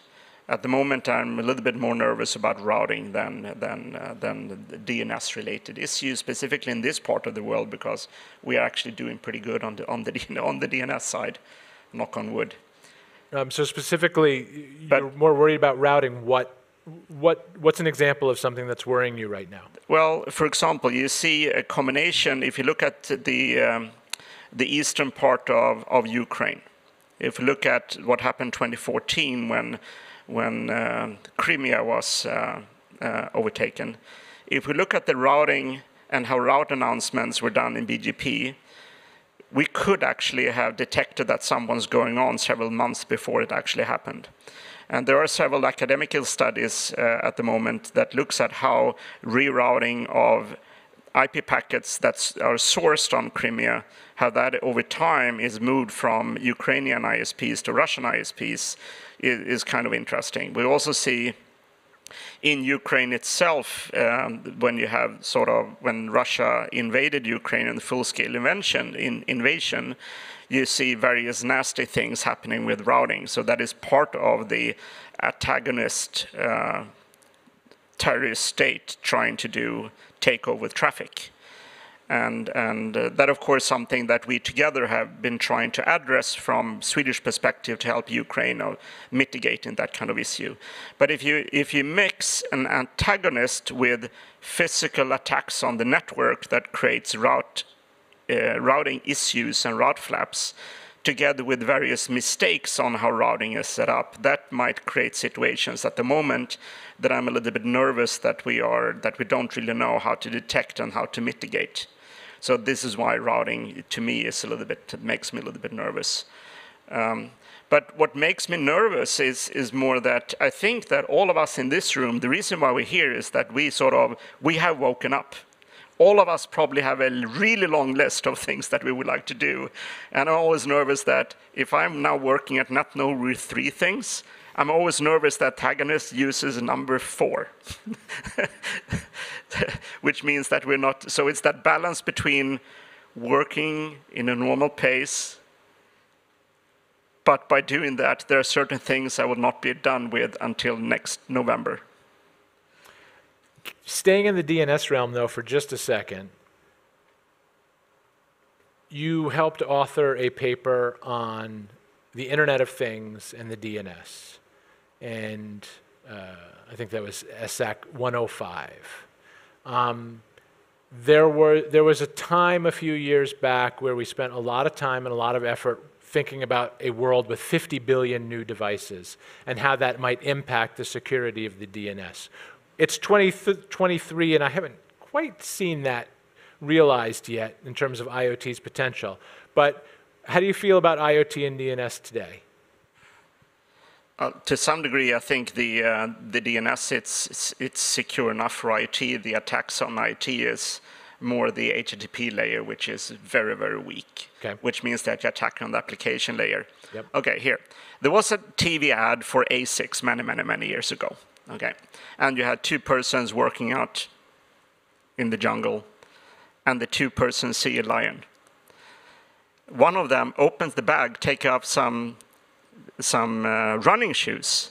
At the moment, I'm a little bit more nervous about routing than DNS-related issues, specifically in this part of the world, because we are actually doing pretty good on the DNS side, knock on wood. So specifically, you're more worried about routing. What's an example of something that's worrying you right now? Well, for example, you see a combination. If you look at the eastern part of Ukraine, if you look at what happened 2014 when Crimea was overtaken, if we look at the routing and how route announcements were done in BGP, we could actually have detected that someone's going on several months before it actually happened. And there are several academic studies at the moment that looks at how rerouting of IP packets that are sourced on Crimea, how that over time is moved from Ukrainian ISPs to Russian ISPs is kind of interesting. We also see in Ukraine itself, when Russia invaded Ukraine in the full-scale invasion, you see various nasty things happening with routing. So that is part of the antagonist terrorist state trying to take over traffic. And that, of course, something that we together have been trying to address from Swedish perspective to help Ukraine mitigating that kind of issue. But if you mix an antagonist with physical attacks on the network that creates routing issues and route flaps, together with various mistakes on how routing is set up, that might create situations at the moment that I'm a little bit nervous that we don't really know how to detect and how to mitigate. So this is why routing, to me, makes me a little bit nervous. But what makes me nervous is more that I think that all of us in this room, the reason why we're here is that we have woken up. All of us probably have a really long list of things that we would like to do. And I'm always nervous that if I'm now working at NetNode with 3 things, I'm always nervous that antagonist uses number 4, which means that we're not. So it's that balance between working in a normal pace, but by doing that, there are certain things I will not be done with until next November. Staying in the DNS realm, though, for just a second, you helped author a paper on the Internet of Things and the DNS. And I think that was ISACA 105. There was a time a few years back where we spent a lot of time and a lot of effort thinking about a world with 50 billion new devices and how that might impact the security of the DNS. It's 2023, and I haven't quite seen that realized yet in terms of IoT's potential. But how do you feel about IoT and DNS today? To some degree, I think the DNS, it's secure enough for IoT. The attacks on IoT is more the HTTP layer, which is very, very weak, okay. Which means that you're attacking on the application layer. Yep. Okay, here. There was a TV ad for ASICs many years ago. Okay, and you had 2 persons working out in the jungle, and the 2 persons see a lion. One of them opens the bag, take up some running shoes,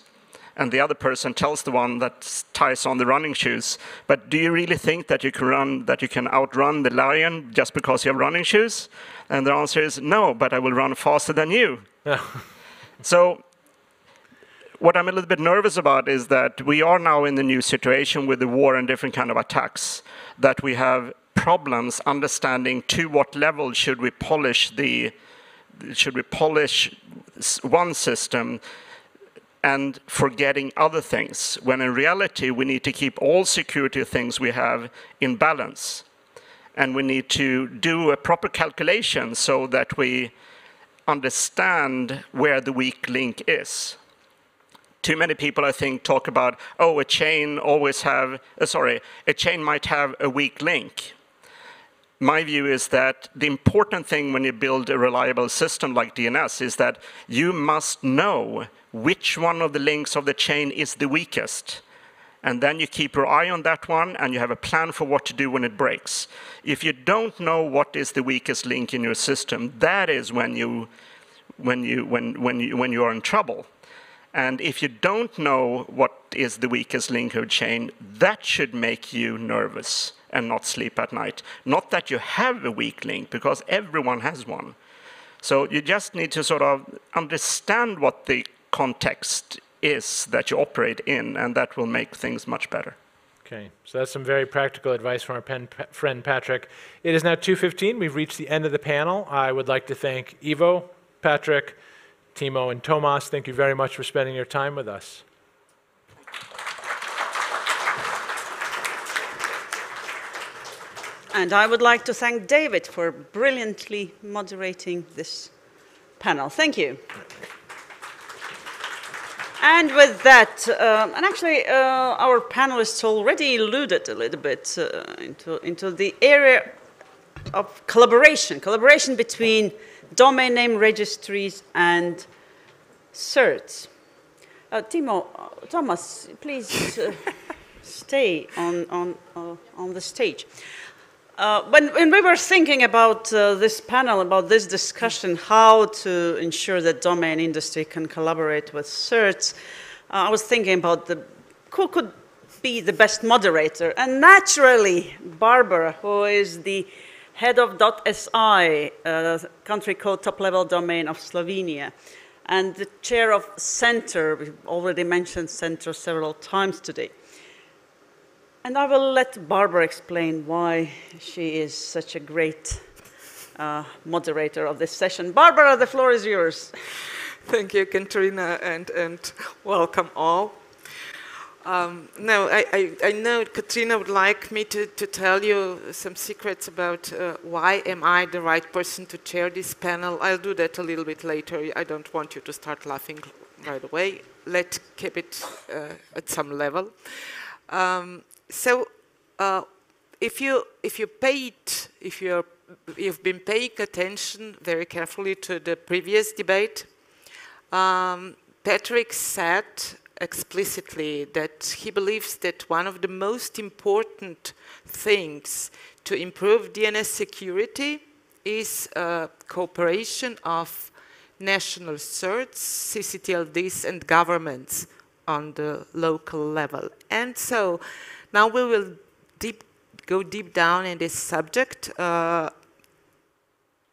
and the other person tells the one that ties on the running shoes, but do you really think that you can outrun the lion just because you have running shoes? And the answer is no, but I will run faster than you. So what I'm a little bit nervous about is that we are now in the new situation with the war and different kind of attacks, that we have problems understanding to what level should we polish one system and forgetting other things, when in reality we need to keep all security things we have in balance. And we need to do a proper calculation so that we understand where the weak link is. Too many people, I think, talk about, oh, a chain might have a weak link. my view is that the important thing when you build a reliable system like DNS is that you must know which one of the links of the chain is the weakest. And then you keep your eye on that one, and you have a plan for what to do when it breaks. If you don't know what is the weakest link in your system, that is when you are in trouble. And if you don't know what is the weakest link of chain, that should make you nervous and not sleep at night. Not that you have a weak link, because everyone has one. So you just need to sort of understand what the context is that you operate in, and that will make things much better. Okay, so that's some very practical advice from our friend Patrick. It is now 2:15. We've reached the end of the panel. I would like to thank Ivo, Patrick, Timo, and Tomas. Thank you very much for spending your time with us. And I would like to thank David for brilliantly moderating this panel. Thank you. And with that, and actually our panelists already alluded a little bit into the area of collaboration between domain name registries and CERTs. Thomas, please stay on the stage. When we were thinking about this panel, about this discussion, how to ensure that domain industry can collaborate with CERTs, I was thinking about who could be the best moderator. And naturally, Barbara, who is the head of .si, country code top-level domain of Slovenia, and the chair of Center. We've already mentioned Center several times today. And I will let Barbara explain why she is such a great moderator of this session. Barbara, the floor is yours. Thank you, Katrina, and welcome all. I know Katrina would like me to tell you some secrets about why am I the right person to chair this panel. I'll do that a little bit later. I don't want you to start laughing right away. Let's keep it at some level. If you've been paying attention very carefully to the previous debate, Patrick said explicitly that he believes that one of the most important things to improve DNS security is cooperation of national CERTs, CCTLDs, and governments on the local level. And so now we will go deep down in this subject.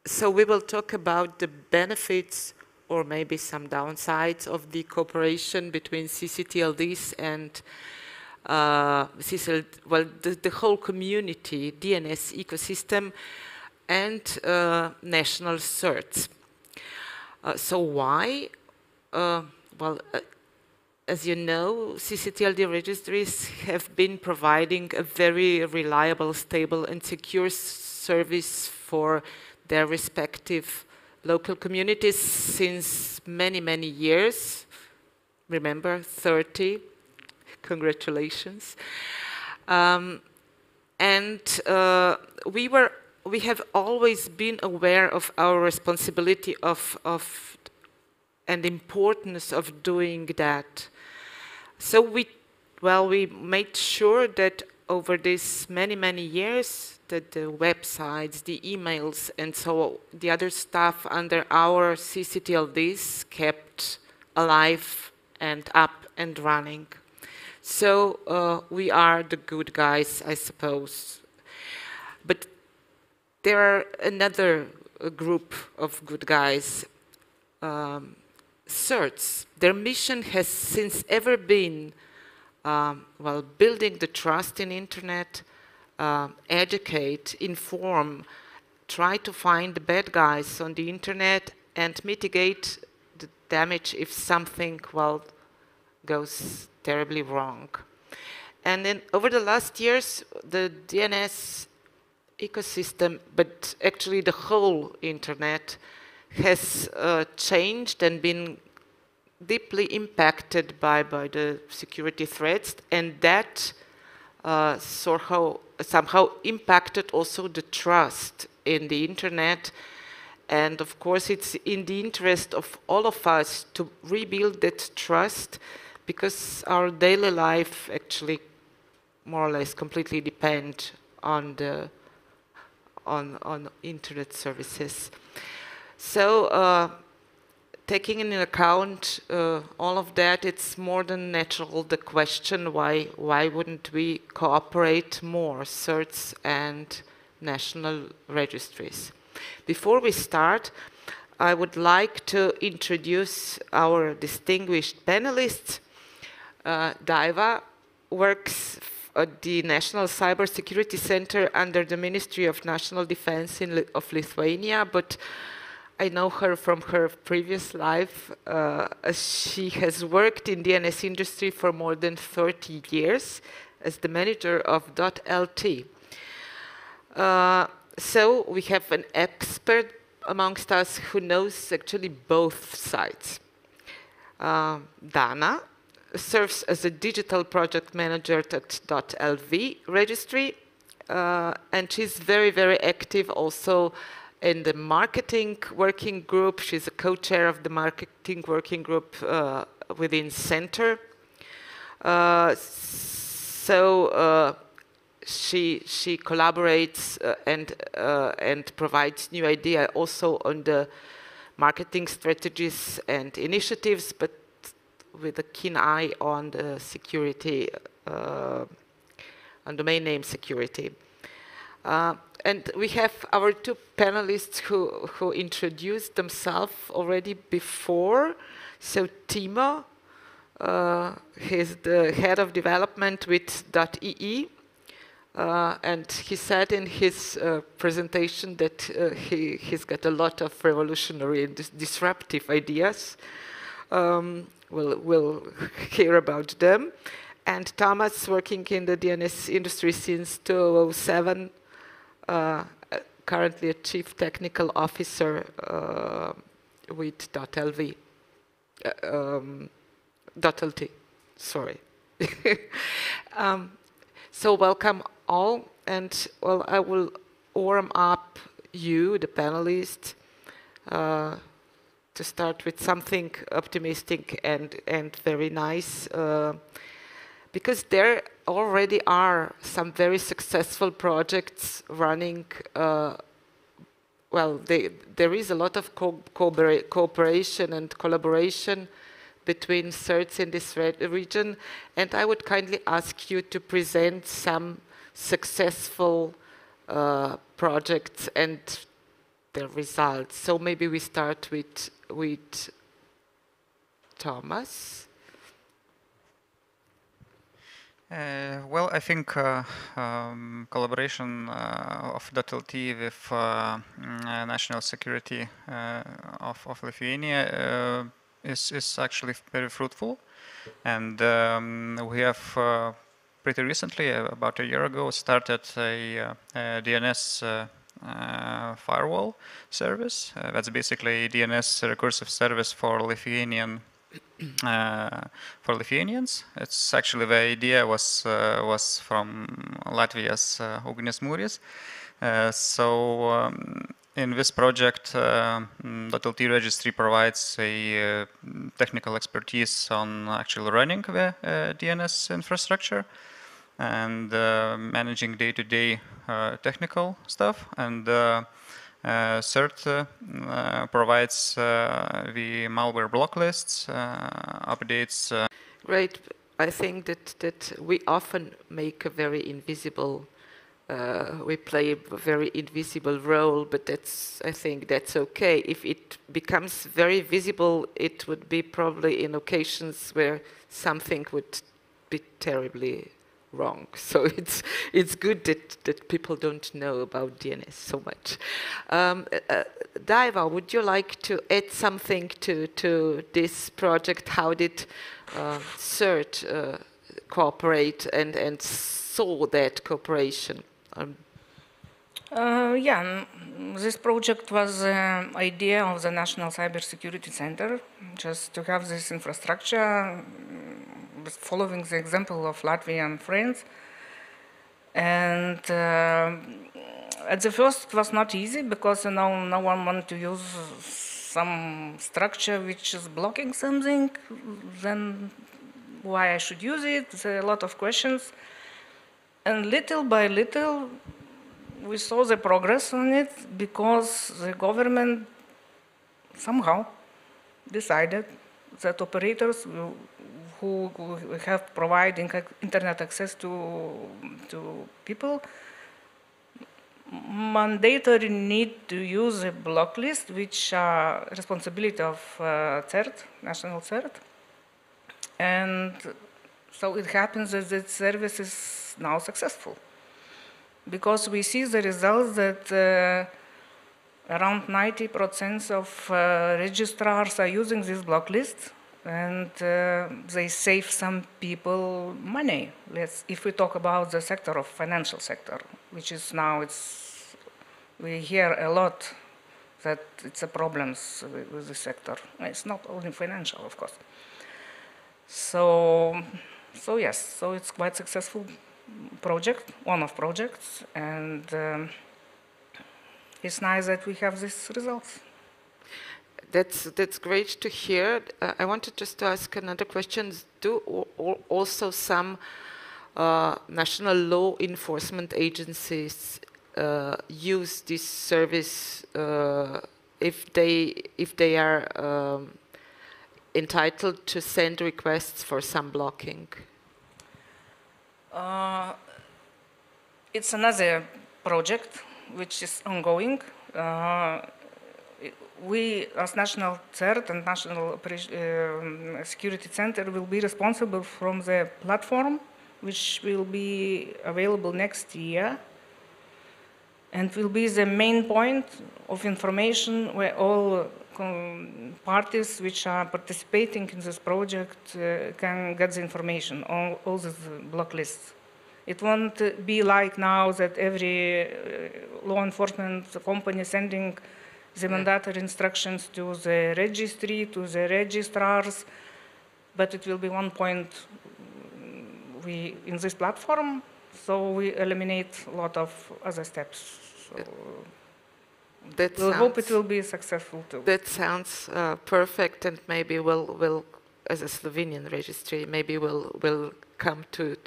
So we will talk about the benefits or maybe some downsides of the cooperation between CCTLDs and the whole community, DNS ecosystem, and national CERTs. So why? As you know, CCTLD registries have been providing a very reliable, stable, and secure service for their respective local communities since many, many years. Remember, 30. Congratulations. We have always been aware of our responsibility and importance of doing that. So we made sure that over these many, many years that the websites, the emails, and so the other stuff under our CCTLDs kept alive and up and running. So we are the good guys, I suppose. But there are another group of good guys, CERTs. Their mission has since ever been building the trust in internet, educate, inform, try to find the bad guys on the internet and mitigate the damage if something, goes terribly wrong. And then over the last years, the DNS ecosystem, but actually the whole internet, has changed and been deeply impacted by the security threats, and that somehow impacted also the trust in the internet. And of course, it's in the interest of all of us to rebuild that trust, because our daily life actually more or less completely depend on the on internet services. So taking into account all of that, it's more than natural the question why wouldn't we cooperate more, CERTs and national registries. Before we start, I would like to introduce our distinguished panelists. Daiva works at the National Cybersecurity Center under the Ministry of National Defense of Lithuania, but I know her from her previous life. She has worked in DNS industry for more than 30 years as the manager of .LT. So we have an expert amongst us who knows actually both sides. Dana serves as a digital project manager at .LV registry, and she's very, very active also in the marketing working group. She's a co-chair of the marketing working group within Center. She collaborates and provides new ideas also on the marketing strategies and initiatives, but with a keen eye on the security, on domain name security. And we have our two panelists who introduced themselves already before. So Timo, he's the head of development with .ee. And he said in his presentation that he's got a lot of revolutionary and disruptive ideas. We'll hear about them. And Thomas, working in the DNS industry since 2007, currently a chief technical officer with .LV. .LT, sorry. So welcome all, and well, I will warm up you, the panelists, to start with something optimistic and very nice, because there already are some very successful projects running. Well, there is a lot of cooperation and collaboration between CERTs in this region, and I would kindly ask you to present some successful projects and their results. So maybe we start with Thomas. Well, I think collaboration of .LT with national security of Lithuania is actually very fruitful, and we have pretty recently, about a year ago, started a DNS firewall service. That's basically a DNS recursive service for Lithuanians. It's actually, the idea was from Latvia's Ugnis. In this project, .LT registry provides a technical expertise on actually running the DNS infrastructure and managing day-to-day technical stuff. And CERT provides the malware block lists, updates. Great. I think that we often make a very invisible we play a very invisible role, but I think that's okay. If it becomes very visible, it would be probably in occasions where something would be terribly wrong. So it's good that people don't know about DNS so much. Daiva, would you like to add something to this project? How did CERT cooperate and saw that cooperation? Yeah, this project was an idea of the National Cybersecurity Center, just to have this infrastructure, following the example of Latvian friends. And at the first it was not easy because no one wanted to use some structure which is blocking something. Then why I should use it? There are a lot of questions. And little by little, we saw the progress on it because the government somehow decided that operators who have providing internet access to people mandatory need to use a block list, which are responsibility of CERT, national CERT. And so it happens that the service is now successful because we see the results that around 90% of registrars are using this block list, and they save some people money. If we talk about the sector of financial sector, which is now, we hear a lot that it's a problems with the sector. It's not only financial, of course. So yes, so it's quite successful project, one of projects, and it's nice that we have these results. That's great to hear. I wanted just to ask another question. Do also some national law enforcement agencies use this service if they are entitled to send requests for some blocking? It's another project which is ongoing. We, as National CERT and National Security Center, will be responsible from the platform, which will be available next year, and will be the main point of information where all parties which are participating in this project can get the information on all these block lists. It won't be like now that every law enforcement company sending the mandatory instructions to the registry, to the registrars, but it will be one point in this platform, so we eliminate a lot of other steps. So we hope it will be successful too. That sounds perfect, and maybe we'll, as a Slovenian registry, maybe we'll come to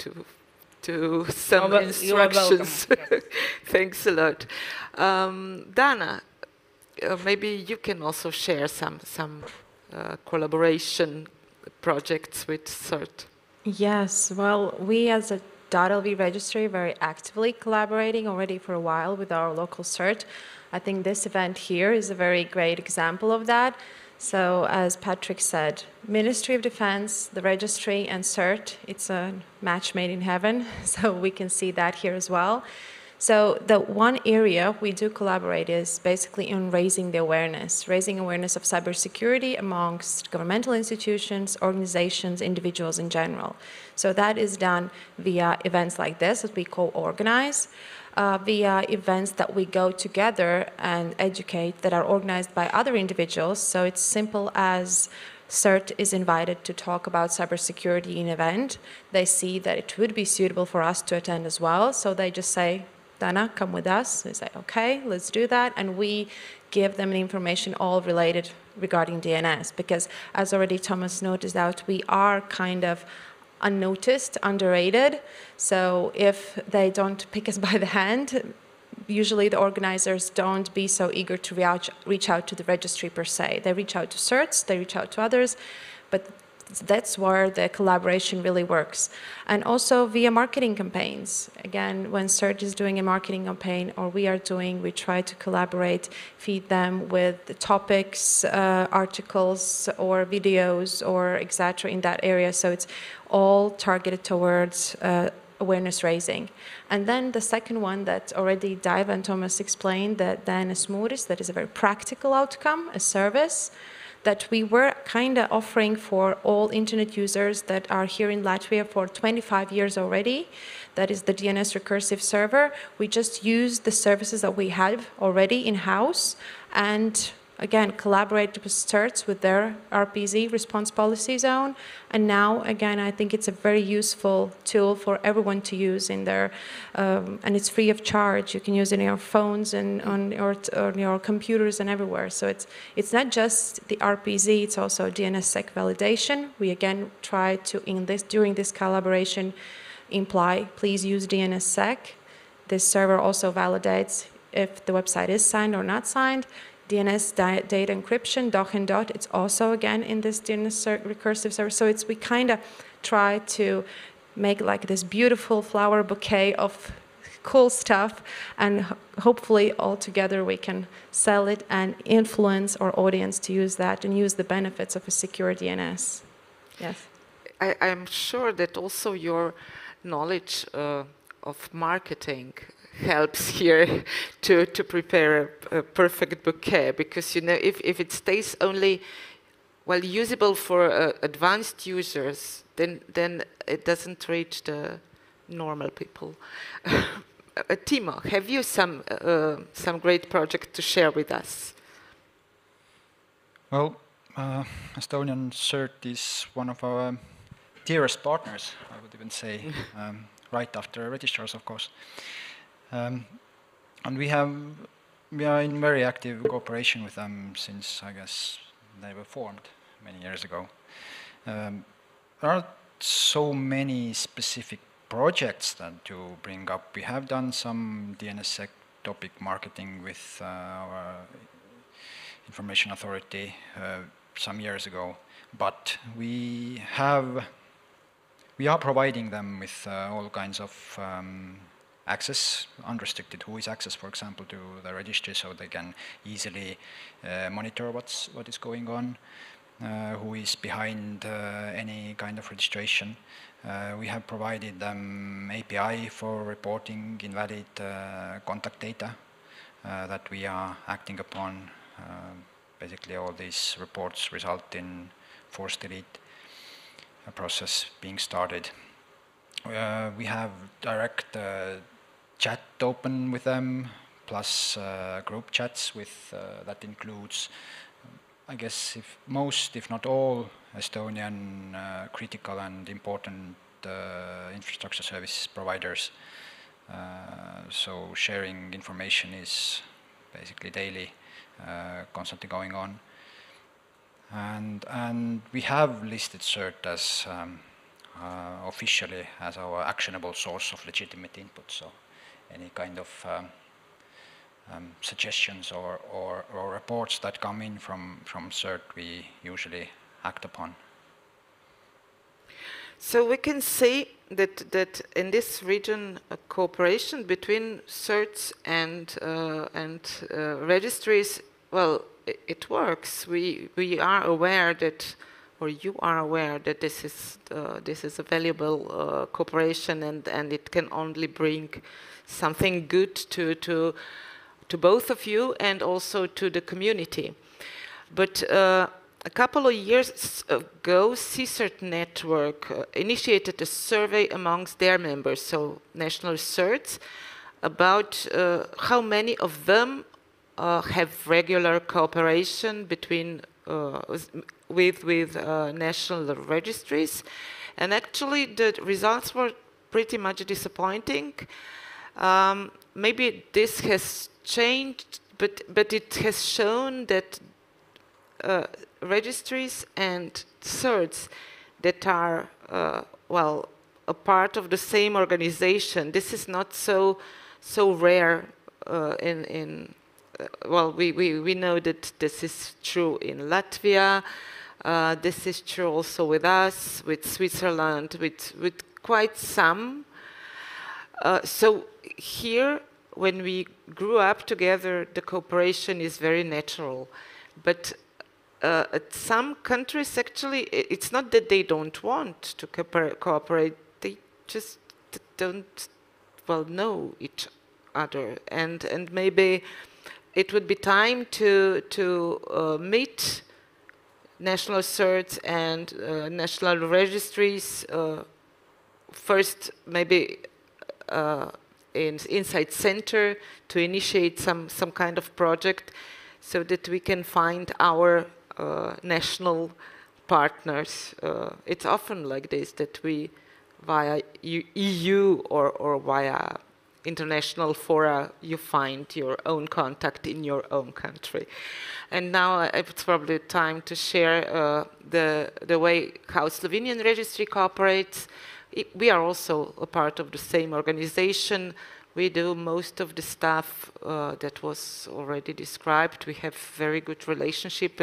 some instructions. Yes. Thanks a lot. Dana, maybe you can also share some collaboration projects with CERT. Yes, well, we as a .LV registry are very actively collaborating already for a while with our local CERT. I think this event here is a very great example of that. So as Patrick said, Ministry of Defense, the registry, and CERT, it's a match made in heaven, so we can see that here as well. So the one area we do collaborate is basically on raising awareness of cybersecurity amongst governmental institutions, organizations, individuals in general. So that is done via events like this that we co-organize, via events that we go together and educate that are organized by other individuals. So it's simple as CERT is invited to talk about cybersecurity in an event. They see that it would be suitable for us to attend as well, so they just say, Dana, come with us. They say, okay, let's do that. And we give them information all related regarding DNS, because as already Thomas noticed out, we are kind of unnoticed, underrated. So if they don't pick us by the hand, usually the organizers don't be so eager to reach out to the registry per se. They reach out to CERTs, they reach out to others, but that's where the collaboration really works. And also via marketing campaigns. Again, when CERT is doing a marketing campaign, or we are doing, we try to collaborate, feed them with the topics, articles, or videos, or etc. in that area. So it's all targeted towards awareness raising. And then the second one that already Daiva and Thomas explained, that then is Mooris, that is a very practical outcome, a service that we were kind of offering for all internet users that are here in Latvia for 25 years already. That is the DNS recursive server. We just used the services that we have already in-house and again, collaborate with CERTs with their RPZ, Response Policy Zone. And now, again, I think it's a very useful tool for everyone to use in their, and it's free of charge. You can use it in your phones and on your computers and everywhere. So it's not just the RPZ, it's also DNSSEC validation. We again try to, during this collaboration, imply, please use DNSSEC. This server also validates if the website is signed or not signed. DNS data encryption, doc and dot, it's also again in this DNS recursive server. So we kind of try to make like this beautiful flower bouquet of cool stuff, and hopefully all together we can sell it and influence our audience to use that and use the benefits of a secure DNS. Yes. I'm sure that also your knowledge of marketing helps here to prepare a perfect bouquet, because you know if it stays only usable for advanced users, then it doesn't reach the normal people. Timo, have you some great project to share with us? Well, Estonian CERT is one of our dearest partners, I would even say, right after registrars, of course. And we are in very active cooperation with them since, I guess, they were formed many years ago. There are so many specific projects that to bring up. We have done some DNSSEC topic marketing with our information authority some years ago, but we are providing them with all kinds of access, unrestricted who is access, for example, to the registry, so they can easily monitor what is going on, who is behind any kind of registration. We have provided them API for reporting invalid contact data that we are acting upon. Basically, all these reports result in force delete process being started. We have direct chat open with them, plus group chats with that includes, I guess, if not all Estonian critical and important infrastructure service providers. So sharing information is basically daily, constantly going on. And we have listed CERT as officially as our actionable source of legitimate input. So any kind of suggestions or reports that come in from CERT, we usually act upon. So we can say that in this region, cooperation between CERTs and registries, well, it works. We are aware that, or you are aware that this is a valuable cooperation, and it can only bring something good to both of you and also to the community. But a couple of years ago, CCERT Network initiated a survey amongst their members, so national CERTs, about how many of them have regular cooperation between with national registries, and actually the results were pretty much disappointing. Maybe this has changed, but it has shown that registries and CERTs that are well, a part of the same organization. This is not so rare well, we know that this is true in Latvia. This is true also with us, with Switzerland, with quite some. So here, when we grew up together, the cooperation is very natural. But at some countries, actually, it's not that they don't want to cooperate. They just don't, well, know each other. And maybe it would be time to meet national CERTs and national registries first, maybe inside center, to initiate some kind of project so that we can find our national partners. It's often like this, that we, via EU or via international fora, you find your own contact in your own country. And now it's probably time to share the way how Slovenian registry cooperates. We are also a part of the same organization. We do most of the stuff that was already described. We have very good relationship,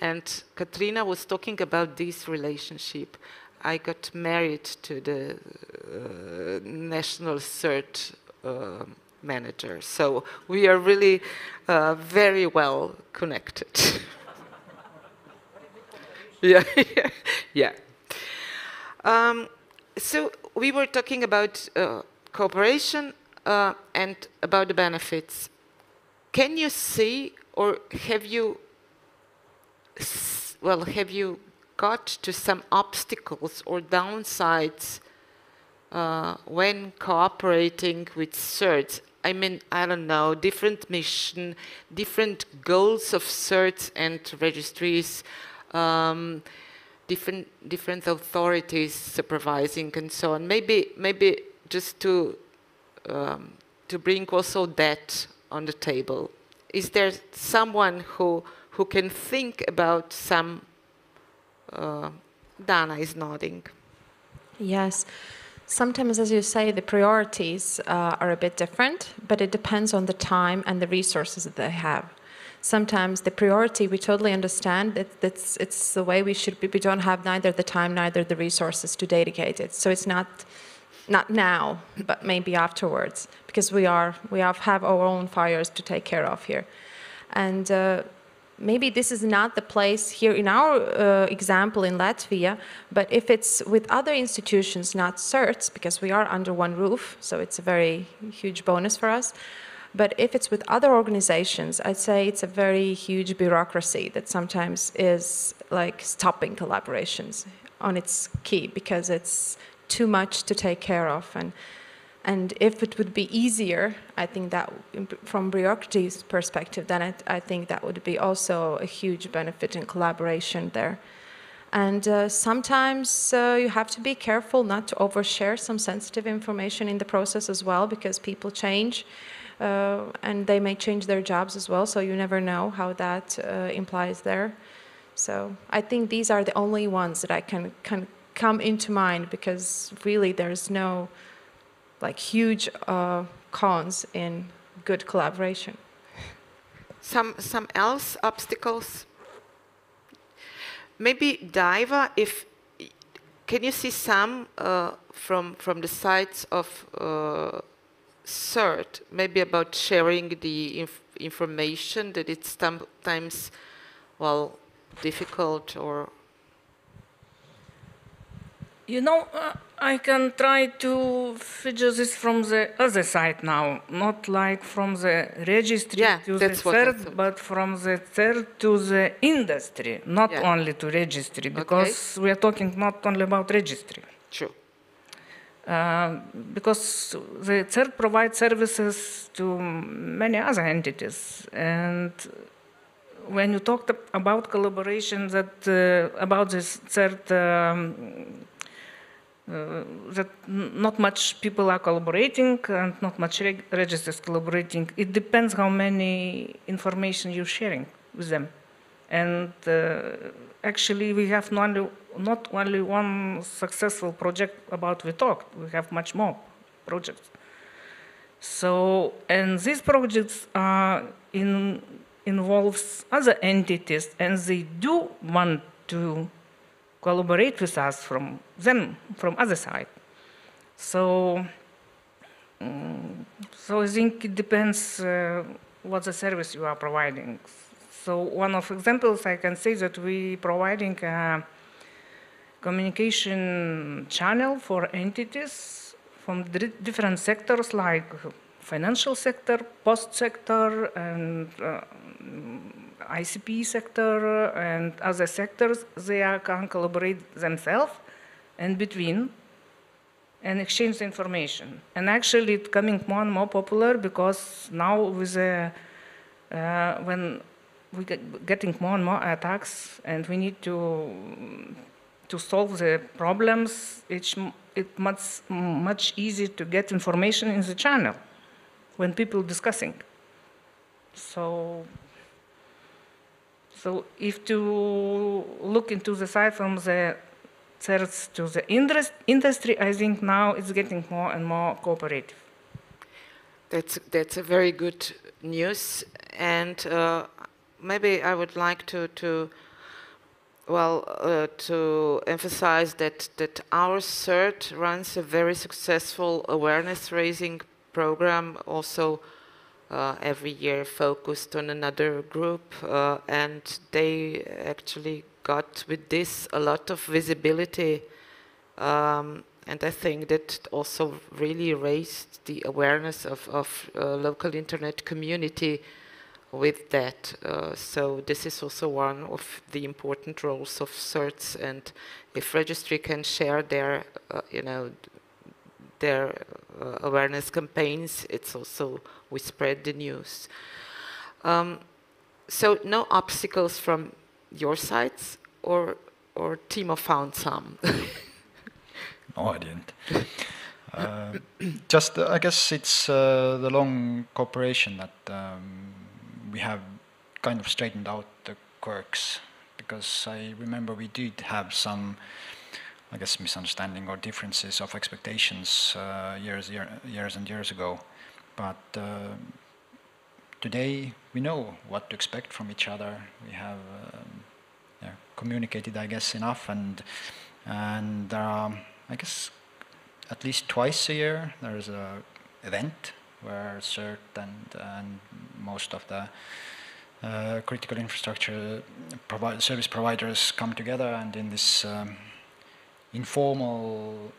and Katrina was talking about this relationship. I got married to the national CERT manager, so we are really very well connected. Yeah, yeah. So we were talking about cooperation and about the benefits. Can you see, or have you, well, have you got to some obstacles or downsides when cooperating with CERTs? I mean, I don't know, different mission, different goals of CERTs and registries, different authorities supervising and so on. Maybe just to bring also that on the table. Is there someone who can think about some? Dana is nodding. Yes. Sometimes, as you say, the priorities are a bit different, but it depends on the time and the resources that they have. Sometimes the priority, we totally understand that it's the way we should be. We don't have neither the time, neither the resources to dedicate it. So it's not now, but maybe afterwards, because we have our own fires to take care of here. And maybe this is not the place here in our example in Latvia, but if it's with other institutions, not CERTs, because we are under one roof, so it's a very huge bonus for us. But if it's with other organizations, I'd say it's a very huge bureaucracy that sometimes is like stopping collaborations on its key, because it's too much to take care of. And if it would be easier, I think that from bureaucracy's perspective, then I think that would be also a huge benefit in collaboration there. And sometimes you have to be careful not to overshare some sensitive information in the process as well, because people change and they may change their jobs as well, so you never know how that implies there. So I think these are the only ones that I can come into mind, because really there's no like huge cons in good collaboration. Some else obstacles? Maybe Daiva, can you see some from the sides of CERT, maybe about sharing the information, that it's sometimes, well, difficult or? You know, I can try to figure this from the other side now, not like from the registry to the CERT, but from the CERT to the industry, not only to registry, because we are talking not only about registry. True. Because the CERT provides services to many other entities, and when you talked about collaboration, that about this CERT. That not much people are collaborating and not much registers collaborating. It depends how many information you're sharing with them. And actually we have not only one successful project about we talked, we have much more projects. So, and these projects involves other entities, and they do want to collaborate with us from other side. So, so I think it depends what the service you are providing. So one of examples I can say that we providing a communication channel for entities from different sectors like financial sector, post sector, and ICP sector and other sectors. They can collaborate themselves and between and exchange information. And actually it's becoming more and more popular, because now with when we getting more and more attacks, and we need to solve the problems. It's much easier to get information in the channel when people discussing. So if to look into the side from the CERTs to the industry, I think now it's getting more and more cooperative. That's a very good news, and maybe I would like to emphasize that our CERT runs a very successful awareness-raising program, also every year focused on another group, and they actually got with this a lot of visibility, and I think that also really raised the awareness of local internet community with that. So this is also one of the important roles of CERTs, and if registry can share their, their awareness campaigns, it's also, we spread the news. So no obstacles from your sides, or Timo found some? No, I didn't. Just, I guess it's the long cooperation that we have kind of straightened out the quirks, because I remember we did have some, I guess, misunderstanding or differences of expectations years and years ago. But today we know what to expect from each other. We have communicated, I guess, enough, and I guess at least twice a year there is an event where CERT and most of the critical infrastructure service providers come together, and in this informal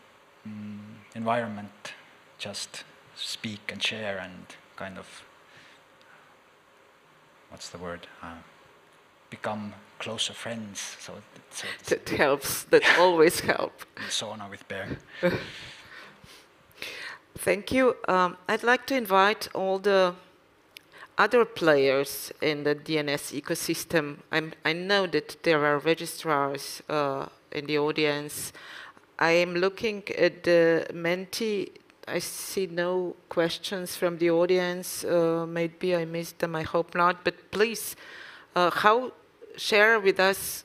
environment just speak and share and kind of, what's the word, become closer friends. So that helps, that always helps. Sauna with Bear. Thank you. I'd like to invite all the other players in the DNS ecosystem. I know that there are registrars in the audience. I am looking at the Menti. I see no questions from the audience. Maybe I missed them, I hope not. But please, share with us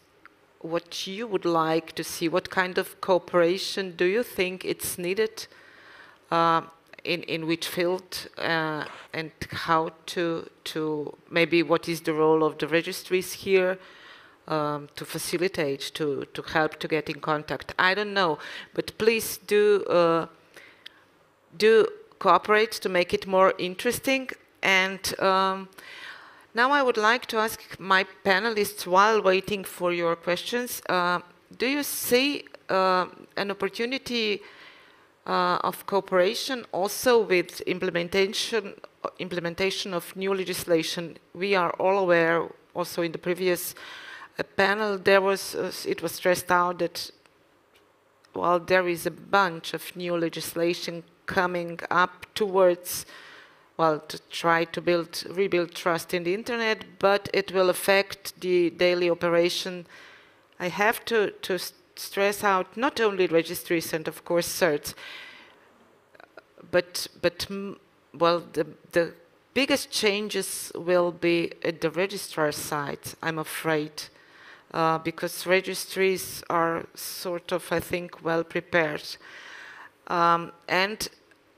what you would like to see. What kind of cooperation do you think it's needed? In which field, and how to maybe what is the role of the registries here to facilitate, to help to get in contact. I don't know, but please do cooperate to make it more interesting. And now I would like to ask my panelists, while waiting for your questions, do you see an opportunity of cooperation also with implementation of new legislation? We are all aware, also in the previous panel, it was stressed out that while there is a bunch of new legislation coming up towards, well, to try to rebuild trust in the internet, but it will affect the daily operation. I have to stress out not only registries and of course CERTs, but well, the biggest changes will be at the registrar side, I'm afraid, because registries are sort of, I think, well prepared. And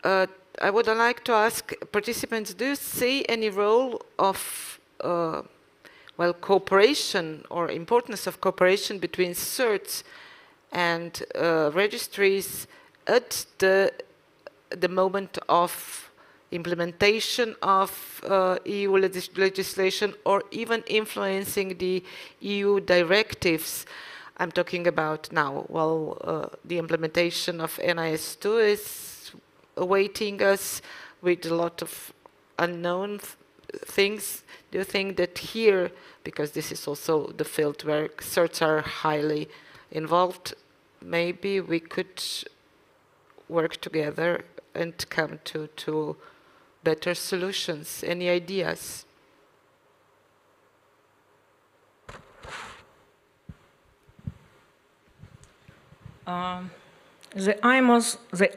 I would like to ask participants, do you see any role of well, cooperation or importance of cooperation between CERTs and registries at the moment of implementation of EU legislation, or even influencing the EU directives? I'm talking about now, well, the implementation of NIS2 is awaiting us with a lot of unknown things. Do you think that here, because this is also the field where CERTs are highly involved, maybe we could work together and come to better solutions? Any ideas? The aim of the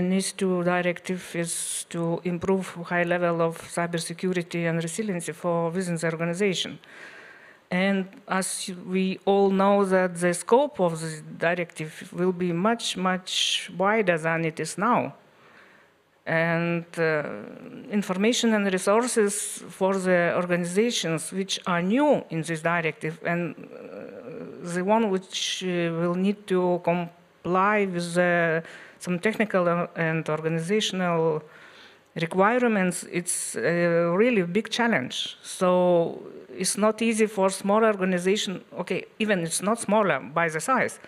NIS2 directive is to improve high level of cybersecurity and resiliency for within the organization. And as we all know that the scope of this directive will be much, much wider than it is now. And information and resources for the organizations which are new in this directive and the one which will need to comply with some technical and organizational requirements, it's a really big challenge. So it's not easy for small organization, okay, even it's not smaller by the size,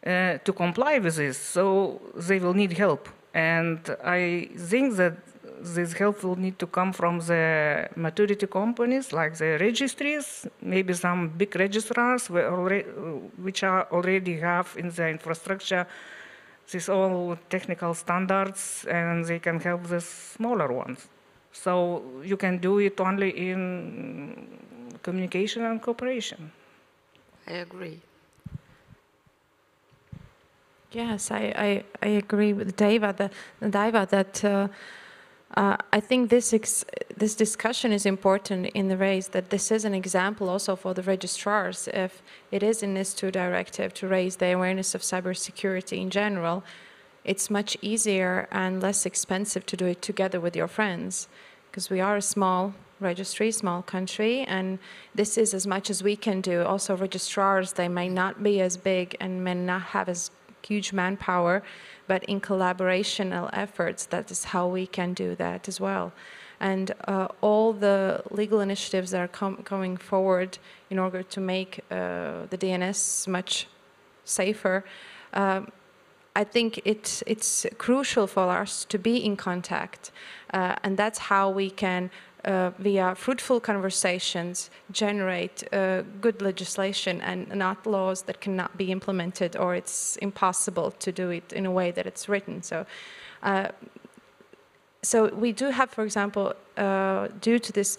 to comply with this, so they will need help. And I think that this help will need to come from the maturity companies, like the registries, maybe some big registrars which are already have in the infrastructure these all technical standards, and they can help the smaller ones. So you can do it only in communication and cooperation. I agree. Yes, I agree with Daiva that I think this discussion is important in the ways that this is an example also for the registrars. If it is in NIS2 directive to raise the awareness of cybersecurity in general, it's much easier and less expensive to do it together with your friends, because we are a small registry, small country, and this is as much as we can do. Also, registrars, they may not be as big and may not have as huge manpower, but in collaborational efforts, that is how we can do that as well. And all the legal initiatives that are coming forward in order to make the DNS much safer, I think it's crucial for us to be in contact, and that's how we can, via fruitful conversations, generate good legislation and not laws that cannot be implemented, or it's impossible to do it in a way that it's written. So, so we do have, for example, due to this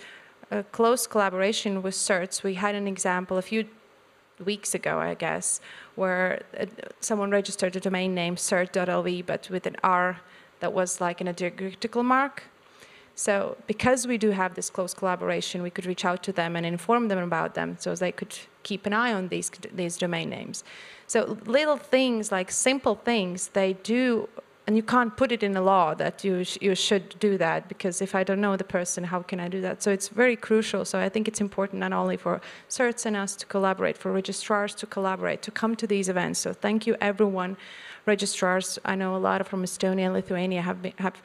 close collaboration with CERTs, we had an example a few weeks ago, I guess, where someone registered a domain name CERT.LV, but with an R that was like in a diacritical mark. So because we do have this close collaboration, we could reach out to them and inform them about them so they could keep an eye on these domain names. So little things, like simple things, they do, and you can't put it in the law that you should do that, because if I don't know the person, how can I do that? So it's very crucial. So I think it's important not only for CERTs and us to collaborate, for registrars to collaborate, to come to these events. So thank you, everyone. Registrars, I know a lot from Estonia and Lithuania have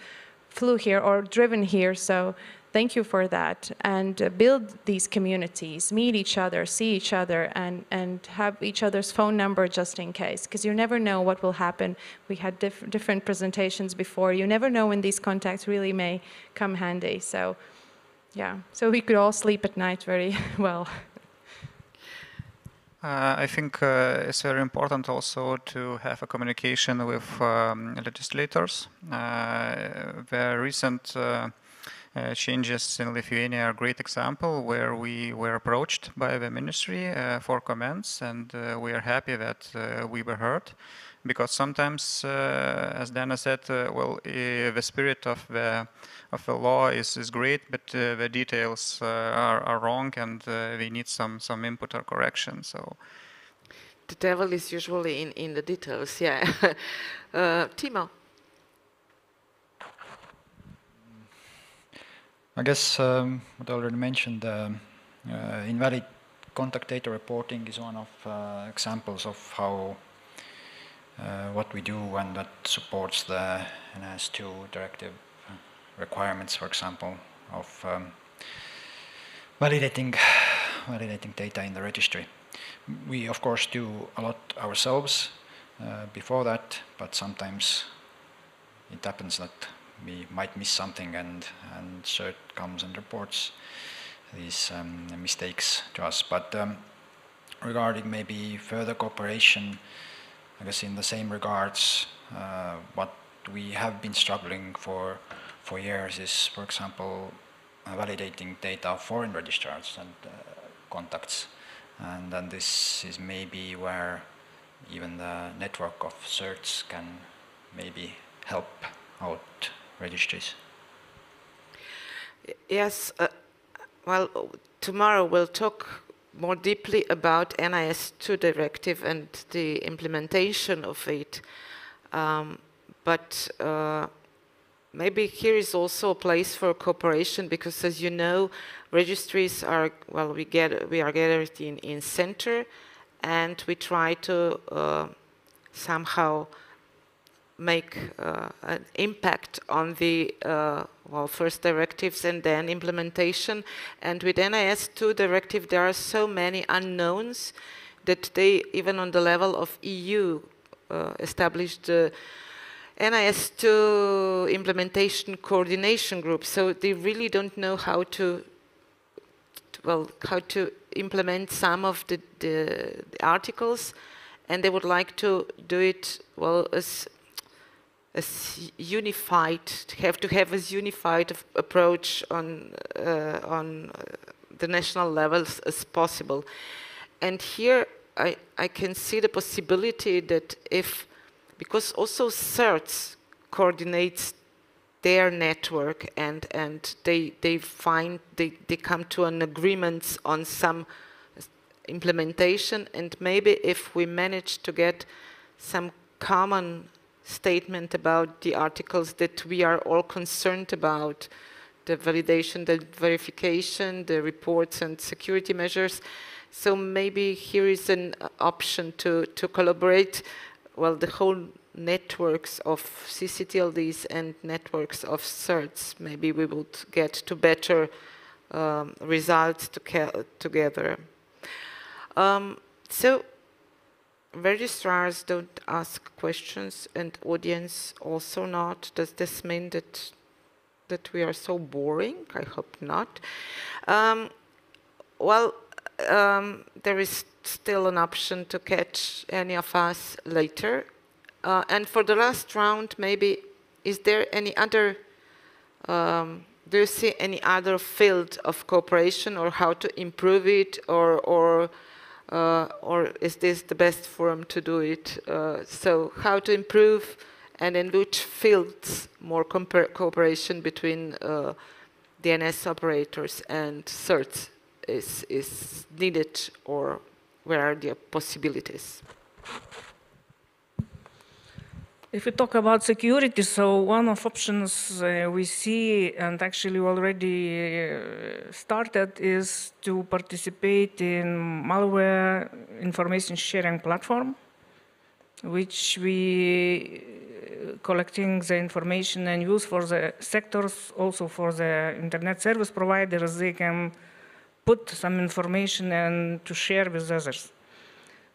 flew here or driven here, so thank you for that. And build these communities, meet each other, see each other, and have each other's phone number just in case, because you never know what will happen. We had different presentations before. You never know when these contacts really may come handy. So yeah, so we could all sleep at night very well. I think it's very important also to have a communication with legislators. The recent changes in Lithuania are a great example where we were approached by the ministry for comments, and we are happy that we were heard. Because sometimes, as Dana said, well, the spirit of the law is great, but the details are wrong, and we need some input or correction. So, the devil is usually in the details. Yeah, Timo. I guess what I already mentioned, invalid contact data reporting is one of examples of how what we do and that supports the NIS2 directive requirements, for example, of validating data in the registry. We, of course, do a lot ourselves before that, but sometimes it happens that we might miss something, and CERT comes and reports these mistakes to us. But regarding maybe further cooperation, I guess in the same regards, what we have been struggling for years is, for example, validating data of foreign registrars and contacts. And then this is maybe where even the network of certs can maybe help out registries. Yes, well, tomorrow we'll talk more deeply about NIS2 directive and the implementation of it. But maybe here is also a place for cooperation, because as you know, registries are, well, we are gathered in center, and we try to somehow make an impact on the well, first directives and then implementation. And with NIS2 directive, there are so many unknowns that they, even on the level of EU, established the NIS2 implementation coordination group. So they really don't know how to implement some of the articles, and they would like to do it, well, as unified, have as unified approach on the national levels as possible. And here I can see the possibility that if, because also CERT coordinates their network, and they come to an agreement on some implementation, and maybe if we manage to get some common statement about the articles that we are all concerned about, the validation, the verification, the reports and security measures. So maybe here is an option to collaborate, well, the whole networks of CCTLDs and networks of certs. Maybe we would get to better results together. So registrars don't ask questions, and audience also not. Does this mean that we are so boring? I hope not. There is still an option to catch any of us later. And for the last round, maybe, is there any other, do you see any other field of cooperation, or how to improve it, or is this the best forum to do it? So how to improve, and in which fields more cooperation between DNS operators and certs is needed, or where are the possibilities? If we talk about security, so one of options we see, and actually already started, is to participate in malware information sharing platform, which we collecting the information and use for the sectors, also for the internet service providers. They can put some information and to share with others.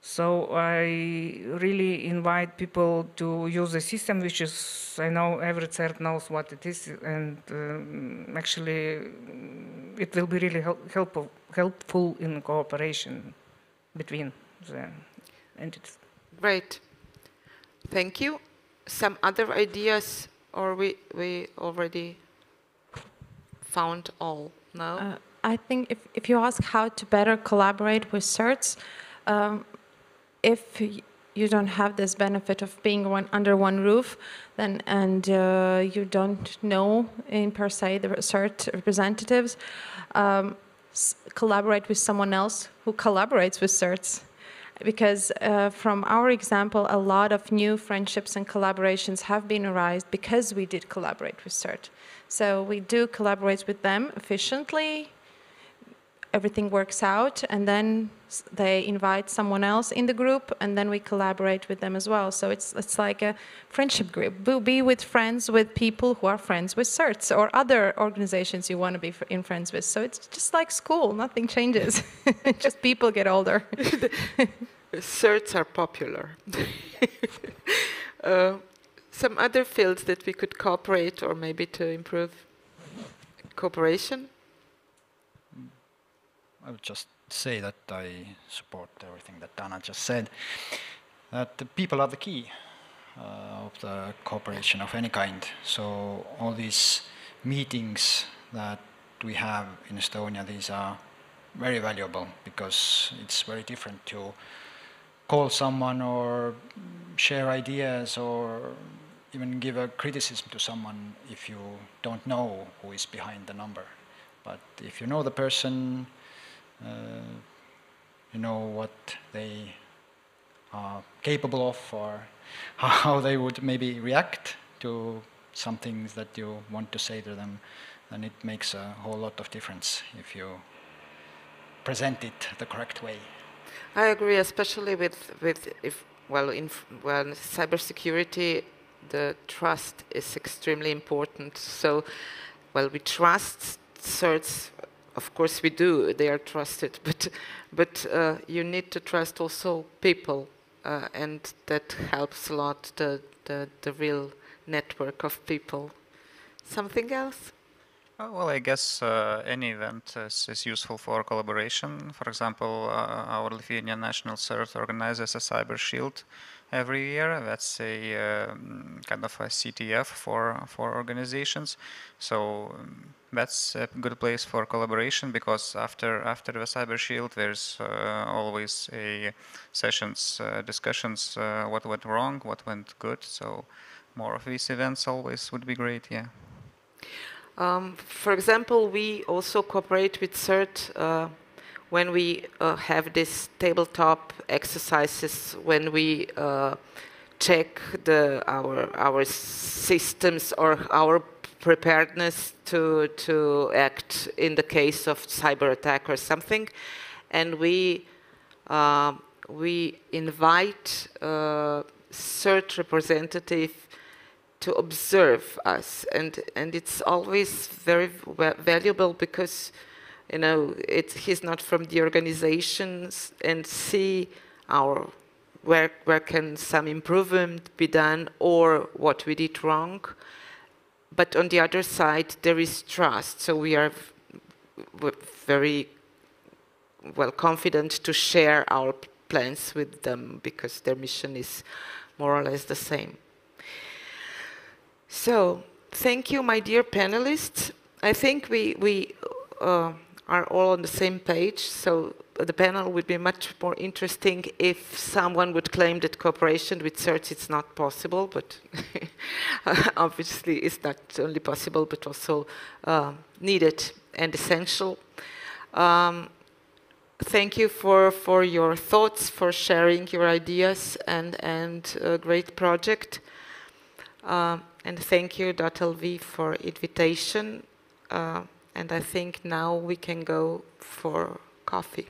So I really invite people to use the system, which is, I know every CERT knows what it is, and actually it will be really helpful in cooperation between the entities. Great. Thank you. Some other ideas, or we already found all? No? I think if you ask how to better collaborate with certs, if you don't have this benefit of being under one roof, then you don't know in per se the CERT representatives, collaborate with someone else who collaborates with certs. Because from our example, a lot of new friendships and collaborations have been arised because we did collaborate with CERT. So we do collaborate with them efficiently. Everything works out, and then they invite someone else in the group, and then we collaborate with them as well. So it's like a friendship group. We'll be with friends with people who are friends with CERTs or other organizations you want to be friends with. So it's just like school, nothing changes. Just people get older. CERTs are popular. Some other fields that we could cooperate, or maybe to improve cooperation? I would just say that I support everything that Dana just said, that the people are the key of the cooperation of any kind. So all these meetings that we have in Estonia, these are very valuable, because it's very different to call someone or share ideas or even give a criticism to someone if you don't know who is behind the number. But if you know the person, you know what they are capable of or how they would maybe react to some things that you want to say to them, then it makes a whole lot of difference if you present it the correct way. I agree, especially with if in cybersecurity, the trust is extremely important. So, we trust certs. Of course, we do. They are trusted, but you need to trust also people, and that helps a lot. The real network of people. Something else? Well, I guess any event is useful for collaboration. For example, our Lithuanian National CERT organizes a Cyber Shield every year. That's a kind of a CTF for organizations. So that's a good place for collaboration, because after the Cyber Shield, there's always a sessions, discussions, what went wrong, what went good. So more of these events always would be great, yeah. For example, we also cooperate with CERT when we have these tabletop exercises, when we check our systems or our preparedness to act in the case of cyber attack or something, and we invite CERT representative to observe us, and it's always very valuable, because he's not from the organizations, and see where can some improvement be done or what we did wrong. But on the other side, there is trust, so we are very confident to share our plans with them, because their mission is more or less the same. So, thank you, my dear panelists. I think we are all on the same page, so the panel would be much more interesting if someone would claim that cooperation with CERT is not possible, but obviously it's not only possible, but also needed and essential. Thank you for your thoughts, for sharing your ideas, and a great project. And thank you, CERT.LV, for invitation. And I think now we can go for coffee.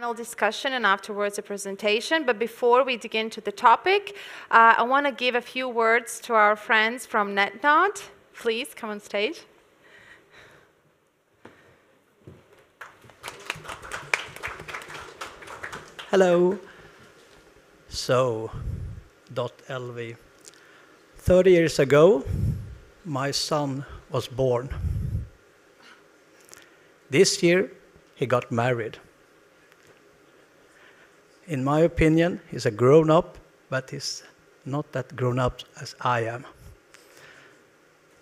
panel discussion and afterwards a presentation. But before we dig into the topic, I want to give a few words to our friends from NetNode. Please come on stage. Hello. So, .LV. 30 years ago, my son was born. This year, he got married. In my opinion, he's a grown-up, but he's not that grown-up as I am.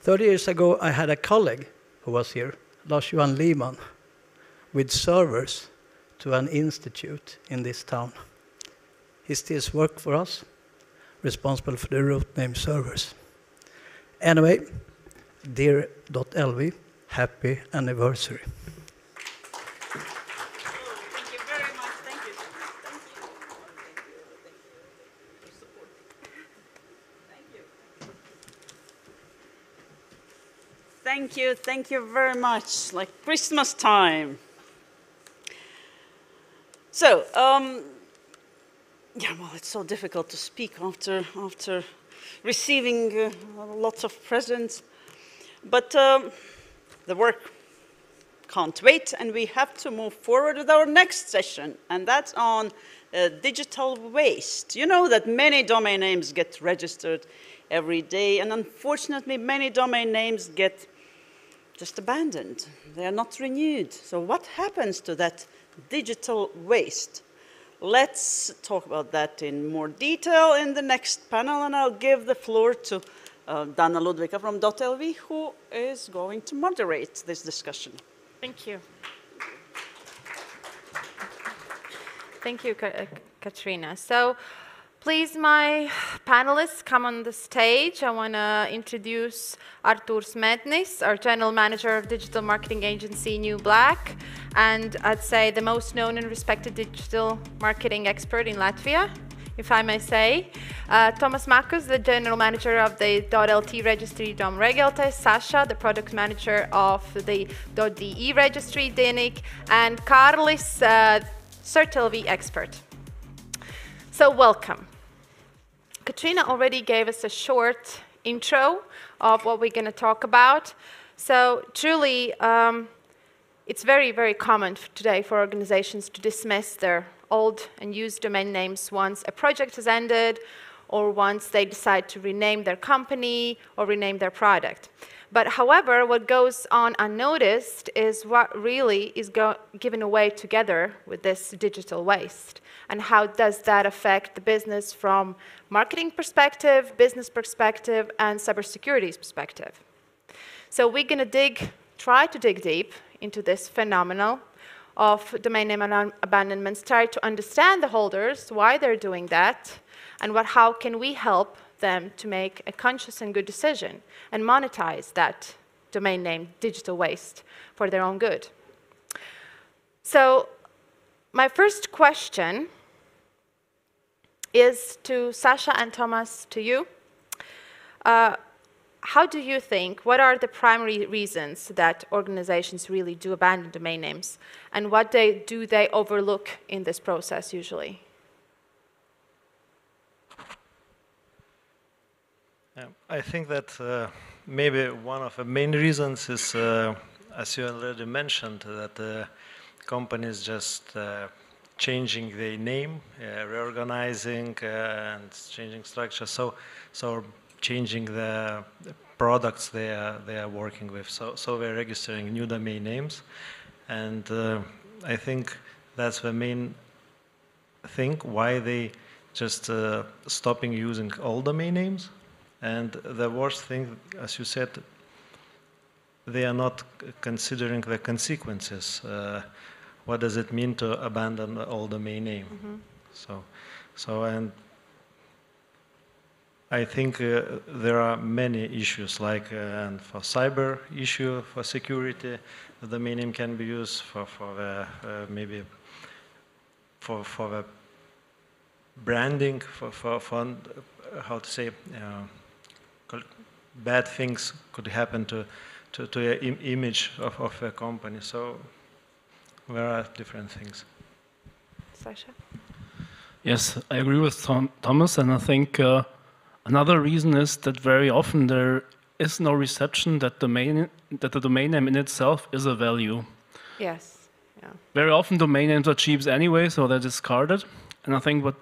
30 years ago, I had a colleague who was here, Lars-Johan Lehmann, with servers to an institute in this town. He still works for us, responsible for the root name servers. Anyway, dear .LV, happy anniversary. Thank you very much. Thank you. Thank you. Thank you very much. Like Christmas time. So, yeah, well, it's so difficult to speak after receiving lots of presents. But the work can't wait, and we have to move forward with our next session, and that's on digital waste. You know that many domain names get registered every day, and unfortunately, many domain names get just abandoned. They are not renewed. So what happens to that digital waste? Let's talk about that in more detail in the next panel, and I'll give the floor to Dana Ludvika from .LV, who is going to moderate this discussion. Thank you. Thank you, Katrina. So please, my panelists, come on the stage. I want to introduce Artūrs Mednis, our General Manager of Digital Marketing Agency New Black, and I'd say the most known and respected digital marketing expert in Latvia, if I may say. Tomas Makus, the General Manager of the .LT registry Dom Regelte, Sasha, the Product Manager of the .DE registry, Denik, and Karlis, CERT.LV expert. So welcome. Katrina already gave us a short intro of what we're going to talk about. So truly, it's very, very common today for organizations to dismiss their old and used domain names once a project has ended, or once they decide to rename their company or rename their product. But however, what goes on unnoticed is what really is given away together with this digital waste. And how does that affect the business from marketing perspective, business perspective, and cybersecurity perspective? So we're going to try to dig deep into this phenomenon of domain name abandonments, try to understand the holders, why they're doing that, and how can we help them to make a conscious and good decision and monetize that domain name digital waste for their own good. So my first question is to Sasha and Thomas, to you. How do you think, what are the primary reasons that organizations really do abandon domain names? And what do they overlook in this process usually? I think that maybe one of the main reasons is, as you already mentioned, that companies just changing their name, reorganizing and changing structure, so changing the products they are working with. So they're registering new domain names, and I think that's the main thing why they just stopping using old domain names. And the worst thing, as you said, they are not considering the consequences. What does it mean to abandon the old domain name? Mm-hmm. And I think there are many issues, like and for cyber issue, for security, the domain name can be used for maybe for the branding, for how to say. Bad things could happen to the image of a company. So there are different things. Sasha? Yes, I agree with Thomas, and I think another reason is that very often there is no reception that the domain name in itself is a value. Yes. Yeah. Very often domain names are cheap anyway, so they're discarded. And I think what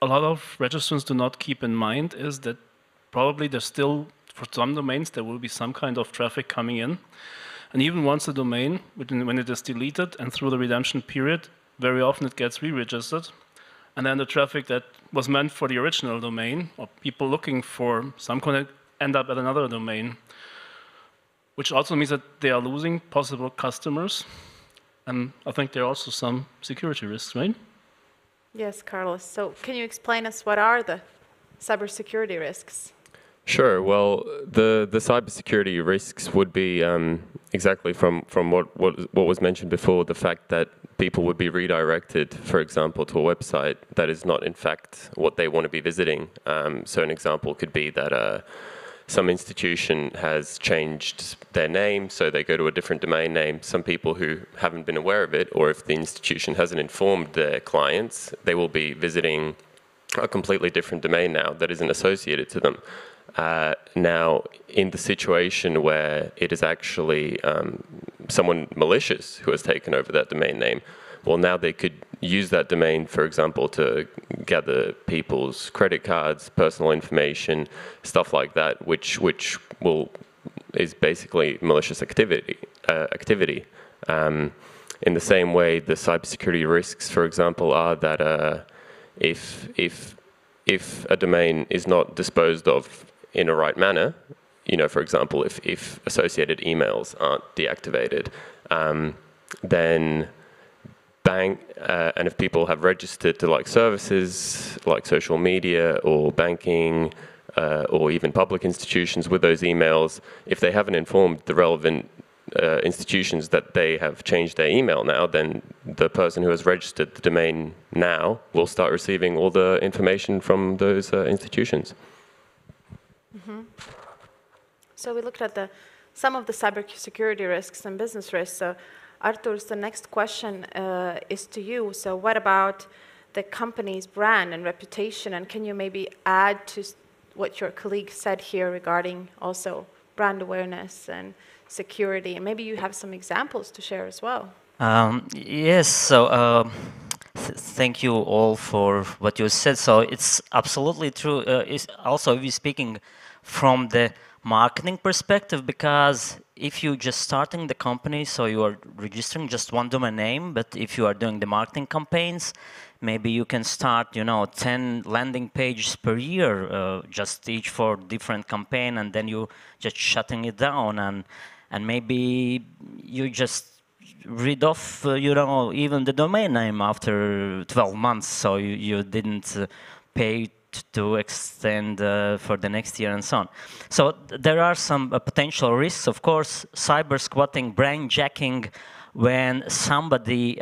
a lot of registrants do not keep in mind is that probably there's still, for some domains, there will be some kind of traffic coming in. And even once a domain, when it is deleted and through the redemption period, very often it gets re-registered. And then the traffic that was meant for the original domain, or people looking for some connect, end up at another domain, which also means that they are losing possible customers. And I think there are also some security risks, right? Yes, Carlos. So can you explain us what are the cybersecurity risks? Sure. Well, the cybersecurity risks would be exactly from what was mentioned before, the fact that people would be redirected, for example, to a website that is not in fact what they want to be visiting. So an example could be that some institution has changed their name, so they go to a different domain name. Some people who haven't been aware of it, or if the institution hasn't informed their clients, they will be visiting a completely different domain now that isn't associated to them. Now, in the situation where it is actually someone malicious who has taken over that domain name, well, now they could use that domain, for example, to gather people's credit cards, personal information, stuff like that, which is basically malicious activity. In the same way, the cybersecurity risks, for example, are that if a domain is not disposed of in a right manner, you know, for example, if associated emails aren't deactivated, then and if people have registered to like services like social media or banking or even public institutions with those emails, if they haven't informed the relevant institutions that they have changed their email now, then the person who has registered the domain now will start receiving all the information from those institutions. Mm-hmm. So we looked at some of the cybersecurity risks and business risks. So Arturs, the next question is to you. So what about the company's brand and reputation? And can you maybe add to what your colleague said here regarding also brand awareness and security? And maybe you have some examples to share as well. Yes, so thank you all for what you said. So it's absolutely true. It's also, we're speaking from the marketing perspective, because if you're just starting the company, so you are registering just one domain name, but if you are doing the marketing campaigns, maybe you can start, 10 landing pages per year, just each for different campaign, and then you just shutting it down, and maybe you just rid off, even the domain name after 12 months, so you didn't pay to extend for the next year and so on. So there are some potential risks, of course, cyber squatting, brand jacking, when somebody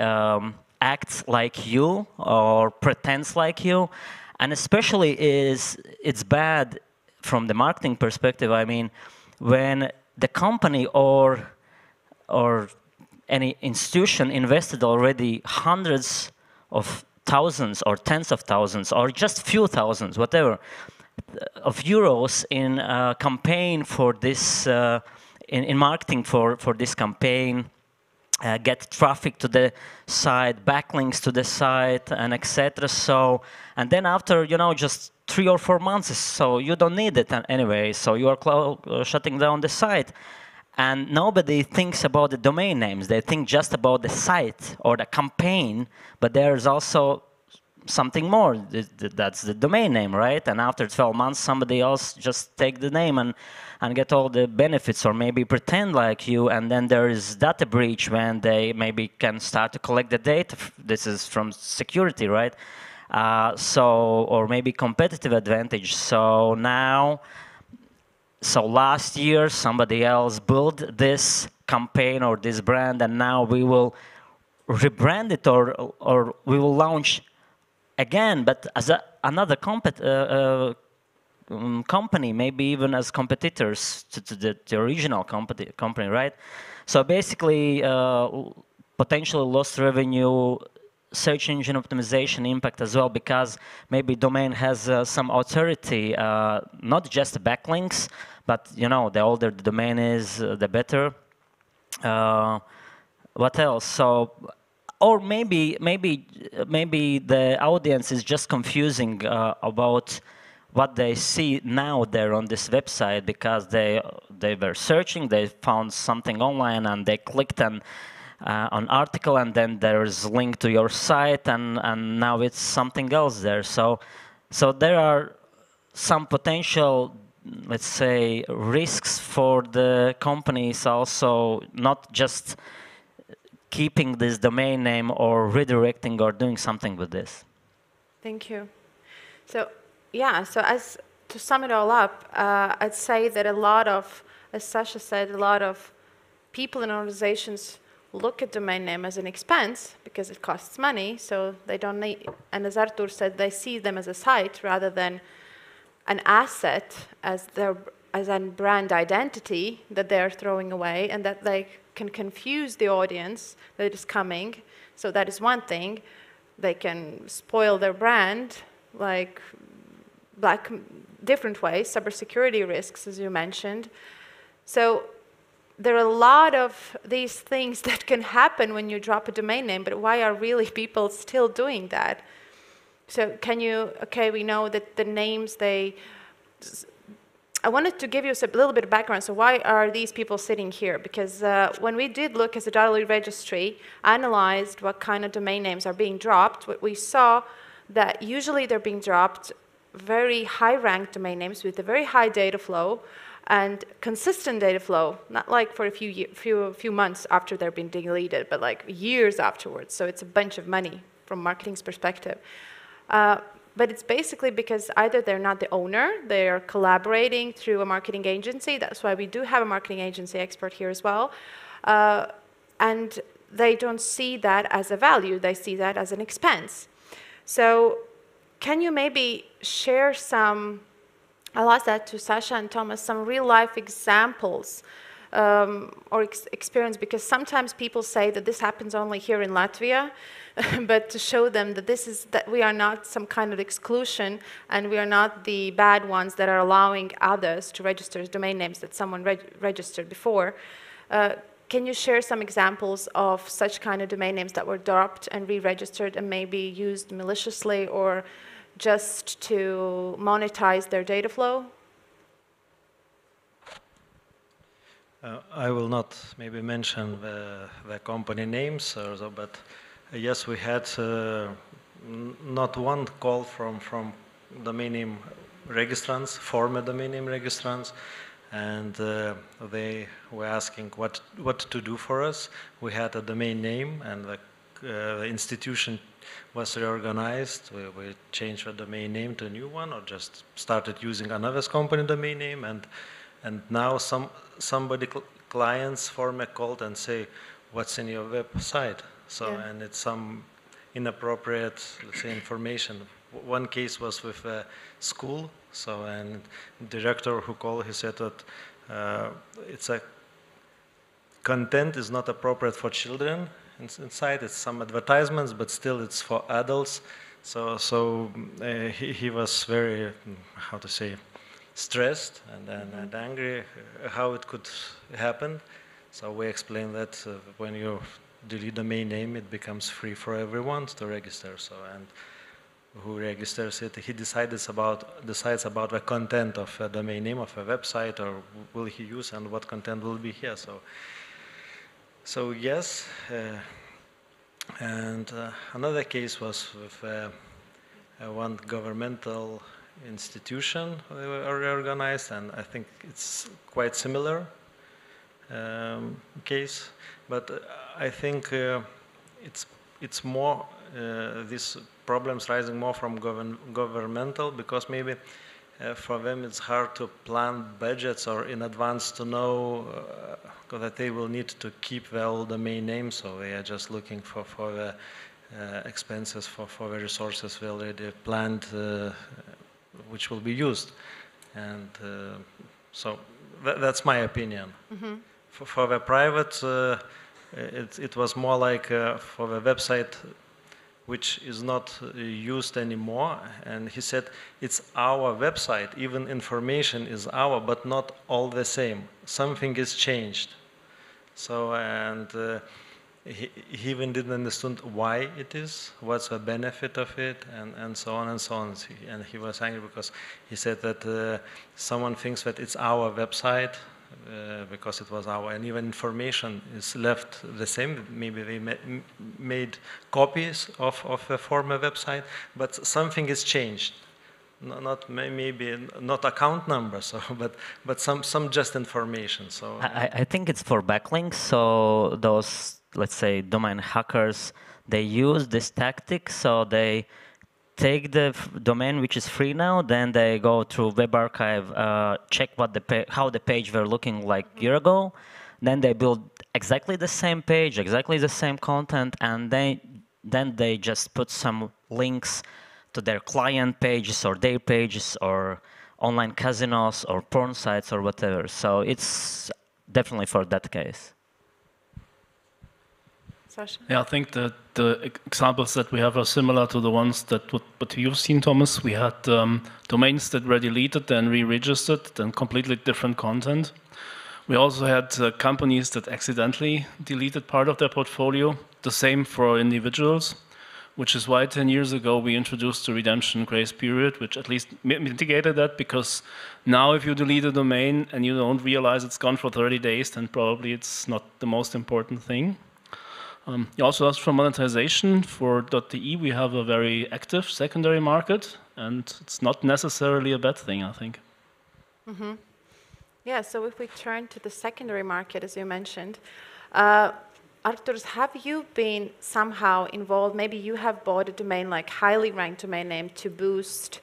acts like you or pretends like you, and especially it's bad from the marketing perspective. I mean, when the company or any institution invested already hundreds of thousands or tens of thousands or just few thousands, whatever, of euros in a campaign for this, in marketing for this campaign, get traffic to the site, backlinks to the site, and etc. So, and then after, just 3 or 4 months, so you don't need it anyway, so you are shutting down the site. And nobody thinks about the domain names. They think just about the site or the campaign, but there's also something more. That's the domain name, right? And after 12 months, somebody else just take the name and get all the benefits, or maybe pretend like you, and then there is data breach when they maybe can start to collect the data. This is from security, right? Or maybe competitive advantage. So now, last year, somebody else built this campaign or this brand, and now we will rebrand it or we will launch again, but as another company, maybe even as competitors to the original company, right? So basically, potentially lost revenue, search engine optimization impact as well, because maybe domain has some authority, not just backlinks, but you know, the older the domain is, the better. What else? So, or maybe the audience is just confusing about what they see now there on this website, because they were searching, they found something online, and they clicked on an article, and then there's a link to your site, and now it's something else there. So there are some potential, let's say, risks for the companies also, not just keeping this domain name or redirecting or doing something with this. Thank you. So yeah, so to sum it all up, I'd say that a lot of, as Sasha said, a lot of people and organizations look at domain name as an expense because it costs money, so they don't need, and as Artur said, they see them as a site rather than an asset as a brand identity that they're throwing away, and that they can confuse the audience that is coming. So that is one thing. They can spoil their brand, like different ways, cybersecurity risks, as you mentioned. So there are a lot of these things that can happen when you drop a domain name, but why are really people still doing that? So can you, okay, we know that the names, I wanted to give you a little bit of background. So why are these people sitting here? Because when we did look as a .LV registry, analyzed what kind of domain names are being dropped, what we saw that usually they're being dropped very high-ranked domain names with a very high data flow and consistent data flow, not like for a few months after they're being deleted, but like years afterwards. So it's a bunch of money from marketing's perspective. But it's basically because either they're not the owner, they're collaborating through a marketing agency. That's why we do have a marketing agency expert here as well. And they don't see that as a value, they see that as an expense. So can you maybe share some, I'll ask that to Sasha and Thomas, some real life examples or experience, because sometimes people say that this happens only here in Latvia, but to show them that that we are not some kind of exclusion, and we are not the bad ones that are allowing others to register domain names that someone registered before. Can you share some examples of such kind of domain names that were dropped and re-registered and maybe used maliciously or just to monetize their data flow? I will not maybe mention the company names, or so, but yes, we had not one call from domain name registrants, former domain name registrants, and they were asking what to do for us. We had a domain name, and the institution was reorganized. We changed the domain name to a new one, or just started using another company domain name, and now somebody clients former called and say, what's in your website? So, yeah. And it's some inappropriate, let's say, information. One case was with a school, so, and the director who called, he said that it's a content is not appropriate for children inside. It's some advertisements, but still it's for adults. So he was very, how to say, stressed and angry how it could happen. So we explained that when you delete domain name, it becomes free for everyone to register. So, and who registers it, he decides about the content of a domain name of a website, or will he use, and what content will be here. So yes, and another case was with one governmental institution they were reorganized, and I think it's quite similar case, but I think it's more these problems rising more from governmental, because maybe for them it's hard to plan budgets or in advance to know that they will need to keep the old domain name, so they are just looking for the expenses for the resources we already planned which will be used. And so that's my opinion. Mm-hmm. For the private, it was more like for the website which is not used anymore. And he said, it's our website, even information is our, but not all the same. Something is changed. So, and he even didn't understand why it is, what's the benefit of it, and so on and so on. And he was angry because he said that someone thinks that it's our website, because it was our, and even information is left the same. Maybe they made copies of a former website, but something is changed. Not maybe not account number, so but some just information. So I think it's for backlinks. So those, let's say, domain hackers, they use this tactic. So they take the domain which is free now, then they go through Web Archive, check what how the page were looking like a year ago, then they build exactly the same page, exactly the same content, and then they just put some links to their client pages or their pages or online casinos or porn sites or whatever. So it's definitely for that case. Sasha? Yeah, I think that the examples that we have are similar to the ones that what you've seen, Thomas. We had domains that were deleted, then re-registered, then completely different content. We also had companies that accidentally deleted part of their portfolio. The same for individuals, which is why 10 years ago we introduced the redemption grace period, which at least mitigated that, because now if you delete a domain and you don't realize it's gone for 30 days, then probably it's not the most important thing. You also asked for monetization. For .de, we have a very active secondary market, and it's not necessarily a bad thing, I think. Mm-hmm. Yeah, so if we turn to the secondary market, as you mentioned, Arturs, have you been somehow involved? Maybe you have bought a domain, like highly ranked domain name, to boost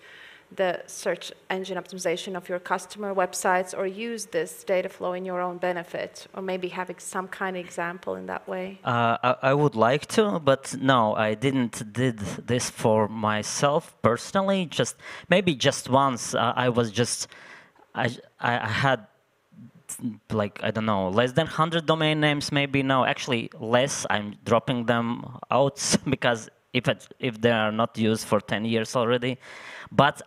the search engine optimization of your customer websites, or use this data flow in your own benefit, or maybe having some kind of example in that way? I would like to, but no, I didn't did this for myself personally. Maybe just once. I had, like, I don't know, less than 100 domain names, maybe. No, actually less. I'm dropping them out because if they are not used for 10 years already. But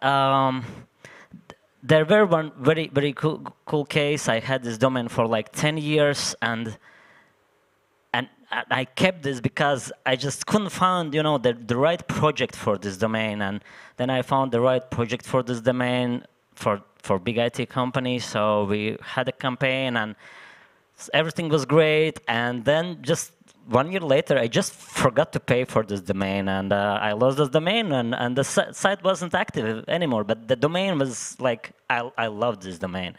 there were one very cool case. I had this domain for like 10 years, and I kept this because I just couldn't find, the right project for this domain. And then I found the right project for this domain for big IT companies. So we had a campaign, and everything was great. And then just 1 year later, I just forgot to pay for this domain, and I lost this domain, and the site wasn't active anymore. But the domain was like, I love this domain.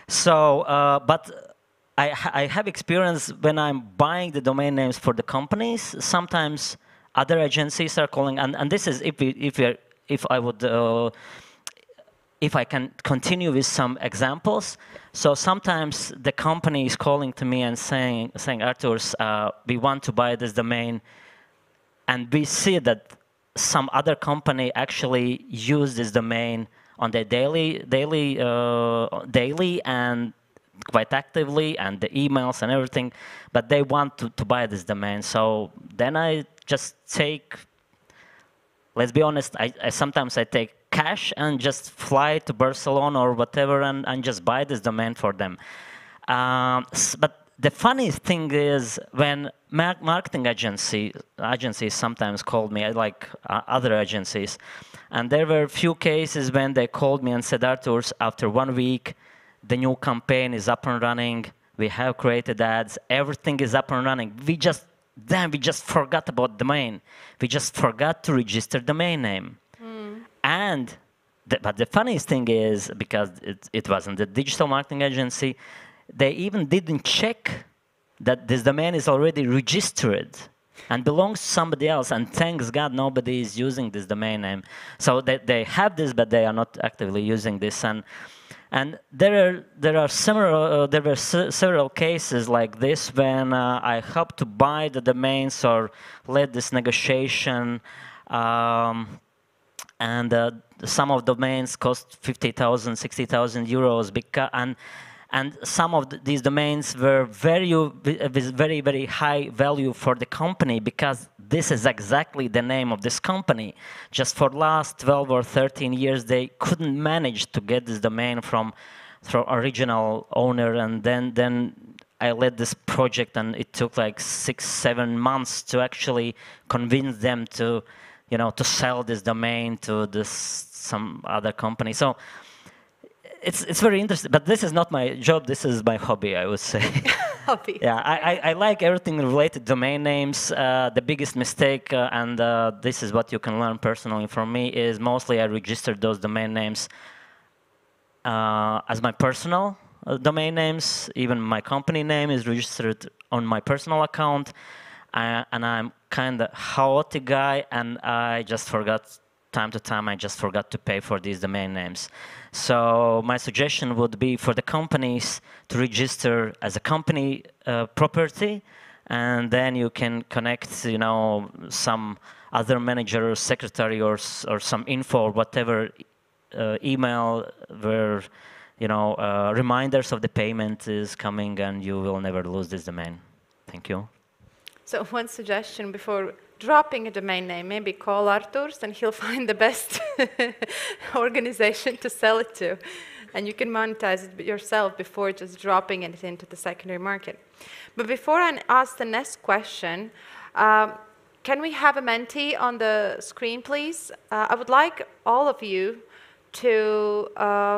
So, but I have experience when I'm buying the domain names for the companies. Sometimes other agencies are calling, and this is if I can continue with some examples. So sometimes the company is calling to me and saying, Arturs, we want to buy this domain, and we see that some other company actually use this domain on their daily and quite actively, and the emails and everything, but they want to buy this domain. So then I just take, let's be honest, sometimes I take cash and just fly to Barcelona or whatever and just buy this domain for them. But the funny thing is when marketing agencies sometimes called me, like other agencies, and there were a few cases when they called me and said, Arturs, after 1 week, the new campaign is up and running, we have created ads, everything is up and running. We just forgot about domain. We just forgot to register domain name. And but the funniest thing is, because it wasn't the digital marketing agency, they even didn't check that this domain is already registered and belongs to somebody else. And thanks God, nobody is using this domain name. So they have this, but they are not actively using this. And there were several cases like this when I helped to buy the domains or led this negotiation. And some of domains cost 50,000, 60,000 euros, and some of these domains were with very, very high value for the company, because this is exactly the name of this company. Just for last 12 or 13 years, they couldn't manage to get this domain from original owner, and then I led this project, and it took like 6-7 months to actually convince them to, to sell this domain to some other company. So it's very interesting, but this is not my job. This is my hobby, I would say. Hobby. Yeah, I like everything related to domain names. The biggest mistake, and this is what you can learn personally from me, is mostly I registered those domain names as my personal domain names. Even my company name is registered on my personal account, and I'm kind of chaotic guy, and I just forgot, time to time, I just forgot to pay for these domain names. So my suggestion would be for the companies to register as a company property, and then you can connect, some other manager, secretary, or some info or whatever email where reminders of the payment is coming, and you will never lose this domain. Thank you. So one suggestion before dropping a domain name, maybe call Arturs and he'll find the best organization to sell it to. And you can monetize it yourself before just dropping it into the secondary market. But before I ask the next question, can we have a Menti on the screen, please? I would like all of you to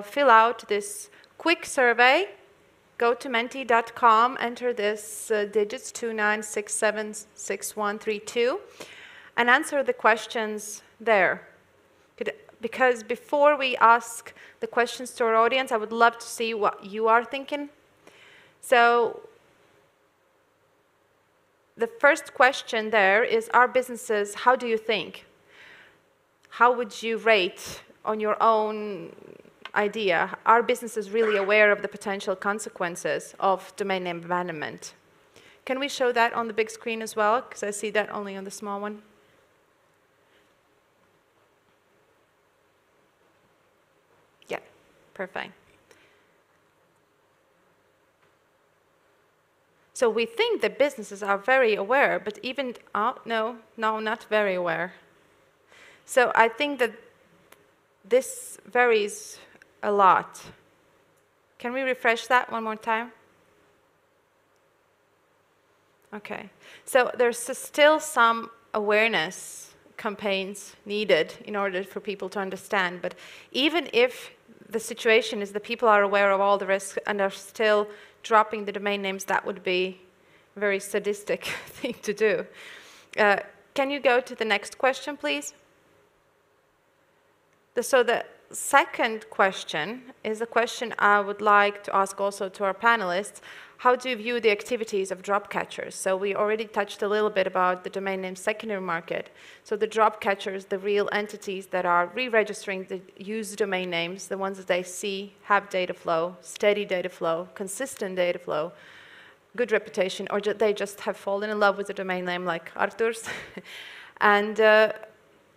fill out this quick survey. Go to menti.com, enter this digits 29676132, and answer the questions there. Because before we ask the questions to our audience, I would love to see what you are thinking. So the first question there is, our businesses, how do you think? How would you rate on your own idea? Are businesses really aware of the potential consequences of domain name abandonment? Can we show that on the big screen as well? Because I see that only on the small one. Yeah, perfect. So we think that businesses are very aware, but even, no, not very aware. So I think that this varies a lot. Can we refresh that one more time? Okay. So there's still some awareness campaigns needed in order for people to understand. But even if the situation is that people are aware of all the risks and are still dropping the domain names, that would be a very sadistic thing to do. Can you go to the next question, please? So the second question is a question I would like to ask also to our panelists. How do you view the activities of drop catchers? So we already touched a little bit about the domain name secondary market. So the drop catchers, the real entities that are re-registering the used domain names, the ones that they see have data flow, steady data flow, consistent data flow, good reputation, or they just have fallen in love with the domain name like Arturs. And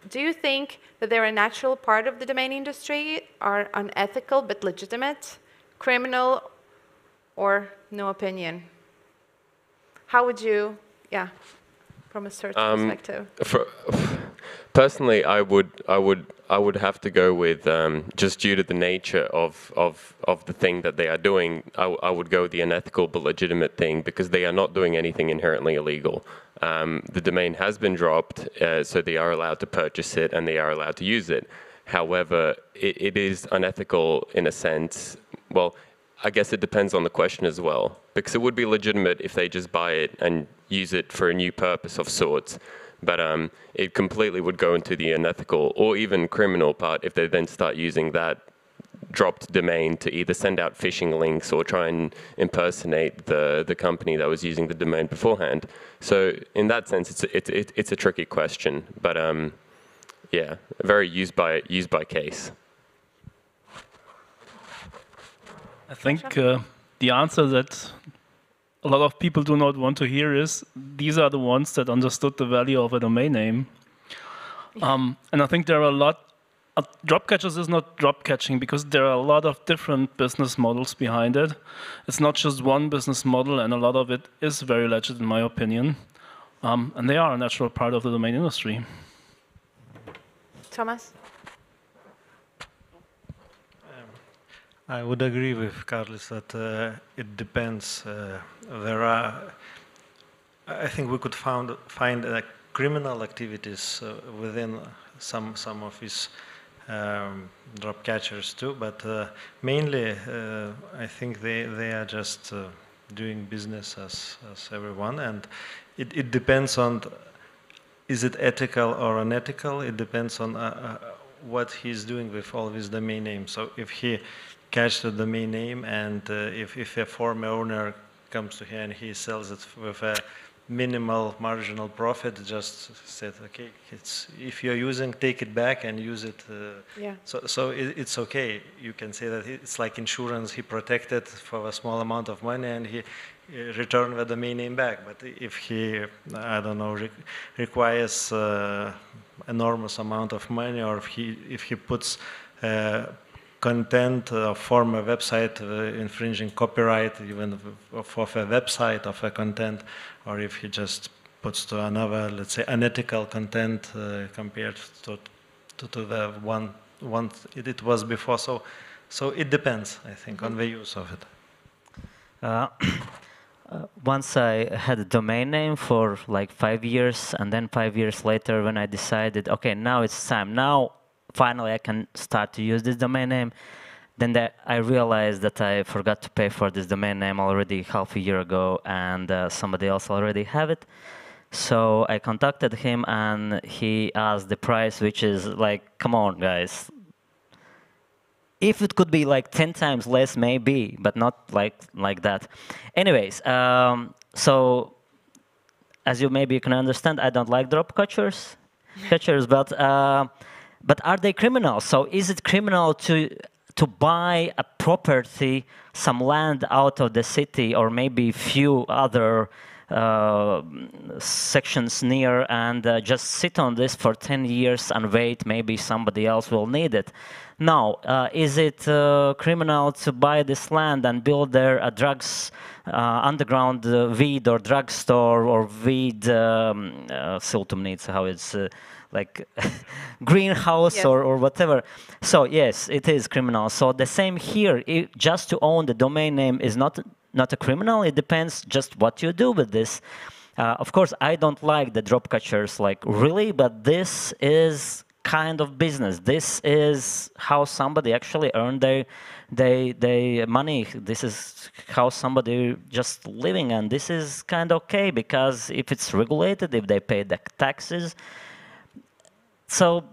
do you think that they're a natural part of the domain industry, are unethical but legitimate, criminal, or no opinion? How would you, from a certain perspective? Personally, I would have to go with, just due to the nature of the thing that they are doing, I would go with the unethical but legitimate thing, because they are not doing anything inherently illegal. The domain has been dropped, so they are allowed to purchase it and they are allowed to use it. However, it is unethical in a sense. Well, I guess it depends on the question as well, because it would be legitimate if they just buy it and use it for a new purpose of sorts. But it completely would go into the unethical or even criminal part if they then start using that dropped domain to either send out phishing links or try and impersonate the company that was using the domain beforehand. So in that sense, it's a tricky question, but yeah, very used by case. I think the answer that a lot of people do not want to hear is, these are the ones that understood the value of a domain name. And I think there are a lot, drop catchers is not drop catching because there are a lot of different business models behind it. It's not just one business model, and a lot of it is very legit in my opinion. And they are a natural part of the domain industry. Thomas? I would agree with Carlis that it depends. I think we could find criminal activities within some of these drop catchers too, but mainly I think they are just doing business as everyone, and it depends on is it ethical or unethical. It depends on what he's doing with all his domain names. So if he catches the domain name and if a former owner comes to him and he sells it with a minimal marginal profit, just said, okay, if you're using, take it back and use it. So it's okay. You can say that it's like insurance. He protected for a small amount of money and he returned the domain name back. But if he, I don't know, requires enormous amount of money, or if he puts content of former website infringing copyright, even of a website of a content, or if he just puts to another, let's say, unethical content compared to the one it was before. So it depends, I think, on the use of it. Once I had a domain name for like 5 years, and then 5 years later when I decided, okay, now it's time. Now finally I can start to use this domain name. Then I realized that I forgot to pay for this domain name already half a year ago, and somebody else already have it. So I contacted him and he asked the price, which is like, come on guys. If it could be like 10 times less, maybe, but not like that. Anyways, so as you maybe can understand, I don't like drop catchers, but are they criminals? So is it criminal to buy a property, some land out of the city, or maybe few other sections near, and just sit on this for 10 years and wait, maybe somebody else will need it? No. Is it criminal to buy this land and build there a drugs underground weed or drugstore or weed siltumnīca, how it's like greenhouse, yes, or whatever? So yes, it is criminal. So the same here. Just to own the domain name is not a criminal. It depends just what you do with this. Of course, I don't like the drop catchers, like really, but this is kind of business. This is how somebody actually earned their money. This is how somebody just living, and this is kind of okay, because if it's regulated, if they pay the taxes, so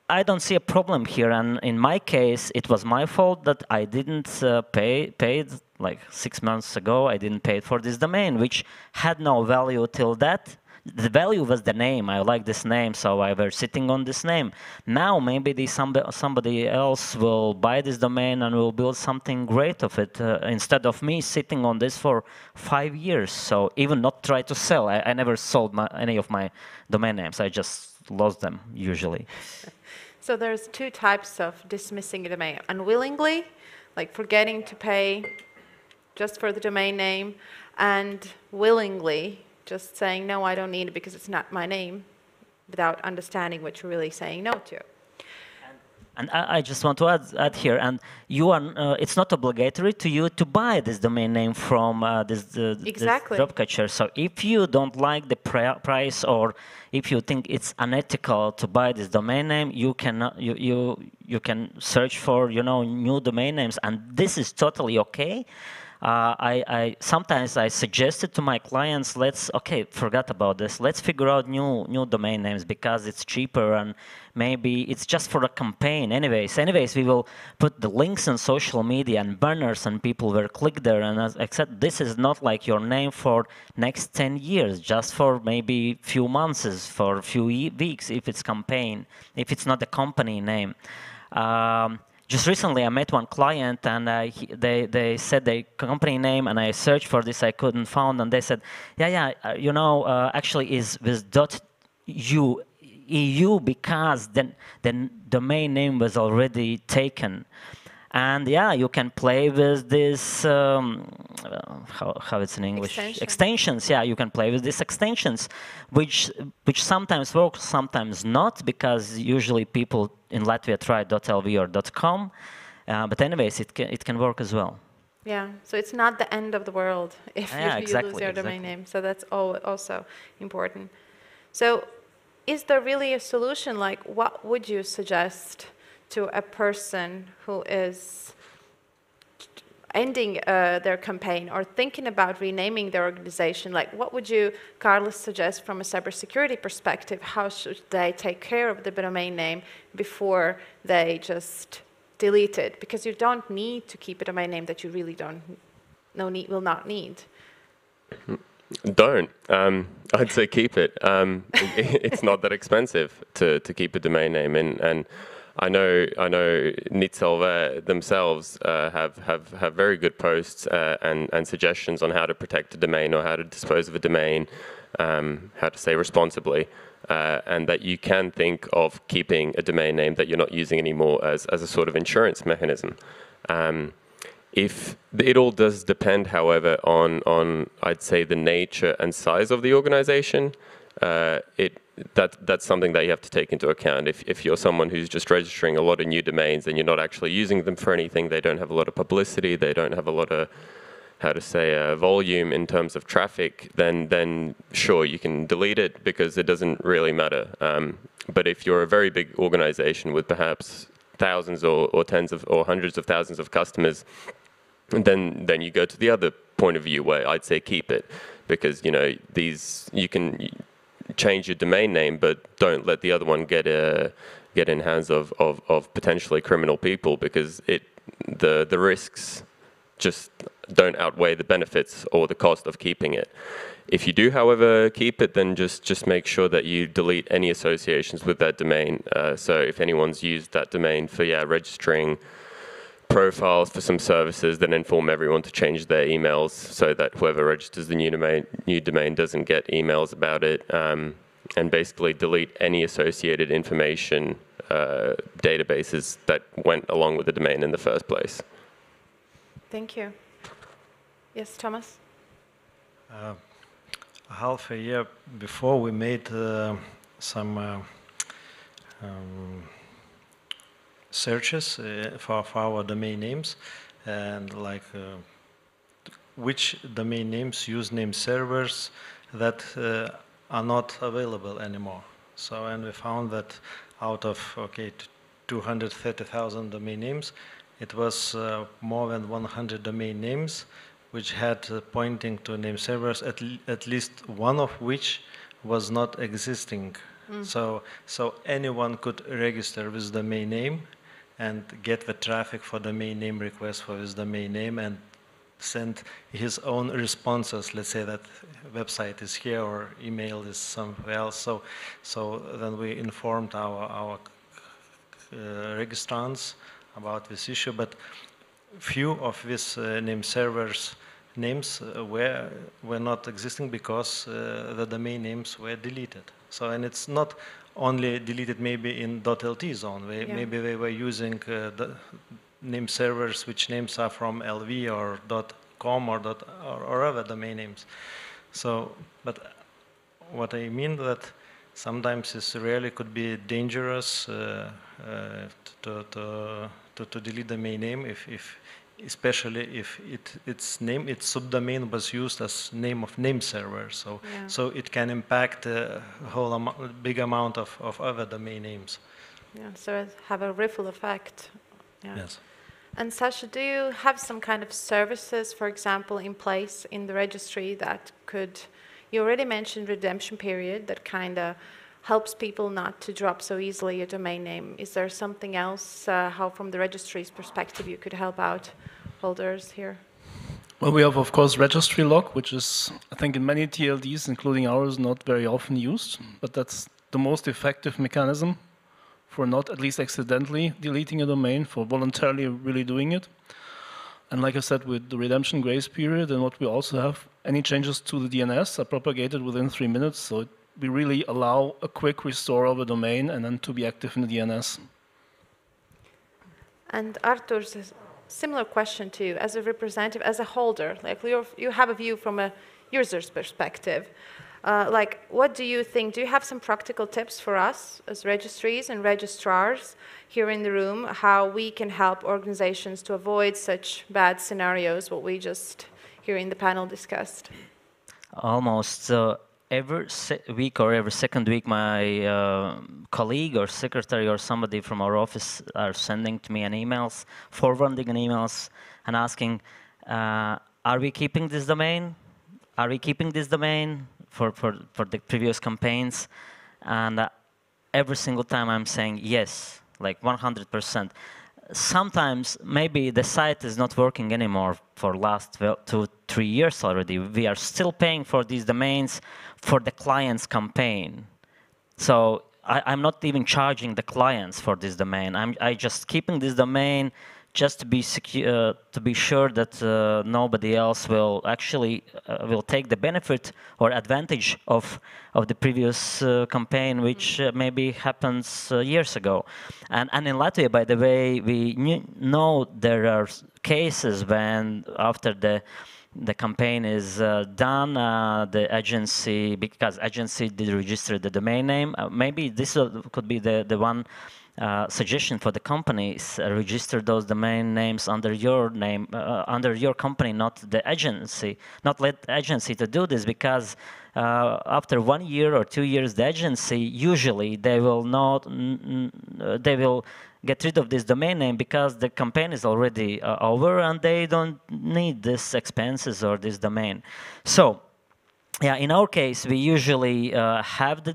I don't see a problem here. And in my case, it was my fault that I didn't pay like 6 months ago. I didn't pay for this domain, which had no value till that. The value was the name. I like this name, so I was sitting on this name. Now maybe somebody else will buy this domain and will build something great of it, instead of me sitting on this for 5 years. So even not try to sell. I never sold any of my domain names. I just lost them usually. So there's two types of dismissing a domain: unwillingly, like forgetting to pay just for the domain name, and willingly, just saying, no, I don't need it because it's not my name, without understanding what you're really saying no to. And I just want to add here, and you are, it's not obligatory to you to buy this domain name from this drop catcher. So if you don't like the price, or if you think it's unethical to buy this domain name, you can search for new domain names, and this is totally okay. Sometimes I suggested to my clients, forget about this. Let's figure out new domain names, because it's cheaper and maybe it's just for a campaign. Anyways, we will put the links on social media and banners, and people will click there. And except this is not like your name for next 10 years, just for maybe few months, for a few weeks, if it's campaign, if it's not the company name. Just recently, I met one client, and they said their company name, and I searched for this, I couldn't find, and they said, actually is with .eu, because the domain name was already taken. And yeah, you can play with this, how it's in English? Extensions. Yeah, you can play with these extensions, which sometimes work, sometimes not, because usually people in Latvia try .lv or .com. But anyways, it can work as well. Yeah, so it's not the end of the world if you lose your domain name. So that's also important. So is there really a solution? Like, what would you suggest to a person who is ending their campaign or thinking about renaming their organization? Like, what would you, Carlos, suggest from a cybersecurity perspective? How should they take care of the domain name before they just delete it? Because you don't need to keep a domain name that you really will not need. Don't. I'd say keep it. It's not that expensive to keep a domain name, and I know CERT.LV themselves have very good posts and suggestions on how to protect a domain or how to dispose of a domain, how to say responsibly, and that you can think of keeping a domain name that you're not using anymore as a sort of insurance mechanism. If it all does depend, however, on I'd say the nature and size of the organization. That's something that you have to take into account. If you're someone who's just registering a lot of new domains and you're not actually using them for anything, they don't have a lot of publicity, they don't have a lot of, how to say, volume in terms of traffic, then sure, you can delete it because it doesn't really matter. But if you're a very big organization with perhaps thousands or tens of or hundreds of thousands of customers, then you go to the other point of view where I'd say keep it, because you can change your domain name, but don't let the other one get in hands of potentially criminal people, because the risks just don't outweigh the benefits or the cost of keeping it. If you do, however, keep it, then just make sure that you delete any associations with that domain. So if anyone's used that domain for registering profiles for some services, then inform everyone to change their emails so that whoever registers the new domain doesn't get emails about it, and basically delete any associated information databases that went along with the domain in the first place. Thank you. Yes, Thomas? Half a year before, we made some searches for our domain names, and which domain names, username servers that are not available anymore. So, and we found that out of 230,000 domain names, it was more than 100 domain names which had pointing to name servers, at least one of which was not existing. So anyone could register with domain name and get the traffic for domain name request for his domain name and send his own responses. Let's say that website is here or email is somewhere else. So then we informed our registrants about this issue, but few of these name servers names were not existing because the domain names were deleted. So, and it's not only deleted maybe in .lt zone. Maybe they were using the name servers which names are from LV or .com or other domain names. So, but what I mean that sometimes it really could be dangerous to delete the domain name especially if its subdomain was used as name of name server. So so it can impact a whole big amount of other domain names. Yeah, so it have a ripple effect. Yeah. Yes. And Sasha, do you have some kind of services, for example, in place in the registry that could, you already mentioned redemption period that kind of helps people not to drop so easily a domain name. Is there something else, how from the registry's perspective you could help out holders here? Well, we have, of course, registry log, which is, I think, in many TLDs, including ours, not very often used, but that's the most effective mechanism for not at least accidentally deleting a domain, for voluntarily really doing it. And like I said, with the redemption grace period and what we also have, any changes to the DNS are propagated within 3 minutes, so we really allow a quick restore of a domain and then to be active in the DNS. And Artur, similar question to you as a representative, as a holder. Like you have a view from a user's perspective. Like, what do you think? Do you have some practical tips for us as registries and registrars here in the room, how we can help organizations to avoid such bad scenarios, what we just here in the panel discussed? Almost every week or every second week, my colleague or secretary or somebody from our office are sending to me an emails, forwarding an emails and asking, are we keeping this domain? Are we keeping this domain for the previous campaigns? And every single time I'm saying yes, like 100%. Sometimes maybe the site is not working anymore for last 2-3 years already. We are still paying for these domains for the client's campaign. So I'm not even charging the clients for this domain. I just keeping this domain just to be secure, to be sure that nobody else will actually will take the benefit or advantage of the previous campaign, which maybe happens years ago. And in Latvia, by the way, we know there are cases when after the campaign is done, the agency, because agency did register the domain name, maybe this could be the one suggestion for the companies, register those domain names under your name, under your company, not the agency, not let the agency to do this, because after 1 year or 2 years, the agency, usually they will not, they will get rid of this domain name because the campaign is already over and they don't need this expenses or this domain. So, yeah, in our case, we usually have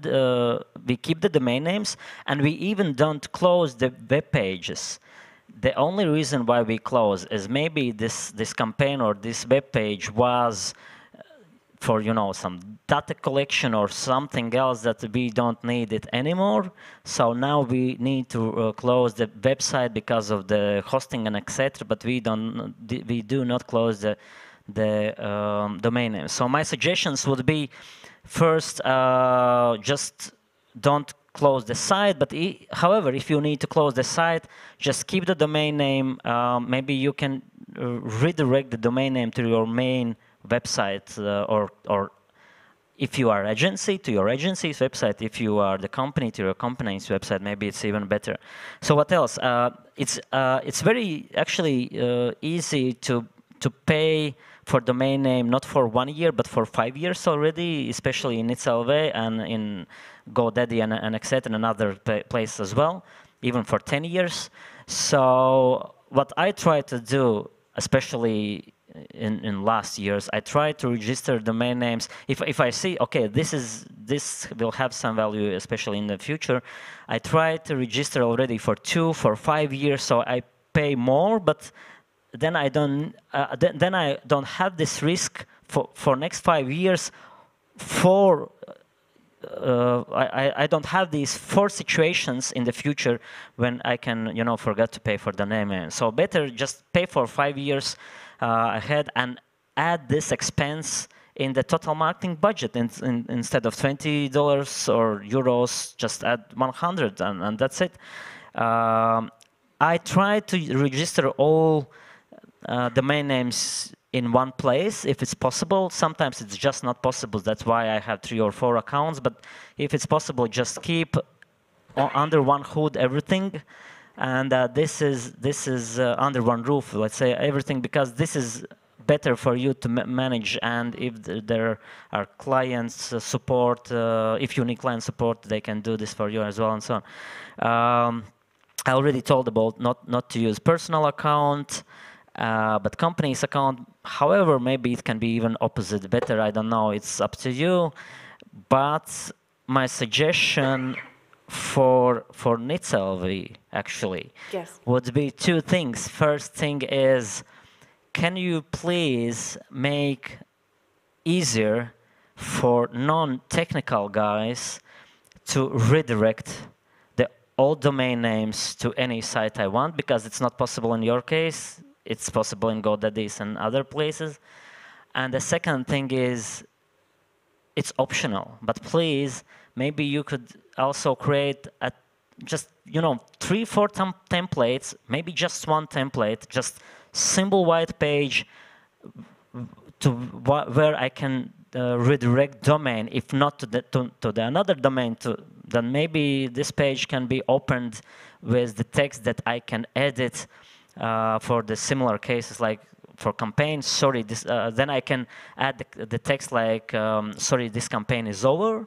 we keep the domain names, and we even don't close the web pages. The only reason why we close is maybe this campaign or this web page was for, you know, some data collection or something else that we don't need it anymore. So now we need to close the website because of the hosting and etc. But we do not close the domain name. So my suggestions would be, first, just don't close the site, but however, if you need to close the site, just keep the domain name. Maybe you can redirect the domain name to your main website, or if you are agency, to your agency's website. If you are the company, to your company's website. Maybe it's even better. So what else? It's very actually easy to pay for domain name, not for 1 year, but for 5 years already, especially in CERT.LV and in GoDaddy and etc. and other places as well, even for 10 years. So what I try to do, especially in last years, I try to register domain names. If I see, okay, this will have some value, especially in the future, I try to register already for 2, for 5 years, so I pay more, but then I don't have this risk for next 5 years. I don't have these 4 situations in the future when I can, you know, forget to pay for the name. So better just pay for 5 years ahead and add this expense in the total marketing budget. Instead of $20 or euros, just add 100 and that's it. I try to register all domain names in one place if it's possible. Sometimes it's just not possible. That's why I have 3 or 4 accounts. But if it's possible, just keep under one hood everything, and this is under one roof. Let's say everything, because this is better for you to manage. And if there are clients support, if you need client support, they can do this for you as well, and so on. I already told about not to use personal account. But company's account, however, maybe it can be even opposite better. I don't know. It's up to you. But my suggestion for CERT.LV actually would be 2 things. First thing is, can you please make easier for non-technical guys to redirect the old domain names to any site I want, because it's not possible in your case. It's possible in GoDaddy and other places. And the second thing is, it's optional. But please, maybe you could also create just, you know, 3-4 templates, maybe just one template, just simple white page to where I can redirect domain, if not to the another domain, then maybe this page can be opened with the text that I can edit for the similar cases, like for campaigns. Sorry, this, then I can add the text like, sorry, this campaign is over.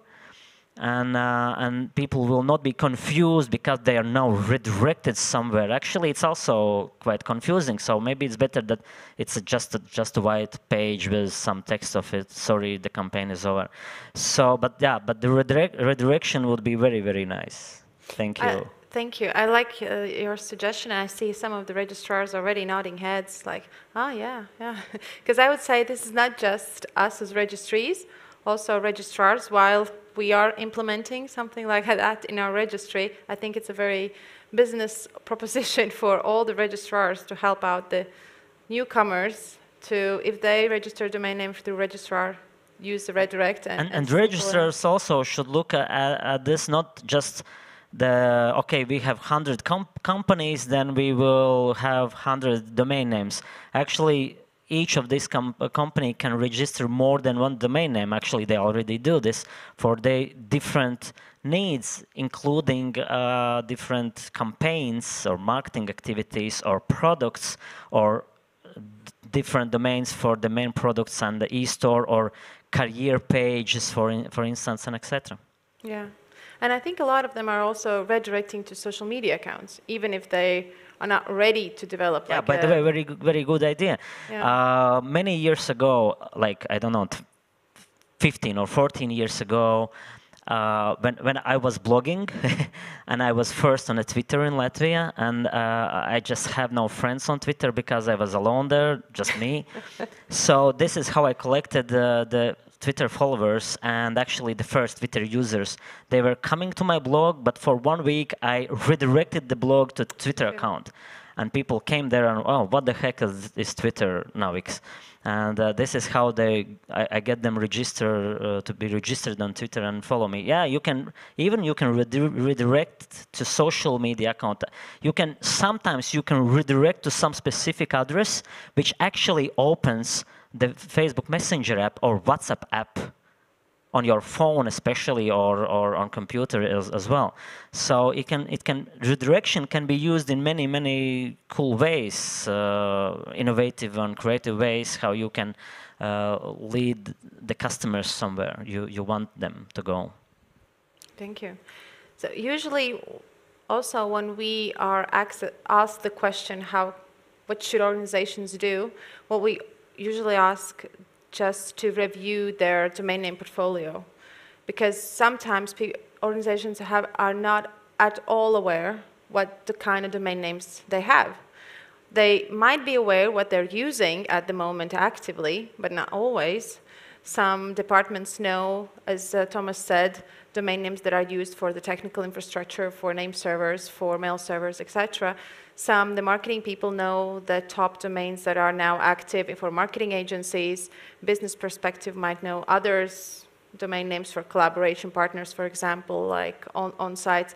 And people will not be confused because they are now redirected somewhere. Actually, it's also quite confusing. So maybe it's better that it's just a white page with some text of it. Sorry, the campaign is over. So, but yeah, but the redirection would be very, very nice. Thank you. Thank you. I like your suggestion. I see some of the registrars already nodding heads like, oh, yeah, yeah. Because I would say this is not just us as registries, also registrars, while we are implementing something like that in our registry. I think it's a very business proposition for all the registrars to help out the newcomers to, if they register domain name through registrar, use the redirect. And registrars also should look at this, not just the, okay, we have 100 companies, then we will have 100 domain names. Actually, each of these company can register more than one domain name. Actually, they already do this for their different needs, including different campaigns or marketing activities or products or different domains for the main products and the e-store or career pages, for instance, and etc. Yeah, and I think a lot of them are also redirecting to social media accounts, even if they are not ready to develop. Yeah, like by the way, very good idea. Yeah. Many years ago, like, I don't know, 15 or 14 years ago, when I was blogging, and I was first on a Twitter in Latvia, and I just have no friends on Twitter because I was alone there, just me. So this is how I collected the Twitter followers, and actually the first Twitter users. They were coming to my blog, but for 1 week I redirected the blog to Twitter account. And people came there and, oh, what the heck is Twitter now? And this is how I get them to be registered on Twitter and follow me. Yeah, you can redirect to social media account. Sometimes you can redirect to some specific address, which actually opens the Facebook Messenger app or WhatsApp app on your phone especially, or on computer as well. So redirection can be used in many cool ways, innovative and creative ways, how you can lead the customers somewhere you want them to go. Thank you. So usually also when we are asked the question, what should organizations do, what we usually ask just to review their domain name portfolio, because sometimes organizations are not at all aware what the kind of domain names they have. They might be aware what they're using at the moment actively, but not always. Some departments know, as Thomas said, domain names that are used for the technical infrastructure, for name servers, for mail servers, etc. The marketing people know the top domains that are now active for marketing agencies. Business perspective might know others, domain names for collaboration partners, for example, like on sites.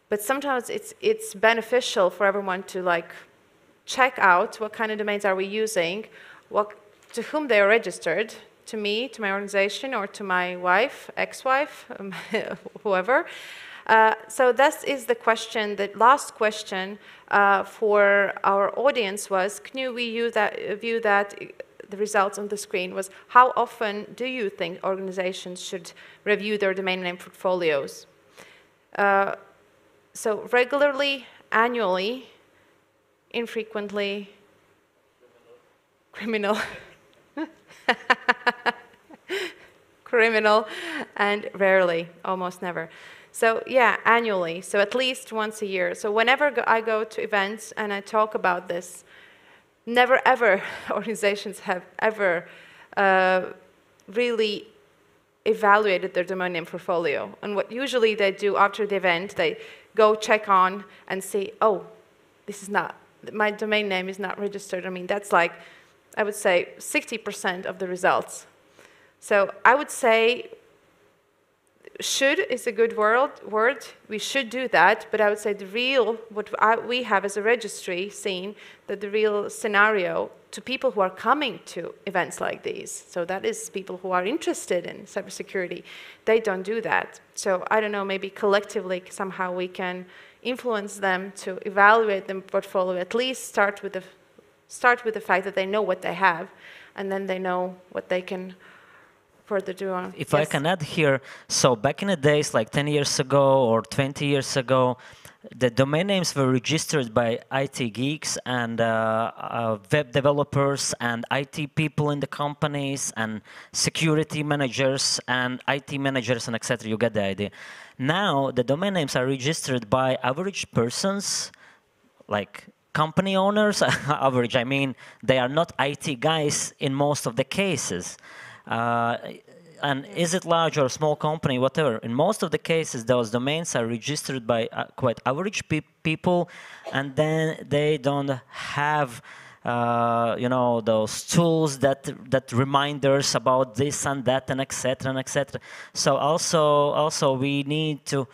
But sometimes it's beneficial for everyone to check out what kind of domains are we using, to whom they are registered, to me, to my organization, or to my wife, ex-wife, whoever. So this is the question, the last question for our audience was, can you view that the results on the screen was, how often do you think organizations should review their domain name portfolios? So regularly, annually, infrequently, criminal. Criminal, and rarely, almost never. So yeah, annually, so at least once a year. So whenever I go to events and I talk about this, never ever organizations have ever really evaluated their domain name portfolio. And what usually they do after the event, they go check on and say, oh, this is not, my domain name is not registered. I mean, that's like, I would say 60% of the results. So I would say should is a good word. We should do that, but I would say the real, we have as a registry seen that the real scenario to people who are coming to events like these, so that is people who are interested in cybersecurity, they don't do that. So I don't know, maybe collectively somehow we can influence them to evaluate the portfolio, at least start with the fact that they know what they have, and then they know what they can further do on. If I can add here, so back in the days, like 10 years ago or 20 years ago, the domain names were registered by IT geeks and web developers and IT people in the companies and security managers and IT managers and etc. You get the idea. Now the domain names are registered by average persons, like company owners. Average, I mean, they are not IT guys in most of the cases. And is it large or small company, whatever, in most of the cases, those domains are registered by quite average people, and then they don't have, you know, those tools that reminders about this and that and etc. and etc. So also we need to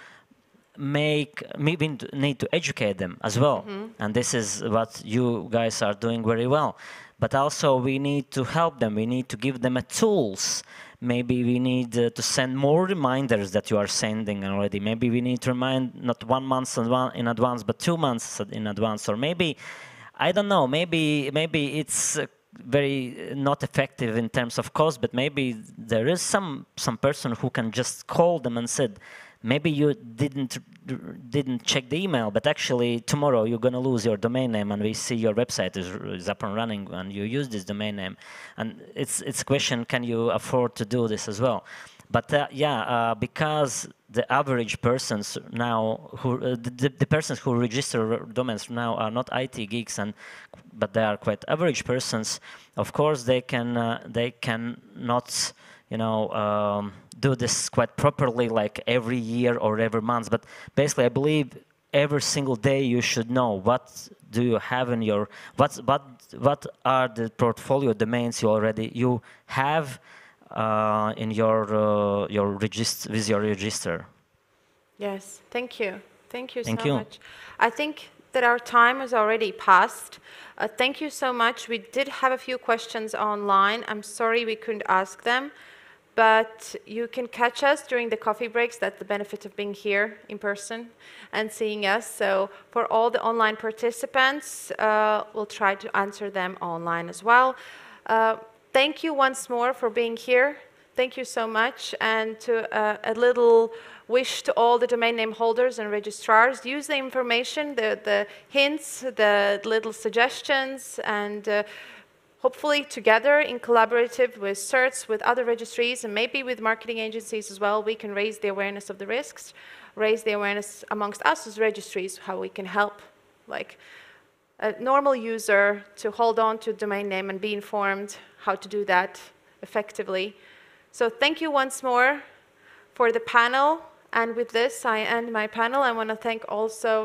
need to educate them as well, and this is what you guys are doing very well. But also we need to help them. We need to give them tools. Maybe we need to send more reminders that you are sending already. Maybe we need to remind not 1 month in advance, but 2 months in advance. Or maybe, I don't know, maybe it's very not effective in terms of cost, but maybe there is some person who can just call them and said, maybe you didn't check the email, but actually tomorrow you're going to lose your domain name, and we see your website is up and running, and you use this domain name. And it's a question: can you afford to do this as well? But because the average persons now, the persons who register domains now are not IT geeks, but they are quite average persons. Of course, they cannot, you know, do this quite properly, like every year or every month. But basically, I believe every single day you should know what do you have in your what are the portfolio domains you have in your register. Yes, thank you so much. I think that our time is already passed. Thank you so much. We did have a few questions online. I'm sorry we couldn't ask them. But you can catch us during the coffee breaks. That's the benefit of being here in person and seeing us. So for all the online participants, we'll try to answer them online as well. Thank you once more for being here. Thank you so much. And to a little wish to all the domain name holders and registrars, use the information, the hints, the little suggestions, and hopefully together in collaborative with CERTs, with other registries, and maybe with marketing agencies as well, we can raise the awareness of the risks, raise the awareness amongst us as registries, how we can help like a normal user to hold on to domain name and be informed how to do that effectively. So thank you once more for the panel. And with this, I end my panel. I want to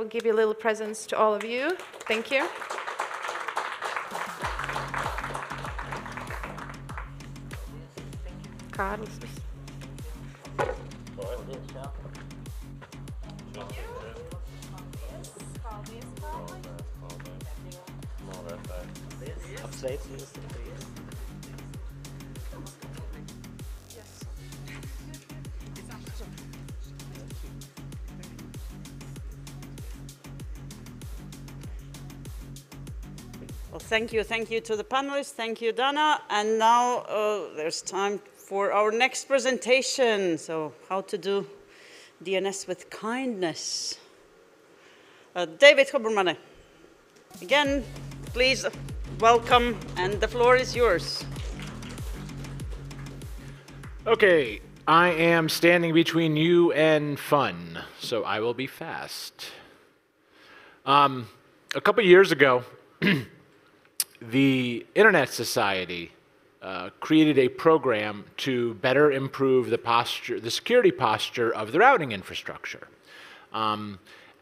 give you a little presents to all of you. Thank you. Carlos. Well, thank you to the panelists, thank you, Dana. And now there's time for our next presentation. So how to do DNS with kindness. David Huberman, again, please welcome, and the floor is yours. Okay, I am standing between you and fun, so I will be fast. A couple years ago, the Internet Society created a program to better improve the security posture of the routing infrastructure.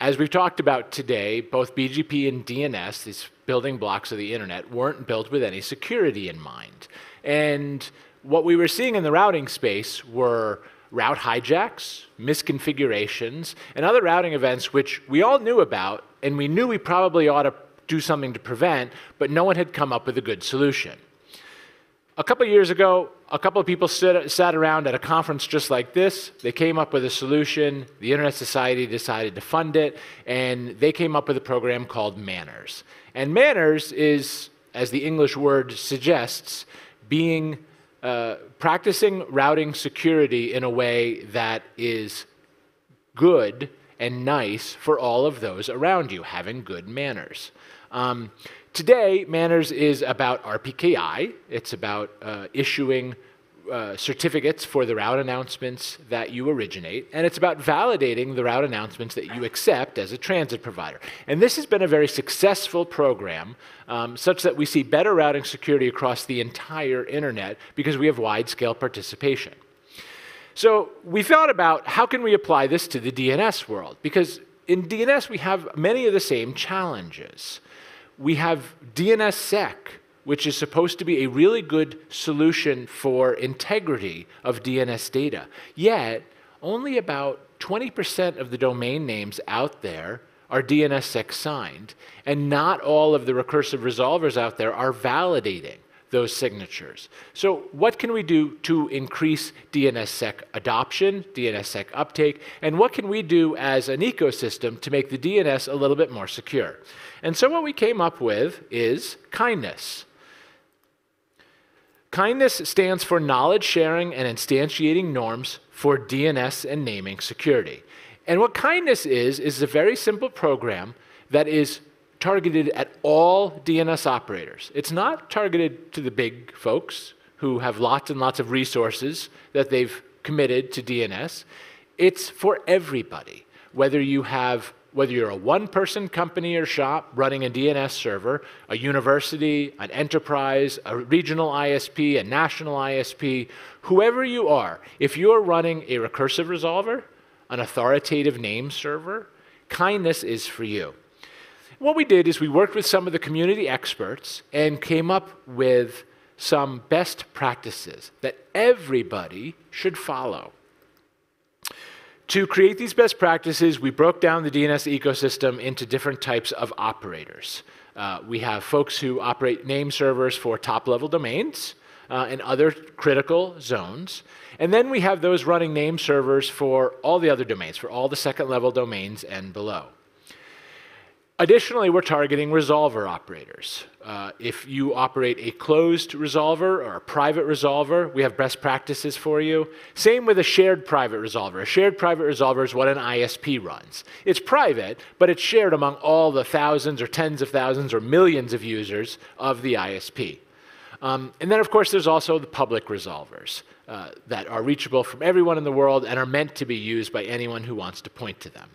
As we've talked about today, both BGP and DNS, these building blocks of the internet, weren't built with any security in mind. And what we were seeing in the routing space were route hijacks, misconfigurations, and other routing events which we all knew about, and we knew we probably ought to do something to prevent, but no one had come up with a good solution. A couple of years ago, a couple of people sat around at a conference just like this. They came up with a solution. The Internet Society decided to fund it, and they came up with a program called Manners. And Manners is, as the English word suggests, practicing routing security in a way that is good and nice for all of those around you, having good manners. Today, Manners is about RPKI. It's about issuing certificates for the route announcements that you originate, and it's about validating the route announcements that you accept as a transit provider. And this has been a very successful program, such that we see better routing security across the entire internet because we have wide-scale participation. So we thought about how can we apply this to the DNS world, because in DNS we have many of the same challenges. We have DNSSEC, which is supposed to be a really good solution for integrity of DNS data. Yet, only about 20% of the domain names out there are DNSSEC signed, and not all of the recursive resolvers out there are validating those signatures. So what can we do to increase DNSSEC adoption, DNSSEC uptake, and what can we do as an ecosystem to make the DNS a little bit more secure? And so what we came up with is Kindness. Kindness stands for Knowledge Sharing and Instantiating Norms for DNS and Naming Security. And what Kindness is a very simple program that is targeted at all DNS operators. It's not targeted to the big folks who have lots and lots of resources that they've committed to DNS. It's for everybody, whether you're a one-person company or shop running a DNS server, a university, an enterprise, a regional ISP, a national ISP, whoever you are, if you're running a recursive resolver, an authoritative name server, Kindness is for you. What we did is we worked with some of the community experts and came up with some best practices that everybody should follow. To create these best practices, we broke down the DNS ecosystem into different types of operators. We have folks who operate name servers for top-level domains and other critical zones. And then we have those running name servers for all the other domains, for all the second-level domains and below. Additionally, we're targeting resolver operators. If you operate a closed resolver or a private resolver, we have best practices for you. Same with a shared private resolver. A shared private resolver is what an ISP runs. It's private, but it's shared among all the thousands or tens of thousands or millions of users of the ISP. And then, of course, there's also the public resolvers that are reachable from everyone in the world and are meant to be used by anyone who wants to point to them.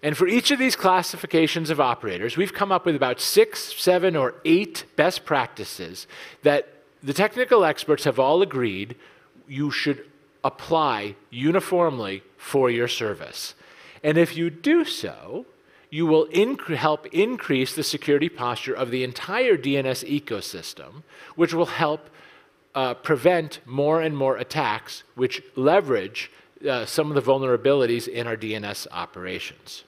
And for each of these classifications of operators, we've come up with about 6, 7, or 8 best practices that the technical experts have all agreed you should apply uniformly for your service. And if you do so, you will help increase the security posture of the entire DNS ecosystem, which will help prevent more and more attacks which leverage some of the vulnerabilities in our DNS operations.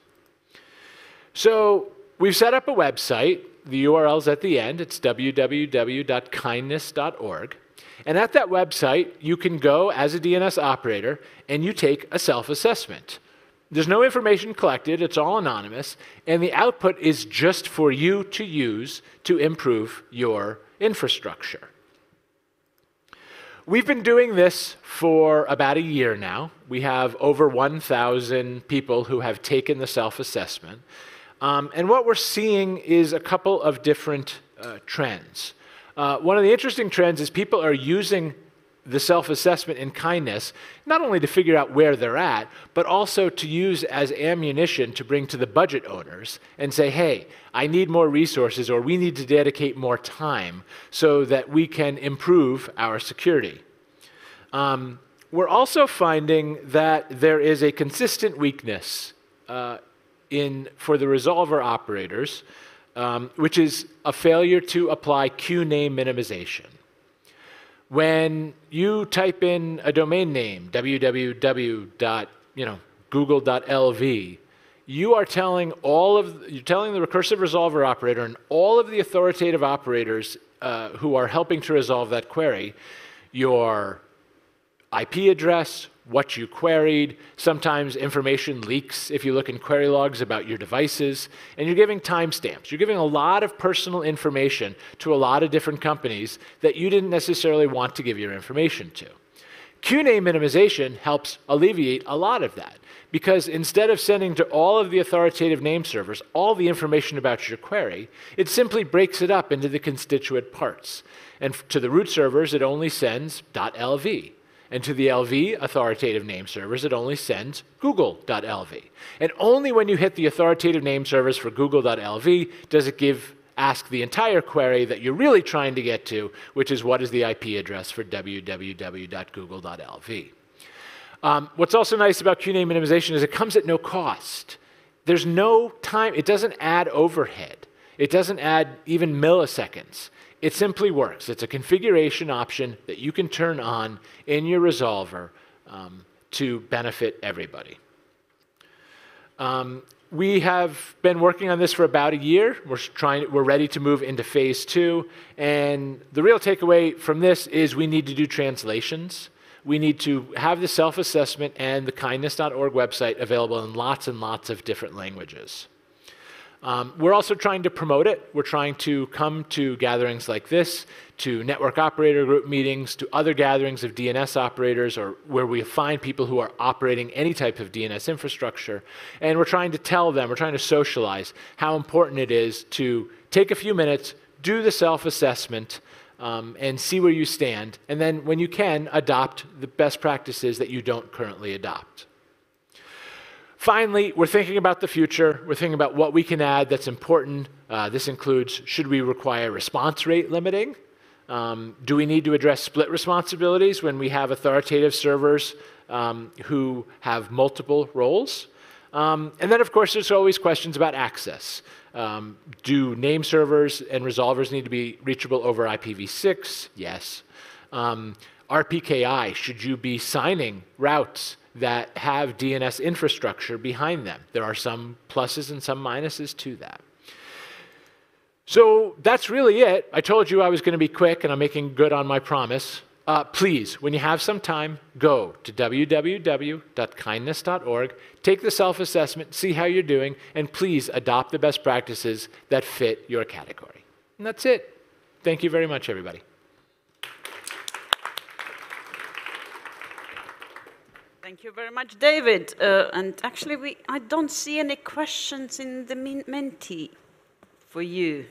So we've set up a website. The URL's at the end. It's www.kindness.org. And at that website, you can go as a DNS operator and you take a self-assessment. There's no information collected. It's all anonymous. And the output is just for you to use to improve your infrastructure. We've been doing this for about a year now. We have over 1,000 people who have taken the self-assessment. And what we're seeing is a couple of different trends. One of the interesting trends is people are using the self-assessment in Kindness not only to figure out where they're at, but also to use as ammunition to bring to the budget owners and say, hey, I need more resources, or we need to dedicate more time so that we can improve our security. We're also finding that there is a consistent weakness for the resolver operators, which is a failure to apply QName minimization. When you type in a domain name, www.google.lv, you are telling you're telling the recursive resolver operator and all of the authoritative operators who are helping to resolve that query your IP address, what you queried. Sometimes information leaks if you look in query logs about your devices, and you're giving timestamps. You're giving a lot of personal information to a lot of different companies that you didn't necessarily want to give your information to. QName minimization helps alleviate a lot of that, because instead of sending to all of the authoritative name servers all the information about your query, it simply breaks it up into the constituent parts. And to the root servers, it only sends .lv. And to the LV authoritative name servers, it only sends google.lv. And only when you hit the authoritative name servers for google.lv does it ask the entire query that you're really trying to get to, which is what is the IP address for www.google.lv. What's also nice about QName minimization is it comes at no cost. There's no time, it doesn't add overhead. It doesn't add even milliseconds. It simply works. It's a configuration option that you can turn on in your resolver to benefit everybody. We have been working on this for about a year. We're ready to move into phase 2. And the real takeaway from this is we need to do translations. We need to have the self-assessment and the kindness.org website available in lots and lots of different languages. We're also trying to promote it. We're trying to come to gatherings like this, to network operator group meetings, to other gatherings of DNS operators, or where we find people who are operating any type of DNS infrastructure. And we're trying to tell them, we're trying to socialize how important it is to take a few minutes, do the self-assessment, and see where you stand. And then when you can, adopt the best practices that you don't currently adopt. Finally, we're thinking about the future. We're thinking about what we can add that's important. This includes, should we require response rate limiting? Do we need to address split responsibilities when we have authoritative servers who have multiple roles? And then, of course, there's always questions about access. Do name servers and resolvers need to be reachable over IPv6? Yes. RPKI, should you be signing routes that have DNS infrastructure behind them? There are some pluses and some minuses to that. So that's really it. I told you I was going to be quick, and I'm making good on my promise. Please, when you have some time, go to www.kindness.org, take the self-assessment, see how you're doing, and please adopt the best practices that fit your category. And that's it. Thank you very much, everybody. Thank you very much, David. And actually, I don't see any questions in the Menti for you.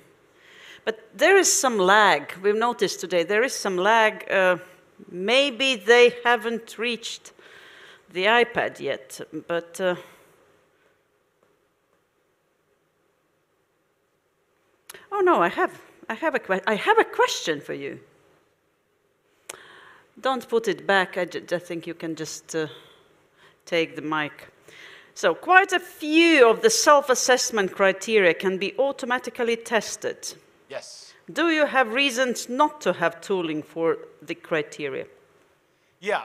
But there is some lag. We've noticed today there is some lag. Maybe they haven't reached the iPad yet, but oh no, I have a question for you. Don't put it back. I think you can just take the mic. So quite a few of the self-assessment criteria can be automatically tested. Yes. Do you have reasons not to have tooling for the criteria? Yeah,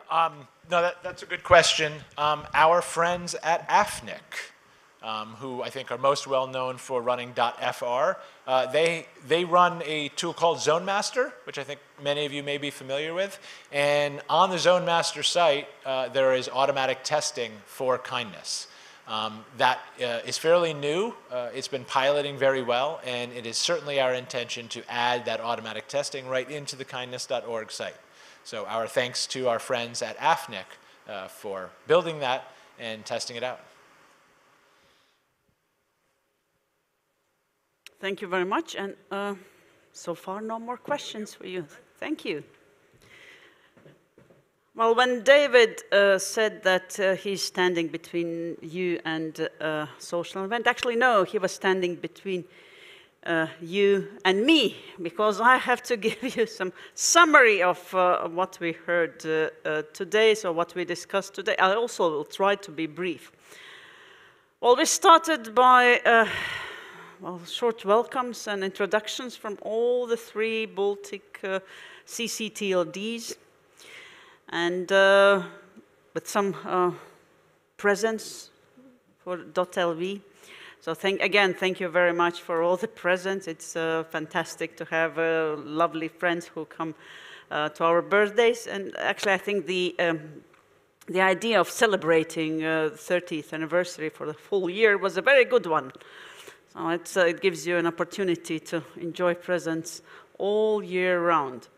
no, that's a good question. Our friends at AFNIC, who I think are most well known for running .fr, they run a tool called ZoneMaster, which I think many of you may be familiar with. And on the ZoneMaster site, there is automatic testing for kindness. That is fairly new. It's been piloting very well, and it is certainly our intention to add that automatic testing right into the kindness.org site. So our thanks to our friends at AFNIC for building that and testing it out. Thank you very much. And so far, no more questions for you. Thank you. Well, when David said that he's standing between you and a social event, actually, no, he was standing between you and me, because I have to give you some summary of what we heard today, so what we discussed today. I also will try to be brief. Well, we started by well, short welcomes and introductions from all the 3 Baltic CCTLDs, and with some presents for .LV. So again, thank you very much for all the presents. It's fantastic to have lovely friends who come to our birthdays. And actually, I think the idea of celebrating 30th anniversary for the full year was a very good one. So it gives you an opportunity to enjoy presents all year round.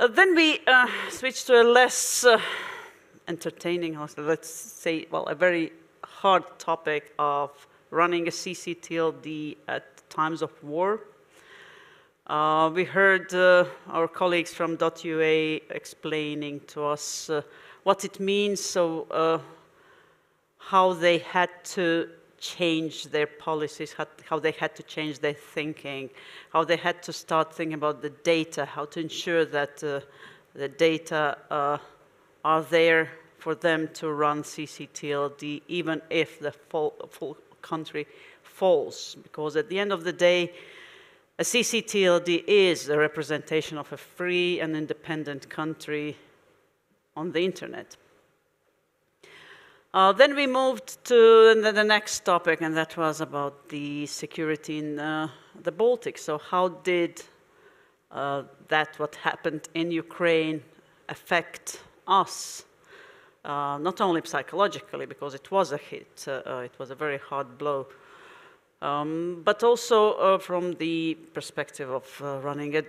Then we switched to a less entertaining, let's say, well, a very hard topic of running a CCTLD at times of war. We heard our colleagues from .ua explaining to us what it means, so how they had to change their policies, how they had to change their thinking, how they had to start thinking about the data, how to ensure that the data are there for them to run CCTLD, even if the full country falls. Because at the end of the day, a CCTLD is a representation of a free and independent country on the internet. Then we moved to the next topic, and that was about the security in the Baltic. So how did what happened in Ukraine affect us? Not only psychologically, because it was a hit, it was a very hard blow, but also from the perspective of running a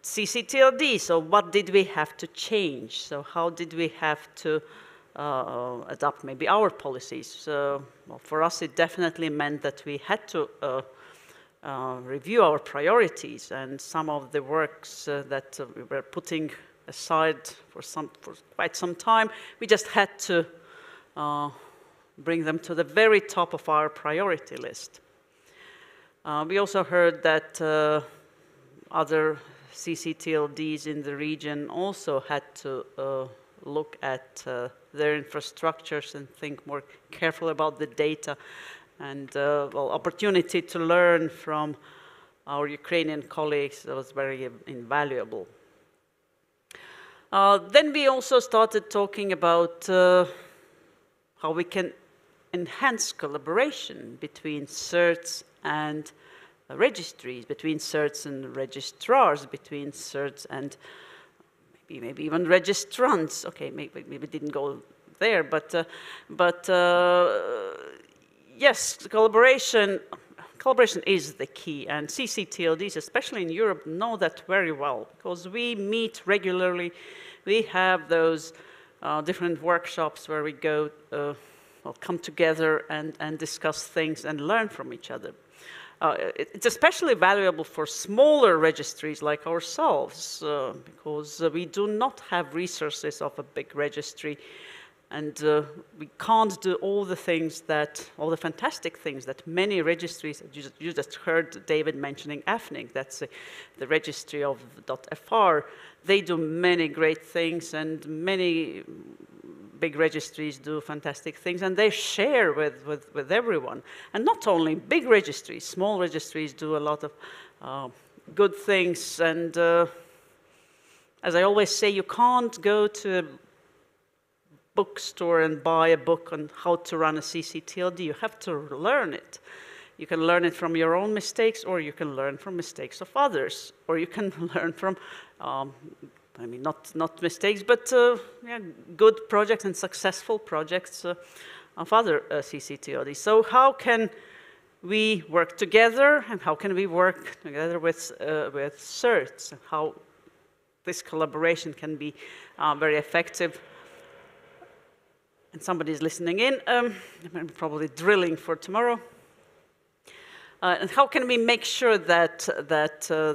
CCTLD. So what did we have to change? So how did we have to adopt maybe our policies? So, well, for us, it definitely meant that we had to review our priorities, and some of the works that we were putting aside for quite some time, we just had to bring them to the very top of our priority list. We also heard that other CCTLDs in the region also had to look at their infrastructures and think more carefully about the data, and well, opportunity to learn from our Ukrainian colleagues was very invaluable. Then we also started talking about how we can enhance collaboration between CERTs and registries, between CERTs and registrars, between CERTs and maybe even registrants. Okay, maybe didn't go there, but yes, collaboration is the key, and CCTLDs, especially in Europe, know that very well, because we meet regularly. We have those different workshops where we go, come together and discuss things and learn from each other. It's especially valuable for smaller registries like ourselves, because we do not have resources of a big registry, and we can't do all the fantastic things that many registries, you just heard David mentioning AFNIC, that's the registry of .fr. They do many great things, and many big registries do fantastic things, and they share with everyone. And not only big registries, small registries do a lot of good things. And as I always say, you can't go to a bookstore and buy a book on how to run a CCTLD. You have to learn it. You can learn it from your own mistakes, or you can learn from mistakes of others, or you can learn from I mean, not mistakes, but yeah, good projects and successful projects of other CCTLDs. So how can we work together, and how can we work together with CERTs, and how this collaboration can be very effective? And somebody's listening in, probably drilling for tomorrow. And how can we make sure that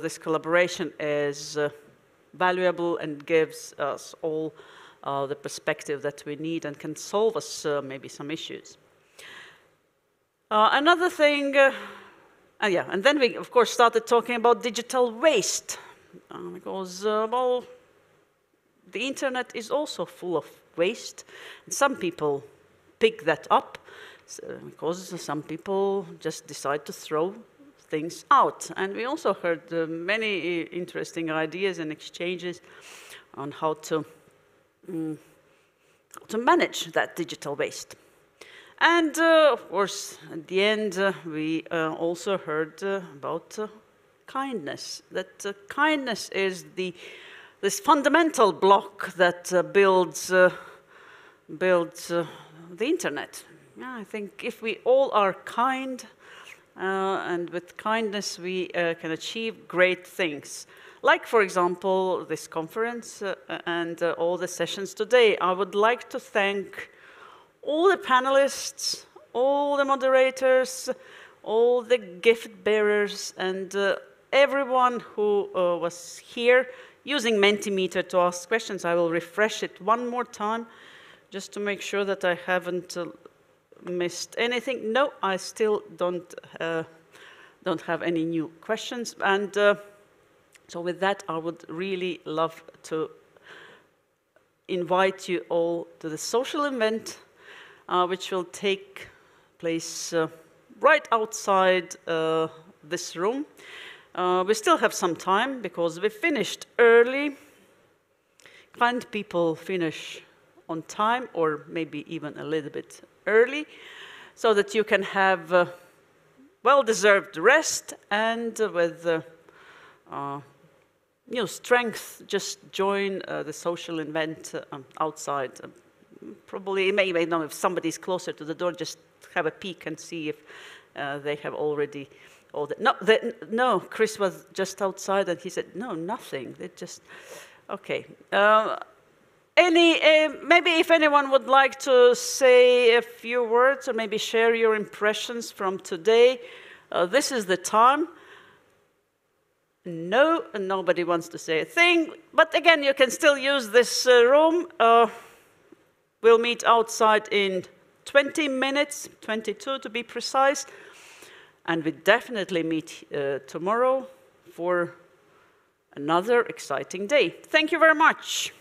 this collaboration is valuable and gives us all the perspective that we need and can solve us maybe some issues? Another thing, yeah, and then we of course started talking about digital waste, because well, the internet is also full of waste. And some people pick that up, because some people just decide to throw things out. And we also heard many interesting ideas and exchanges on how to manage that digital waste. And of course, at the end, we also heard about kindness. That kindness is this fundamental block that builds the internet. Yeah, I think if we all are kind, and with kindness we can achieve great things. Like, for example, this conference and all the sessions today. I would like to thank all the panelists, all the moderators, all the gift bearers, and everyone who was here using Mentimeter to ask questions. I will refresh it one more time just to make sure that I haven't missed anything. No, I still don't have any new questions. And so with that, I would really love to invite you all to the social event, which will take place right outside this room. We still have some time because we finished early. Kind people finish on time, or maybe even a little bit early, so that you can have well-deserved rest and with new strength, just join the social event outside. Probably, maybe no, if somebody's closer to the door, just have a peek and see if they have already all the... No, Chris was just outside and he said, no, nothing. They just... Okay. Maybe if anyone would like to say a few words or maybe share your impressions from today, this is the time. No, nobody wants to say a thing. But again, you can still use this room. We'll meet outside in 20 minutes, 22 to be precise. And we definitely meet tomorrow for another exciting day. Thank you very much.